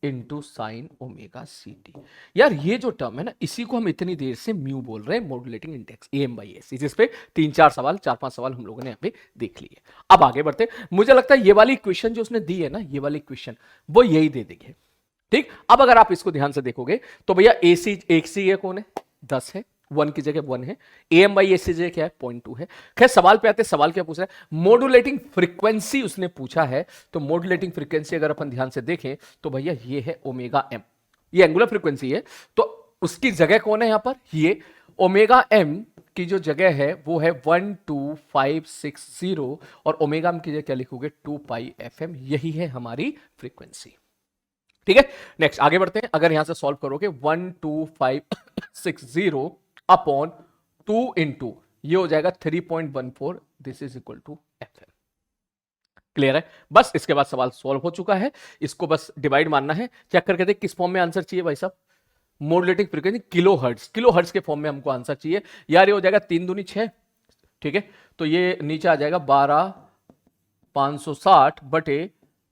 into sine omega CT। यार ये जो टर्म है ना, इसी को हम इतनी देर से म्यू बोल रहे हैं, modulating index AM by AC, जिस पे 3-4 सवाल, 4-5 सवाल हम लोगों ने यहाँ पे देख लिए। अब आगे बढ़ते, मुझे लगता है ये वाली इक्वेशन जो उसने दी है ना, ये वाली इक्वेशन वो यही दे देंगे, ठीक। अब अगर आप इसको ध्यान से देखोगे तो भैया AC एक सी ये कौन है, 10 है, 1 की जगह 1 है, AM बाई AC जगह क्या है, 0.2 है। खैर सवाल पे आते, सवाल क्या पूछ रहा है, मॉड्यूलेटिंग फ्रीक्वेंसी उसने पूछा है। तो मॉड्यूलेटिंग फ्रीक्वेंसी अगर अपन ध्यान से देखें तो भैया ये है ओमेगा M, ये एंगुलर फ्रीक्वेंसी है, तो उसकी जगह कौन है यहां पर, ये ओमेगा M की जो जगह है वो है 12560, और ओमेगा M की जगह क्या लिखोगे, 2 पाई FM, यही है हमारी फ्रीक्वेंसी, ठीक है। नेक्स्ट आगे बढ़ते हैं, अगर यहां से सॉल्व करोगे 12560 अपॉन 2 इंटू ये हो जाएगा 3.14, this is equal to FM। Clear है, बस इसके बाद सवाल सॉल्व हो चुका है, इसको बस डिवाइड मानना है। चेक करके देख किस फॉर्म में आंसर चाहिए भाई साहब, मॉड्यूलेटिंग फ्रीक्वेंसी किलो हर्ट्ज के फॉर्म में हमको आंसर चाहिए। यार ये हो जाएगा 3 दूनी 6, ठीक है, तो ये नीचे आ जाएगा 12560 बटे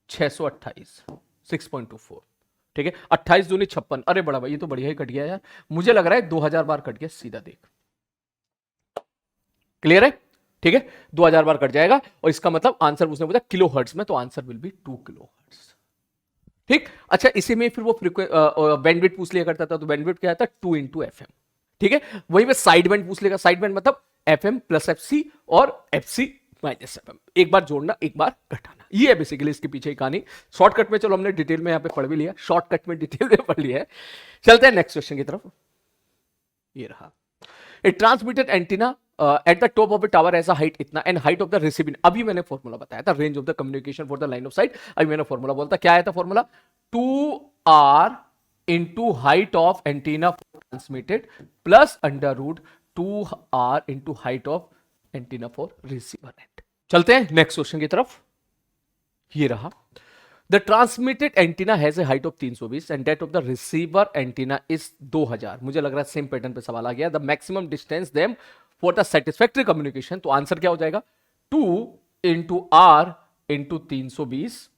628, 6.24, ठीक है, 28 दूनी 56। अरे बड़ा भाई ये तो बढ़िया ही कट गया यार, मुझे लग रहा है 2000 बार कट गया, सीधा देख। क्लियर है, ठीक है, 2000 बार कट जाएगा, और इसका मतलब आंसर उसने बोला किलो हर्ट्ज में, तो answer will be 2 kilo hertz, ठीक। अच्छा इसी में फिर वो बैंडविड्थ पूछ लिया करता था, तो बैंडविड्थ क्या आता है, 2 इंटू FM, ठीक है। वही में साइड बैंड पूछ लेगा, साइड बैंड मतलब FM प्लस FC और FC माइनस FM, एक बार जोड़ना एक बार घटाना, ये है बेसिकली इसके पीछे की कहानी। शॉर्टकट में चलो हमने डिटेल में यहां पे पढ़ भी लिया, शॉर्टकट में डिटेल में पढ़ लिया है। चलते हैं नेक्स्ट क्वेश्चन की तरफ। ये रहा, a transmitted antenna at the top of the tower ऐसा हाइट इतना and height of the receiving, अभी मैंने फॉर्मूला बताया था, range of the communication for the line of sight, अभी मैंने फॉर्मूला बोलता, क्या आया था formula, 2R into height of antenna transmitted plus under root 2R into height of antenna for receiver and. चलते हैं नेक्स्ट क्वेश्चन की तरफ। ये रहा, the transmitted antenna has a height of 320 and that of the receiver antenna is 2000। मुझे लग रहा है सेम पैटर्न पे सवाल आ गया, the maximum distance them for the satisfactory communication, तो आंसर क्या हो जाएगा, 2 इंटू R इंटू 320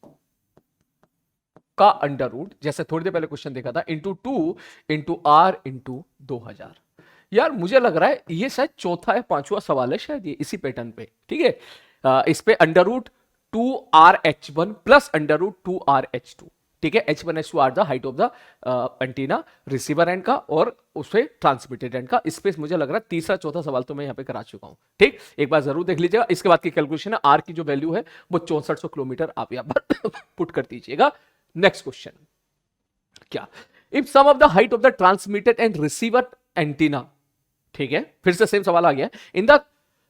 का अंडर रूट, जैसे थोड़ी देर पहले क्वेश्चन देखा था, इंटू 2 इंटू R इंटू 2000। यार मुझे लग रहा है ये शायद चौथा या पांचवा सवाल है शायद, ये इसी पैटर्न पे, ठीक है। इस पे under root 2RH1 plus under root 2RH2, ठीक है, H1 H2 are the height of the antenna receiver end का और उससे ट्रांसमिटेड एंड का। इस पे मुझे लग रहा है तीसरा चौथा सवाल तो मैं यहां पे करा चुका हूं, ठीक, एक बार जरूर देख लीजिएगा। इसके बाद की कैलकुलेशन है, आर की जो वैल्यू है वो 6400 किलोमीटर आप यहां पर पुट कर दीजिएगा। नेक्स्ट क्वेश्चन क्या, if sum of the height of the transmitted and receiver antenna, ठीक है, फिर से सेम सवाल आ गया, in the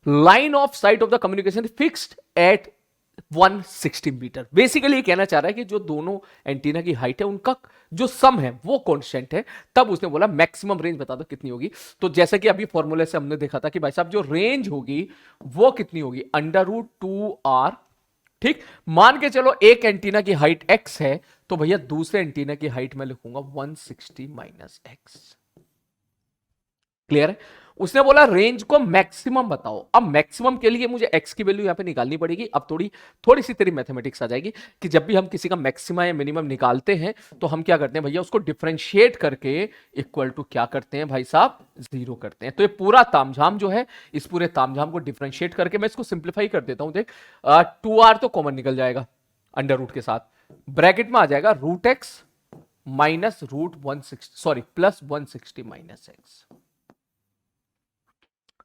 line of sight of the communication fixed at 160 meter. Basically ये कहना चाह रहा है कि जो दोनों एंटीना की हाइट है उनका जो सम है वो कांस्टेंट है, तब उसने बोला मैक्सिमम रेंज बता दो कितनी होगी। तो जैसे कि अभी फॉर्मूले से हमने देखा था कि भाई साहब जो रेंज होगी वो कितनी होगी, अंडर रूट 2R, ठीक। मान के चलो एक एंटीना की हाइट x है, तो भैया दूसरे एंटीना की हाइट मैं लिखूंगा 160 माइनस एक्स। क्लियर है, उसने बोला रेंज को मैक्सिमम बताओ। अब मैक्सिमम के लिए मुझे x की वैल्यू यहां पे निकालनी पड़ेगी। अब थोड़ी सी तेरी मैथमेटिक्स आ जाएगी कि जब भी हम किसी का मैक्सिमा या मिनिमम निकालते हैं तो हम क्या करते हैं भैया, उसको डिफरेंशिएट करके इक्वल टू क्या करते हैं भाई साहब, 0 करते हैं। तो ये पूरा तामझाम जो है, इस पूरे तामझाम को डिफरेंशिएट करके मैं इसको सिंप्लीफाई कर देता हूं। देख 2R तो कॉमन निकल जाएगा अंडर रूट के साथ, ब्रैकेट में आ जाएगा root X minus root 160, sorry plus 160 minus X,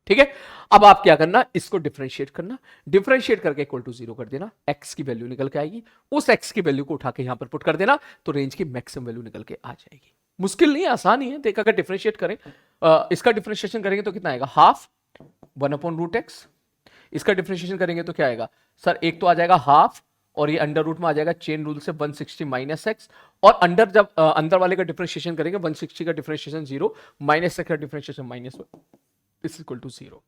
ठीक है। अब आप क्या करना, इसको डिफरेंशिएट करना, डिफरेंशिएट करके इक्वल टू 0 कर देना, x की वैल्यू निकल के आएगी, उस x की वैल्यू को उठा के यहां पर पुट कर देना, तो रेंज की मैक्सिमम वैल्यू निकल के आ जाएगी। मुश्किल नहीं है, आसान ही है। देख अगर डिफरेंशिएट करें, इसका डिफरेंशिएशन करेंगे तो कितना आएगा, हाफ 1 अपॉन रूट एक्स। इसका डिफरेंशिएशन करेंगे तो क्या आएगा सर, एक तो आ जाएगा हाफ और ये अंडर रूट में आ जाएगा चेन रूल से 160 माइनस एक्स, और अंडर जब अंदर वाले का डिफरेंशिएशन करेंगे 160 का डिफरेंशिएशन 0 माइनस एक्स का डिफरेंशिएशन -1 इज इक्वल टू 0।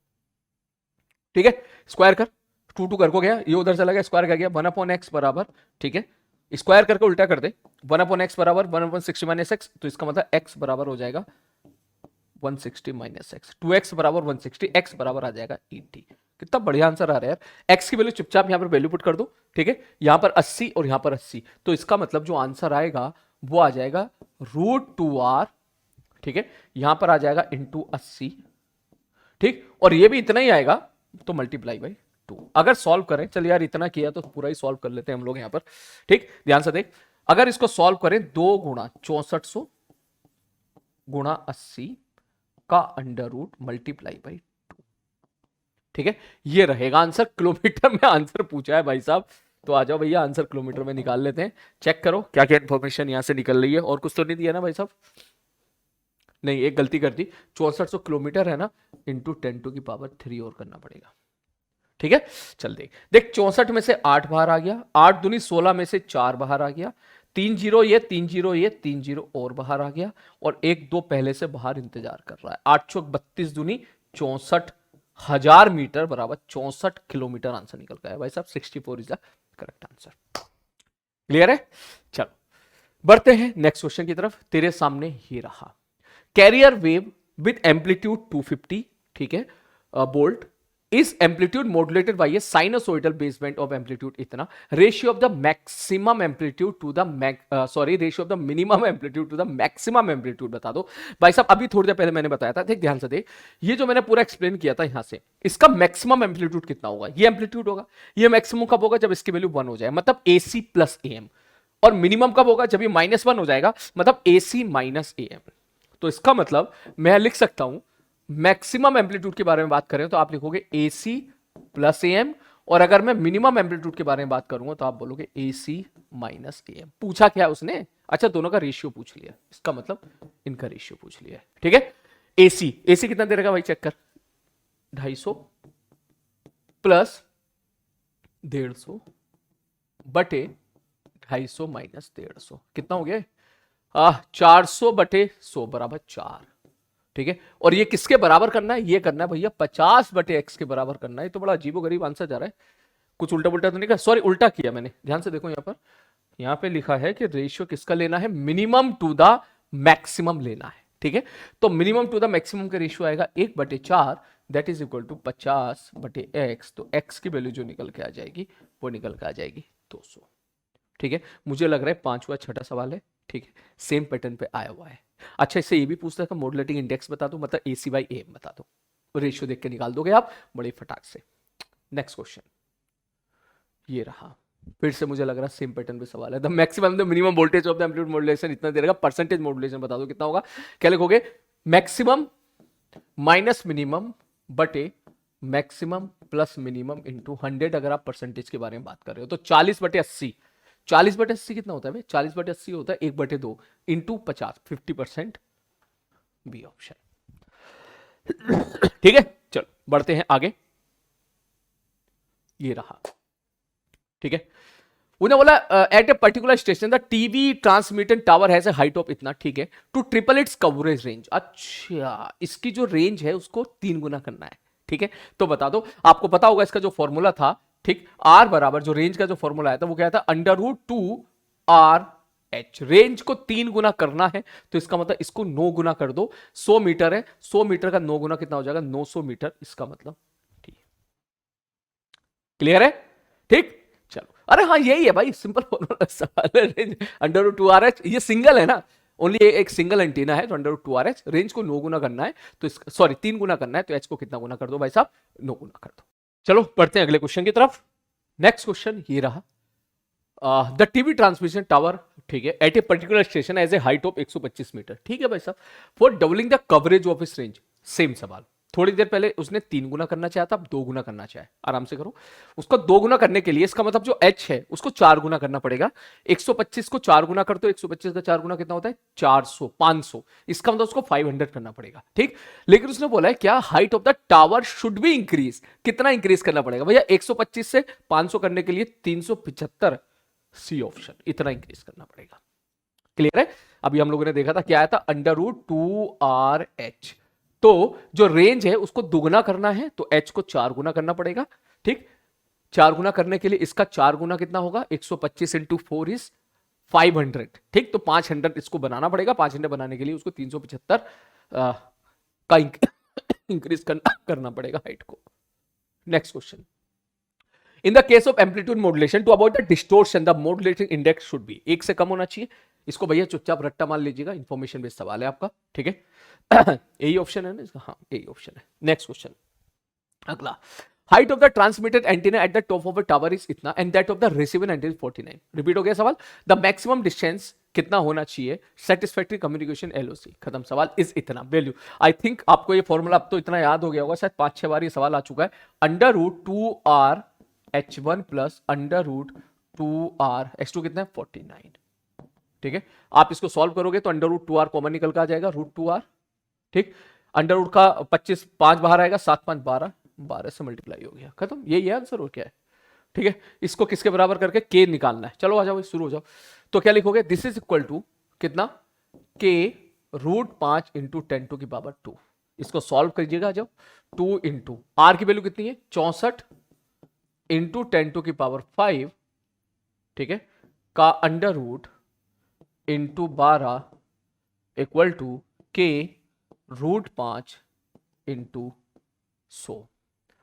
ठीक है, स्क्वायर कर, 2 कर को गया, ये उधर चला गया, स्क्वायर कर गया 1/x बराबर, ठीक है, स्क्वायर करके उल्टा कर दे, 1/x बराबर 1/60 माइनस एक्स, तो इसका मतलब x बराबर हो जाएगा 160 माइनस एक्स, 2x बराबर 160, x बराबर आ जाएगा 80। कितना बढ़िया आंसर आ रहा है यार। x की वैल्यू चुपचाप यहां पर वैल्यू पुट कर दो, ठीक है, यहां पर 80 और यहां पर 80, तो इसका मतलब जो आंसर आएगा वो आ जाएगा √2r, ठीक है, यहां पर आ जाएगा इंटू 80, ठीक, और ये भी इतना ही आएगा तो मल्टीप्लाई बाई 2। अगर सॉल्व करें, चल यार इतना किया तो पूरा ही सॉल्व कर लेते हैं हम लोग यहां पर, ठीक, ध्यान से देख, अगर इसको सॉल्व करें 2 गुणा 6400 गुणा 80 का अंडर रूट मल्टीप्लाई बाई 2, ठीक है, ये रहेगा आंसर। किलोमीटर में आंसर पूछा है भाई साहब, तो आ जाओ भैया आंसर किलोमीटर में निकाल लेते हैं। चेक करो क्या क्या इंफॉर्मेशन यहां से निकल रही है, और कुछ तो नहीं दिया ना भाई साहब? नहीं, एक गलती कर दी, 6400 किलोमीटर है ना, इंटू 10⁻³ और करना पड़ेगा, ठीक है। चल देख 64 में से 8 बाहर आ गया, 8 दूनी 16 में से 4 बाहर आ गया, 3 0 ये 3 0 ये 3 0 और बाहर आ गया, और 1 2 पहले से बाहर इंतजार कर रहा है। 8 चौक 32 दूनी 64,000 मीटर बराबर 64 किलोमीटर आंसर निकल गया भाई साहब। 64 is the correct answer. Clear है? चलो बढ़ते हैं नेक्स्ट क्वेश्चन की तरफ। तेरे सामने ही रहा, कैरियर वेव विथ एम्पलीट्यूड 250, ठीक है, volt is amplitude modulated by a sinusoidal baseband of amplitude इतना, ratio of the maximum amplitude to the ratio of the minimum amplitude to the maximum amplitude बता दो। भाई साहब अभी थोड़ी देर पहले मैंने बताया था, देख ध्यान से देख, ये जो मैंने पूरा एक्सप्लेन किया था यहां से, इसका मैक्सिमम एम्पलीट्यूड कितना होगा, ये एम्पलीट्यूड होगा, ये मैक्सिमम कब होगा, जब इसकी वैल्यू 1 हो जाए, मतलब AC प्लस AM, और मिनिमम कब होगा, जब ये -1 हो जाएगा, मतलब AC माइनस AM। तो इसका मतलब मैं लिख सकता हूं, मैक्सिमम एम्पलीट्यूड के बारे में बात करें तो आप लिखोगे AC प्लस AM, और अगर मैं मिनिमम एम्पलीट्यूड के बारे में बात करूंगा तो आप बोलोगे AC माइनस AM। पूछा क्या उसने? अच्छा, दोनों का रेशियो पूछ लिया, इसका मतलब इनका रेशियो पूछ लिया, ठीक है। AC कितना दे रहेगा भाई, चेक कर, 250 प्लस 150 बटे 250 माइनस 150, कितना हो गया? 400 बटे 100 बराबर 4, ठीक है, और ये किसके बराबर करना है, ये करना है भैया 50 बटे x के बराबर करना है। तो बड़ा अजीबोगरीब आंसर जा रहा है, कुछ उल्टा पुल्टा तो नहीं कहा, सॉरी उल्टा किया मैंने, ध्यान से देखो यहाँ पे लिखा है कि रेशियो किसका लेना है, मिनिमम टू द मैक्सिमम लेना है, ठीक है। तो मिनिमम टू द मैक्सिमम का रेशियो आएगा 1/4, दैट इज इक्वल टू 50 बटे x, तो x की वैल्यू जो निकल के आ जाएगी वो निकल के आ जाएगी 200, ठीक है। मुझे लग रहा है 5वां छठा सवाल है, ठीक है, सेम पैटर्न पे आया हुआ है। अच्छा, इससे ये भी पूछता था मॉड्यूलेटिंग इंडेक्स बता दो, मतलब AC बाई AM बता दो, रेशियो देख के निकाल दोगे आप बड़े फटाक से। नेक्स्ट क्वेश्चन ये रहा, फिर से मुझे लग रहा है सेम पैटर्न पे सवाल है। The maximum the minimum voltage of the amplitude modulation इतना दे रहेगा, परसेंटेज मॉड्यूलेशन बता दो कितना होगा। क्या लिखोगे, मैक्सिमम माइनस मिनिमम बटे मैक्सिमम प्लस मिनिमम इंटू 100। अगर आप परसेंटेज के बारे में बात कर रहे हो तो 40/80, 40/80 कितना होता है भाई, 40/80 होता है 1/2 इंटू 50, 50%, बी ऑप्शन, ठीक है। चलो बढ़ते हैं आगे, ये रहा, ठीक है। उन्हें बोला at a particular station the TV transmission tower has a height of इतना, ठीक है, to triple its coverage range. अच्छा, इसकी जो रेंज है उसको 3 गुना करना है, ठीक है। तो बता दो, आपको पता होगा इसका जो फॉर्मूला था, ठीक, R बराबर जो रेंज का जो फॉर्मूला आया था वो क्या था, √2RH। रेंज को 3 गुना करना है, तो इसका मतलब इसको 9 गुना कर दो। 100 मीटर है, 100 मीटर का 9 गुना कितना हो जाएगा, 900 मीटर, इसका मतलब, ठीक, क्लियर है, ठीक। चलो, अरे हाँ यही है भाई, सिंपल फॉर्मूला सवाल है, रेंज √2RH, ये सिंगल है ना, ओनली एक सिंगल एंटीना है, तो √2RH, रेंज को 9 गुना करना है, तो सॉरी 3 गुना करना है, तो H को कितना गुना कर दो भाई साहब, 9 गुना कर दो। चलो बढ़ते हैं अगले क्वेश्चन की तरफ। नेक्स्ट क्वेश्चन ये रहा, द टीवी ट्रांसमिशन टावर, ठीक है, at a particular station as a height of 125 meter, ठीक है भाई साहब, for doubling the coverage of its range, same सवाल, थोड़ी देर पहले उसने 3 गुना करना चाहा था, अब 2 गुना करना चाहे, आराम से करो। उसको 2 गुना करने के लिए इसका मतलब जो h है उसको 4 गुना करना पड़ेगा। 125 को 4 गुना कर दो, 125 का 4 गुना कितना होता है 400, 500, इसका मतलब उसको 500 करना पड़ेगा, ठीक। लेकिन उसने बोला है क्या height of the tower should be increase, कितना इंक्रीज करना पड़ेगा भैया 125 से 500 करने के लिए 375, सी ऑप्शन, इतना इंक्रीज करना पड़ेगा। क्लियर है। अभी हम लोगों ने देखा था क्या आया था √2RH। तो जो रेंज है उसको दुगना करना है तो h को 4 गुना करना पड़ेगा, ठीक। 4 गुना करने के लिए इसका 4 गुना कितना होगा 125 इंटू 4 इज 500, ठीक। तो 500 इसको बनाना पड़ेगा, 500 बनाने के लिए उसको 375 का इंक्रीज करना पड़ेगा हाइट को। Next question, in the case of amplitude modulation to avoid the distortion the modulating index should be, 1 से कम होना चाहिए। इसको भैया चुपचाप रट्टा मान लीजिएगा, इंफॉर्मेशन बेस्ड सवाल है आपका, ठीक है। यही ऑप्शन है ना इसका, हाँ यही ऑप्शन है। नेक्स्ट क्वेश्चन, अगला, height of the transmitted antenna at the top of the tower is इतना and that of the receiver antenna 49। Repeat हो गया सवाल, द मैक्सिमम डिस्टेंस कितना होना चाहिए सेटिस्फैक्टरी कम्युनिकेशन एलओसी, खत्म सवाल, इज इतना वैल्यू। आई थिंक आपको ये फॉर्मूला अब तो इतना याद हो गया होगा, शायद 5-6 बार ये सवाल आ चुका है। √2R H1 plus √2R H2 कितना है 49, ठीक है। आप इसको सॉल्व करोगे तो √2R कॉमन निकल कर आ जाएगा √2R, ठीक। अंडर रूट का 25 5 बाहर आएगा, 7 5 12, 12 से मल्टीप्लाई हो गया, खत्म, यही है आंसर और क्या है, ठीक है। इसको किसके बराबर करके k निकालना है, चलो आ जाओ शुरू हो जाओ। तो क्या लिखोगे, दिस इज इक्वल टू कितना k √5 इंटू 10⁻²। इसको सॉल्व कीजिएगा जब 2 इंटू r की वैल्यू कितनी है 64 इंटू 10⁵, ठीक है, का under root into 12 equal to k √5 into 100,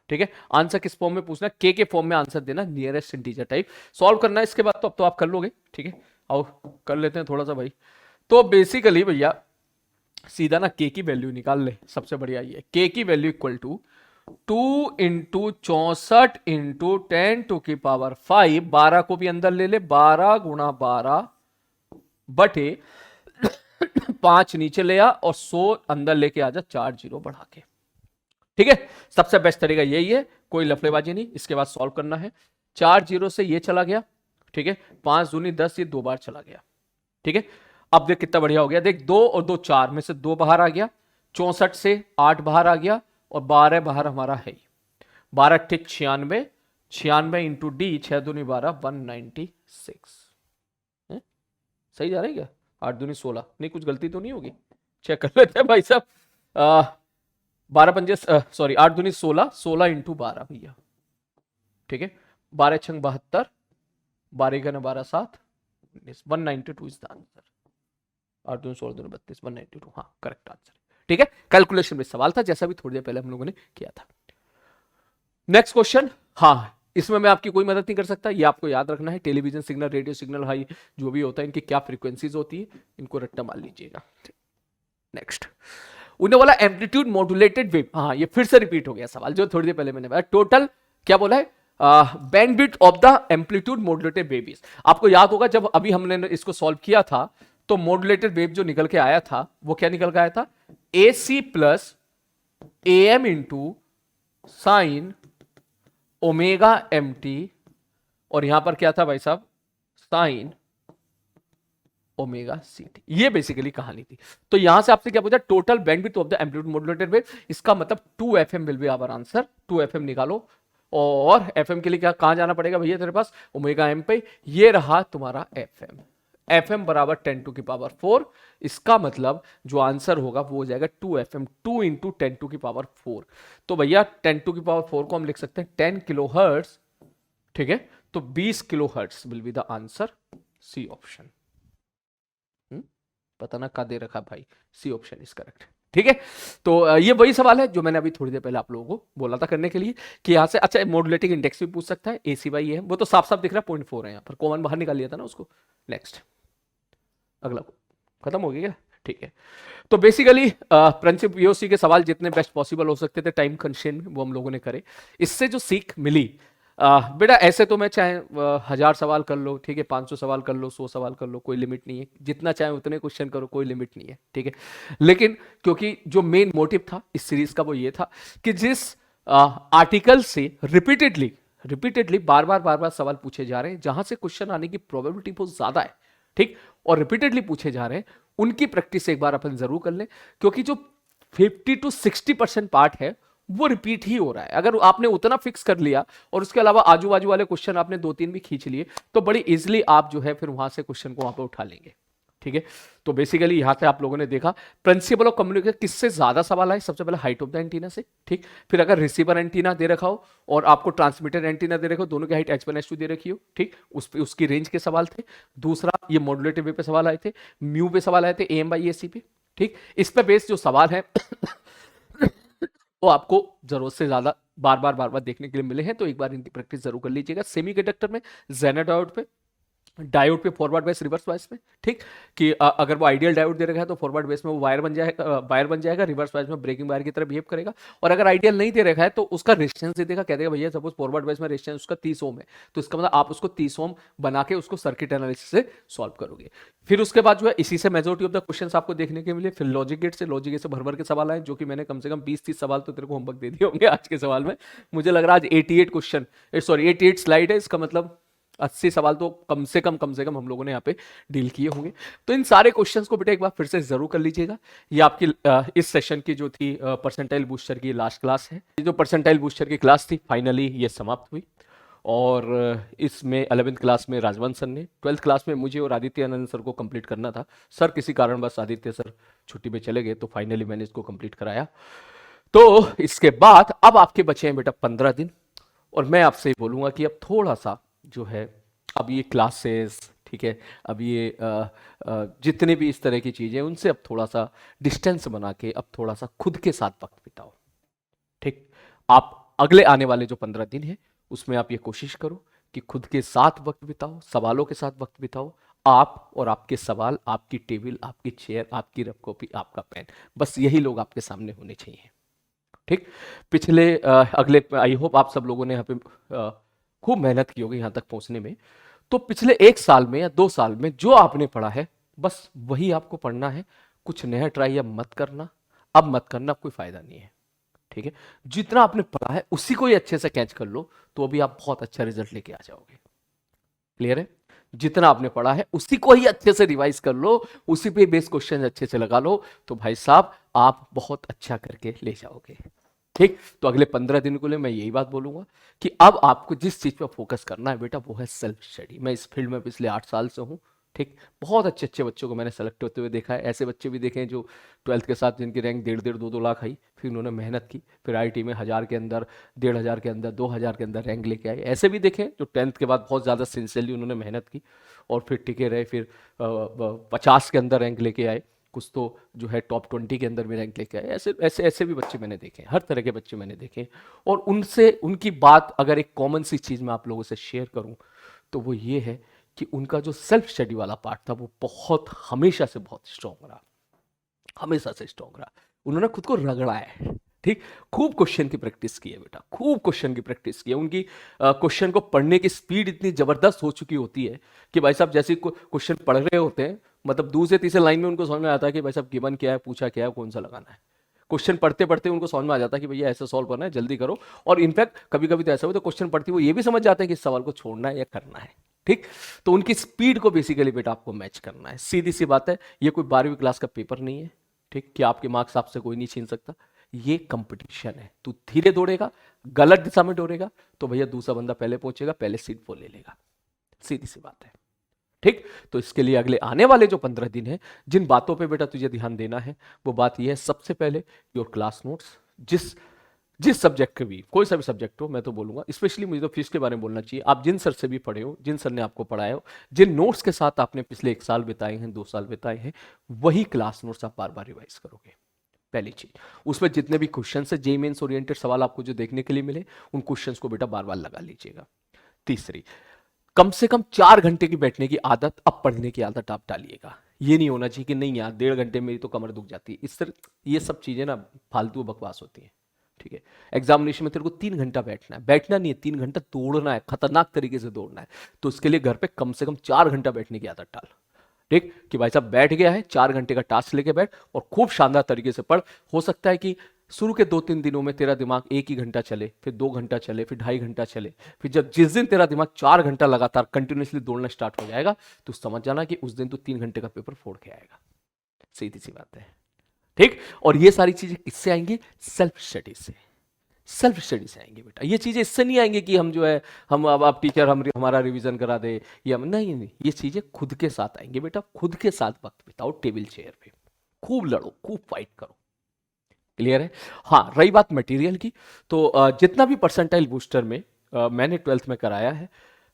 ठीक है। आंसर किस फॉर्म में पूछना, के फॉर्म में आंसर देना, नियरेस्ट इंटीजर टाइप सॉल्व करना है। इसके बाद तो अब तो आप कर लोगे, ठीक है। आओ कर लेते हैं थोड़ा सा भाई। तो बेसिकली भैया सीधा ना के की वैल्यू निकाल ले, सबसे बढ़िया ये के की value equal to 2 into 64 into 10⁵, 12 को भी अंदर ले ले, 12 गुणा 12 बटे 5 नीचे ले आ और 100 अंदर लेके आ जा, 4 0 बढ़ा के, ठीक है। सबसे बेस्ट तरीका यही है, कोई लफड़ेबाजी नहीं। इसके बाद सॉल्व करना है, 4 0 से ये चला गया, ठीक है, 5 दूनी 10, ये 2 बार चला गया, ठीक है। अब देख कितना बढ़िया हो गया, देख 2 और 2 4 में से 2 बाहर आ गया, 64 से 8 बाहर आ गया और 12 बाहर हमारा है, 12 ठीक 96, 96 इंटू डी 6 दूनी 12, 196, सही जा रहा है क्या, 8 दूनी 16, नहीं कुछ गलती तो नहीं होगी, चेक कर लेते हैं भाई साहब। 12 पंजे सॉरी 8 दूनी 16, 16 इंटू 12 भैया, ठीक है, 12 छंग 72, 12 का 12 7, 192 इज द आंसर। 8 दूनी 16 दूनी 32, 192, हाँ करेक्ट आंसर, ठीक है। कैलकुलेशन में सवाल था जैसा भी थोड़ी देर पहले हम लोगों ने किया था। नेक्स्ट क्वेश्चन, हाँ इसमें मैं आपकी कोई मदद नहीं कर सकता, ये आपको याद रखना है, television signal, radio signal, high जो भी होता है इनकी क्या फ्रीक्वेंसीज होती है, इनको रट्टा मार लीजिएगा। नेक्स्ट, उन्हें बोला एम्पलीट्यूड मॉड्यूलेटेड वेव, हाँ ये फिर से रिपीट हो गया सवाल जो थोड़ी देर पहले मैंने बताया। टोटल क्या बोला है, bandwidth of the amplitude modulated waves. आपको याद होगा जब अभी हमने इसको सॉल्व किया था तो मॉड्यूलेटेड वेव जो निकल के आया था वो क्या निकल के आया था, AC plus AM into sine omega MT, और यहां पर क्या था भाई साहब, साइन ओमेगा CT। ये बेसिकली कहानी थी। तो यहां से आपसे क्या पूछा, total bandwidth of the amplitude modulated wave, इसका मतलब 2 FM will be our answer. 2 FM निकालो, और FM के लिए क्या कहां जाना पड़ेगा भैया तेरे पास, ओमेगा M पे, ये रहा तुम्हारा FM। FM बराबर 10⁴। इसका मतलब जो आंसर होगा वो हो जाएगा 2 FM, 2 इंटू 10⁴। तो भैया 10⁴ को हम लिख सकते हैं 10 किलोहर्ट्ज, ठीक है। तो 20 kilohertz will be the answer, C option. पता ना क्या दे रखा भाई, सी ऑप्शन इज करेक्ट, ठीक है। तो ये वही सवाल है जो मैंने अभी थोड़ी देर पहले आप लोगों को बोला था करने के लिए, कि यहां से अच्छा मॉड्यूलेटिंग इंडेक्स भी पूछ सकता है, AC बाई है, वो तो साफ साफ दिख रहा है 0.4 है, यहाँ पर कॉमन बाहर निकाल लिया था ना उसको। नेक्स्ट, अगला खत्म हो गया क्या, ठीक है। तो बेसिकली प्रिंसिप VOC के सवाल जितने बेस्ट पॉसिबल हो सकते थे टाइम कंस्ट्रेंट में, वो हम लोगों ने करे। इससे जो सीख मिली बेटा ऐसे तो मैं चाहे 1000 सवाल कर लो, ठीक है, 500 सवाल कर लो, 100 सवाल कर लो, कोई लिमिट नहीं है, जितना चाहे उतने क्वेश्चन करो, कोई लिमिट नहीं है, ठीक है। लेकिन क्योंकि जो मेन मोटिव था इस सीरीज का वो ये था कि जिस आर्टिकल से रिपीटेडली रिपीटेडली बार बार सवाल पूछे जा रहे हैं, जहां से क्वेश्चन आने की प्रोबेबिलिटी बहुत ज्यादा है, ठीक, और रिपीटेडली पूछे जा रहे हैं, उनकी प्रैक्टिस एक बार अपन जरूर कर लें, क्योंकि जो 50 to 60% पार्ट है वो रिपीट ही हो रहा है। अगर आपने उतना फिक्स कर लिया और उसके अलावा आजू बाजू वाले क्वेश्चन आपने 2-3 भी खींच लिए, तो बड़ी इजीली आप जो है फिर वहां से क्वेश्चन को वहां पे उठा लेंगे, ठीक है। तो बेसिकली यहां से आप लोगों ने देखा प्रिंसिपल ऑफ कम्युनिकेशन किससे ज्यादा सवाल आए, सबसे पहले हाइट ऑफ द एंटीना से, ठीक। फिर अगर रिसीवर एंटीना दे रखा हो और आपको ट्रांसमीटर एंटीना दे रखा हो, दोनों की हाइट H1 H2 दे रखी हो, ठीक, उस पे उसकी रेंज के सवाल थे। दूसरा ये मॉड्यूलेटिव वे पे सवाल आए थे, म्यू पे सवाल आए थे, AM/AC पे, ठीक। इस पे बेस्ड जो सवाल है वो आपको जरूरत से ज्यादा बार बार देखने के लिए मिले हैं, तो एक बार इनकी प्रैक्टिस जरूर कर लीजिएगा। सेमीकंडक्टर में जेनर डायोड पे, डायोड पे फॉरवर्ड बेस रिवर्स बेस में, ठीक, कि अगर वो आइडियल डायोड दे रखा है तो फॉरवर्ड बेस में वो वायर बन जाएगा, रिवर्स बेस में ब्रेकिंग वायर की तरह बिहेव करेगा। और अगर आइडियल नहीं दे रखा है तो उसका रेजिस्टेंस दे देगा, कह देगा भैया सपोज फॉरवर्ड बेस में रेजिस्टेंस उसका 30 ओम है, तो इसका मतलब आप उसको 30 ओम बना के उसको सर्किट एनालिसिस से सॉल्व करोगे। फिर उसके बाद जो है इसी से मेजोरिटी ऑफ द क्वेश्चंस आपको देखने के मिले। फिर लॉजिक गेट से भर के सवाल आए, जो कि मैंने कम से कम 20-30 सवाल तो तेरे को होमवर्क दे दिए होंगे आज के सवाल में। मुझे लग रहा है आज 88 स्लाइड है, इसका मतलब 80 सवाल तो कम से कम हम लोगों ने यहाँ पे डील किए होंगे। तो इन सारे क्वेश्चंस को बेटा एक बार फिर से जरूर कर लीजिएगा। ये आपकी इस सेशन की जो थी परसेंटाइल बूस्टर की लास्ट क्लास है। ये जो परसेंटाइल बूस्टर की क्लास थी फाइनली ये समाप्त हुई, और इसमें 11th क्लास में राजवंश सर ने, 12th क्लास में मुझे और आदित्य आनंद सर को कंप्लीट करना था। सर किसी कारणवश आदित्य सर छुट्टी पे चले गए, तो फाइनली मैंने इसको कंप्लीट कराया। तो इसके बाद अब आपके बचे हैं बेटा 15 दिन, और मैं आपसे बोलूंगा कि अब थोड़ा सा जो है, अब ये क्लासेस, ठीक है, अब ये जितने भी इस तरह की चीजें उनसे अब थोड़ा सा डिस्टेंस बना के अब थोड़ा सा खुद के साथ वक्त बिताओ, ठीक। आप अगले आने वाले जो 15 दिन है उसमें आप ये कोशिश करो कि खुद के साथ वक्त बिताओ, सवालों के साथ वक्त बिताओ, आप और आपके सवाल, आपकी टेबल, आपकी चेयर, आपकी रफ कॉपी, आपका पेन, बस यही लोग आपके सामने होने चाहिए, ठीक। पिछले अगले आई होप आप सब लोगों ने यहाँ पे खूब मेहनत की होगी यहाँ तक पहुंचने में। तो पिछले 1 साल में या 2 साल में जो आपने पढ़ा है बस वही आपको पढ़ना है, कुछ नया ट्राई अब मत करना, कोई फायदा नहीं है, ठीक है। जितना आपने पढ़ा है उसी को ही अच्छे से कैच कर लो, तो अभी आप बहुत अच्छा रिजल्ट लेके आ जाओगे। क्लियर है? जितना आपने पढ़ा है उसी को ही अच्छे से रिवाइज कर लो, उसी पे बेस क्वेश्चन अच्छे से लगा लो, तो भाई साहब आप बहुत अच्छा करके ले जाओगे, ठीक। तो अगले 15 दिन के लिए मैं यही बात बोलूंगा कि अब आपको जिस चीज पर फोकस करना है बेटा वो है सेल्फ स्टडी। मैं इस फील्ड में पिछले 8 साल से हूं, ठीक। बहुत अच्छे अच्छे बच्चों को मैंने सेलेक्ट होते हुए देखा है, ऐसे बच्चे भी देखे हैं जो 12th के साथ जिनकी रैंक 1.5-2 लाख आई, फिर उन्होंने मेहनत की, फिर IIT में 1000 के अंदर, 1500 के अंदर, 2000 के अंदर रैंक लेके आए। ऐसे भी देखे जो 10th के बाद बहुत ज़्यादा सिंसियरली उन्होंने मेहनत की और फिर टिके रहे, फिर 50 के अंदर रैंक लेके आए, कुछ तो जो है टॉप 20 के अंदर भी रैंक लेके आए। ऐसे ऐसे ऐसे भी बच्चे मैंने देखे, हर तरह के बच्चे मैंने देखे। और उनसे उनकी बात अगर एक कॉमन सी चीज़ मैं आप लोगों से शेयर करूं तो वो ये है कि उनका जो सेल्फ स्टडी वाला पार्ट था वो बहुत हमेशा से बहुत स्ट्रांग रहा, हमेशा से स्ट्रांग रहा। उन्होंने खुद को रगड़ा है, ठीक। खूब क्वेश्चन की प्रैक्टिस की है बेटा, खूब क्वेश्चन की प्रैक्टिस की है। उनकी क्वेश्चन को पढ़ने की स्पीड इतनी जबरदस्त हो चुकी होती है कि भाई साहब जैसे क्वेश्चन पढ़ रहे होते हैं, मतलब दूसरे तीसरे लाइन में उनको समझ में आता है कि भाई साहब गिवन क्या है, पूछा क्या है, कौन सा लगाना है। क्वेश्चन पढ़ते पढ़ते उनको समझ में आ जाता है कि भैया ऐसा सॉल्व करना है, जल्दी करो। और इनफैक्ट कभी कभी तो ऐसा हो तो क्वेश्चन पढ़ते वो ये भी समझ जाते हैं कि इस सवाल को छोड़ना है या करना है, ठीक। तो उनकी स्पीड को बेसिकली बेटा आपको मैच करना है, सीधी सी बात है। ये कोई 12वीं क्लास का पेपर नहीं है, ठीक, कि आपके मार्क्स आपसे कोई नहीं छीन सकता। ये कंपटीशन है, तू धीरे दौड़ेगा, गलत दिशा में दौड़ेगा तो भैया दूसरा बंदा पहले पहुंचेगा, पहले सीट वो ले लेगा, सीधी सी बात है, ठीक। तो इसके लिए अगले आने वाले जो 15 दिन है, जिन बातों पे बेटा तुझे ध्यान देना है वो बात यह है, सबसे पहले योर क्लास नोट्स। जिस सब्जेक्ट के भी, कोई सा भी सब्जेक्ट हो, मैं तो बोलूंगा स्पेशली मुझे तो फिजिक्स के बारे में बोलना चाहिए। आप जिन सर से भी पढ़े हो, जिन सर ने आपको पढ़ाया हो, जिन नोट्स के साथ आपने पिछले 1 साल बिताए हैं, 2 साल बिताए हैं, वही क्लास नोट्स आप बार बार रिवाइज करोगे। पहली चीज, उसमें जितने भी क्वेश्चन है, जेईई मेंस ओरिएंटेड सवाल आपको जो देखने के लिए मिले, उन क्वेश्चंस को बेटा बार बार लगा लीजिएगा। तीसरी, कम से कम 4 घंटे की बैठने की आदत, अब पढ़ने की आदत आप डालिएगा। ये नहीं होना चाहिए कि नहीं यार 1.5 घंटे मेरी तो कमर दुख जाती है, इस तरह ये सब चीजें ना फालतू बकवास होती हैं। ठीक है। एग्जामिनेशन में तेरे को 3 घंटा बैठना है, बैठना नहीं है, 3 घंटा दौड़ना है, खतरनाक तरीके से दौड़ना है। तो उसके लिए घर पे कम से कम 4 घंटा बैठने की आदत डाल। ठीक, कि भाई साहब बैठ गया है, 4 घंटे का टास्क लेके बैठ और खूब शानदार तरीके से पढ़। हो सकता है कि शुरू के 2-3 दिनों में तेरा दिमाग 1 ही घंटा चले, फिर 2 घंटा चले, फिर 2.5 घंटा चले, फिर जब जिस दिन तेरा दिमाग 4 घंटा लगातार कंटिन्यूसली दौड़ना स्टार्ट हो जाएगा तो समझ जाना कि उस दिन तो 3 घंटे का पेपर फोड़ के आएगा। सीधी सी बात है। ठीक, और ये सारी चीजें किससे आएंगी? सेल्फ स्टडी से। सेल्फ स्टडी से आएंगे बेटा। ये चीजें इससे नहीं आएंगे कि हम जो है हम अब आप टीचर हमारा रिवीजन करा दे या नहीं, ये चीजें खुद के साथ आएंगे बेटा। खुद के साथ वक्त बिताओ टेबल चेयर पे, खूब लड़ो, खूब फाइट करो। क्लियर है? हाँ, रही बात मटेरियल की, तो जितना भी परसेंटाइल बूस्टर में मैंने 12th में कराया है,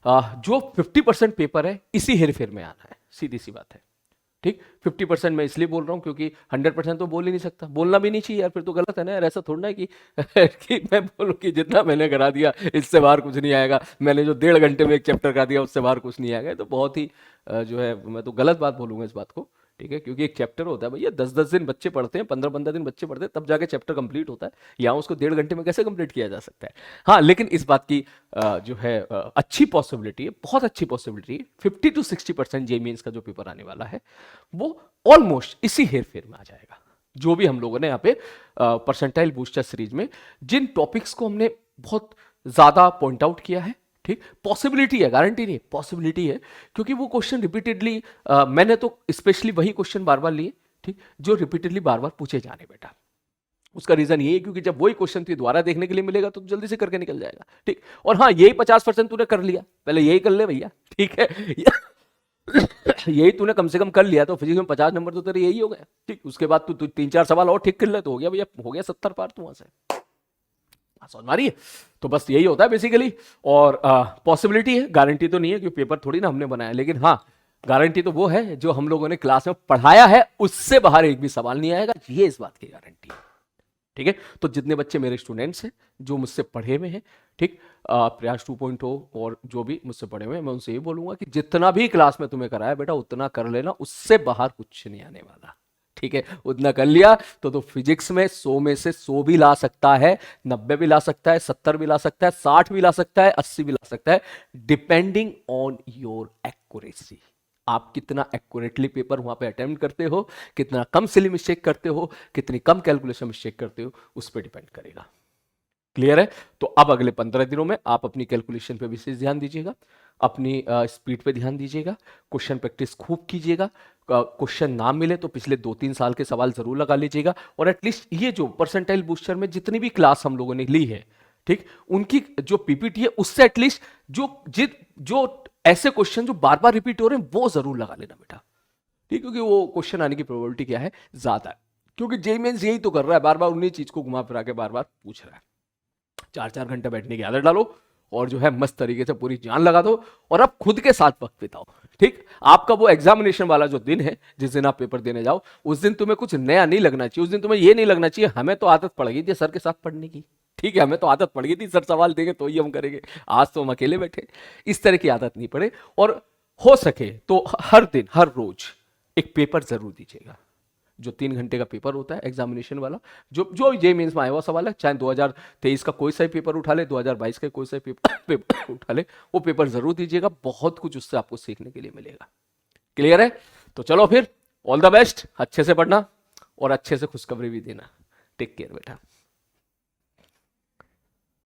जो 50% पेपर है इसी हेरफेर में आना है। सीधी सी बात है। ठीक, 50% मैं इसलिए बोल रहा हूं क्योंकि 100% तो बोल ही नहीं सकता, बोलना भी नहीं चाहिए यार, फिर तो गलत है ना यार। ऐसा थोड़ा ना है कि कि मैं बोलूं कि जितना मैंने करा दिया इससे बाहर कुछ नहीं आएगा, मैंने जो 1.5 घंटे में एक चैप्टर करा दिया उससे बाहर कुछ नहीं आएगा। ये तो बहुत ही जो है, मैं तो गलत बात बोलूंगा इस बात को। ठीक है, क्योंकि एक चैप्टर होता है भैया, 10-10 दिन बच्चे पढ़ते हैं, 15-15 दिन बच्चे पढ़ते हैं, तब जाके चैप्टर कंप्लीट होता है। यहाँ उसको 1.5 घंटे में कैसे कंप्लीट किया जा सकता है? हाँ, लेकिन इस बात की जो है अच्छी पॉसिबिलिटी है, बहुत अच्छी पॉसिबिलिटी है, 50 to 60% जे मीन्स का जो पेपर आने वाला है वो ऑलमोस्ट इसी हेर फेर में आ जाएगा। जो भी हम लोगों ने यहाँ पे परसेंटाइल बूस्टर सीरीज में जिन टॉपिक्स को हमने बहुत ज्यादा पॉइंट आउट किया है, ठीक, पॉसिबिलिटी है, गारंटी नहीं, पॉसिबिलिटी है, क्योंकि वो क्वेश्चन रिपीटेडली मैंने तो स्पेशली वही क्वेश्चन बार बार लिए, ठीक, जो रिपीटेडली बार बार पूछे जाने बेटा। उसका रीजन ये है क्योंकि जब वही क्वेश्चन तुझे दोबारा देखने के लिए मिलेगा तो जल्दी से करके निकल जाएगा। ठीक, और हाँ, यही 50% तूने कर लिया, पहले यही कर ले भैया। ठीक है, यही तूने कम से कम कर लिया तो फिजिक्स में 50 नंबर तो तेरे यही हो गए। ठीक, उसके बाद तू 3-4 सवाल और ठीक कर ले तो हो गया भैया, हो गया 70 पार तू वहां से। समझ मारिए। तो बस यही होता है बेसिकली, और पॉसिबिलिटी है, गारंटी तो नहीं है, क्योंकि पेपर थोड़ी ना हमने बनाया, लेकिन हाँ, गारंटी तो वो है जो हम लोगों ने क्लास में पढ़ाया है उससे बाहर एक भी सवाल नहीं आएगा, ये इस बात की गारंटी है। ठीक है, तो जितने बच्चे मेरे स्टूडेंट्स हैं जो मुझसे पढ़े हुए हैं, ठीक, प्रयास 2.0 और जो भी मुझसे पढ़े हुए हैं, मैं उनसे ये बोलूंगा कि जितना भी क्लास में तुम्हें कराया बेटा उतना कर लेना, उससे बाहर कुछ नहीं आने वाला। ठीक है, उतना कर लिया तो फिजिक्स में 100 में से 100 भी ला सकता है, 90 भी ला सकता है, 70 भी ला सकता है, 60 भी ला सकता है, 80 भी ला सकता है, डिपेंडिंग ऑन योर एक्यूरेसी। आप कितना एक्यूरेटली पेपर वहां पे अटेम्प्ट करते हो, कितना कम सिली मिस्टेक करते हो, कितनी कम कैलकुलेशन मिस्टेक करते हो, उस पर डिपेंड करेगा। क्लियर है? तो अब अगले 15 दिनों में आप अपनी कैलकुलेशन पे विशेष ध्यान दीजिएगा, अपनी स्पीड पे ध्यान दीजिएगा, क्वेश्चन प्रैक्टिस खूब कीजिएगा। क्वेश्चन ना मिले तो पिछले 2-3 साल के सवाल जरूर लगा लीजिएगा, और एटलीस्ट ये जो परसेंटाइल बूस्टर में जितनी भी क्लास हम लोगों ने ली है, ठीक, उनकी जो पीपीटी है उससे एटलीस्ट जो ऐसे क्वेश्चन जो बार बार रिपीट हो रहे हैं वो जरूर लगा लेना बेटा। ठीक, क्योंकि वो क्वेश्चन आने की प्रोबेबिलिटी क्या है, ज्यादा है, क्योंकि जेईई मेंस यही तो कर रहा है, बार बार उन्हीं चीज को घुमा फिरा के बार बार पूछ रहा है। 4-4 घंटे बैठने की आदत डालो और जो है मस्त तरीके से पूरी जान लगा दो, और अब खुद के साथ वक्त बिताओ। ठीक, आपका वो एग्जामिनेशन वाला जो दिन है, जिस दिन आप पेपर देने जाओ, उस दिन तुम्हें कुछ नया नहीं लगना चाहिए, उस दिन तुम्हें ये नहीं लगना चाहिए हमें तो आदत पड़ गई थी सर के साथ पढ़ने की। ठीक है, हमें तो आदत पड़ गई थी, सर सवाल देंगे तो ही हम करेंगे, आज तो हम अकेले बैठे। इस तरह की आदत नहीं पड़े, और हो सके तो हर दिन हर रोज एक पेपर जरूर दीजिएगा, जो 3 घंटे का पेपर होता है एग्जामिनेशन वाला, जो जेईई मेंस में आया हुआ सवाल है, चाहे 2023 का कोई सा भी पेपर उठा ले, 2022 का कोई सा पेपर उठा ले, वो पेपर जरूर दीजिएगा, बहुत कुछ उससे आपको सीखने के लिए मिलेगा। क्लियर है? तो चलो फिर, ऑल द बेस्ट, अच्छे से पढ़ना और अच्छे से खुशखबरी भी देना। टेक केयर बेटा।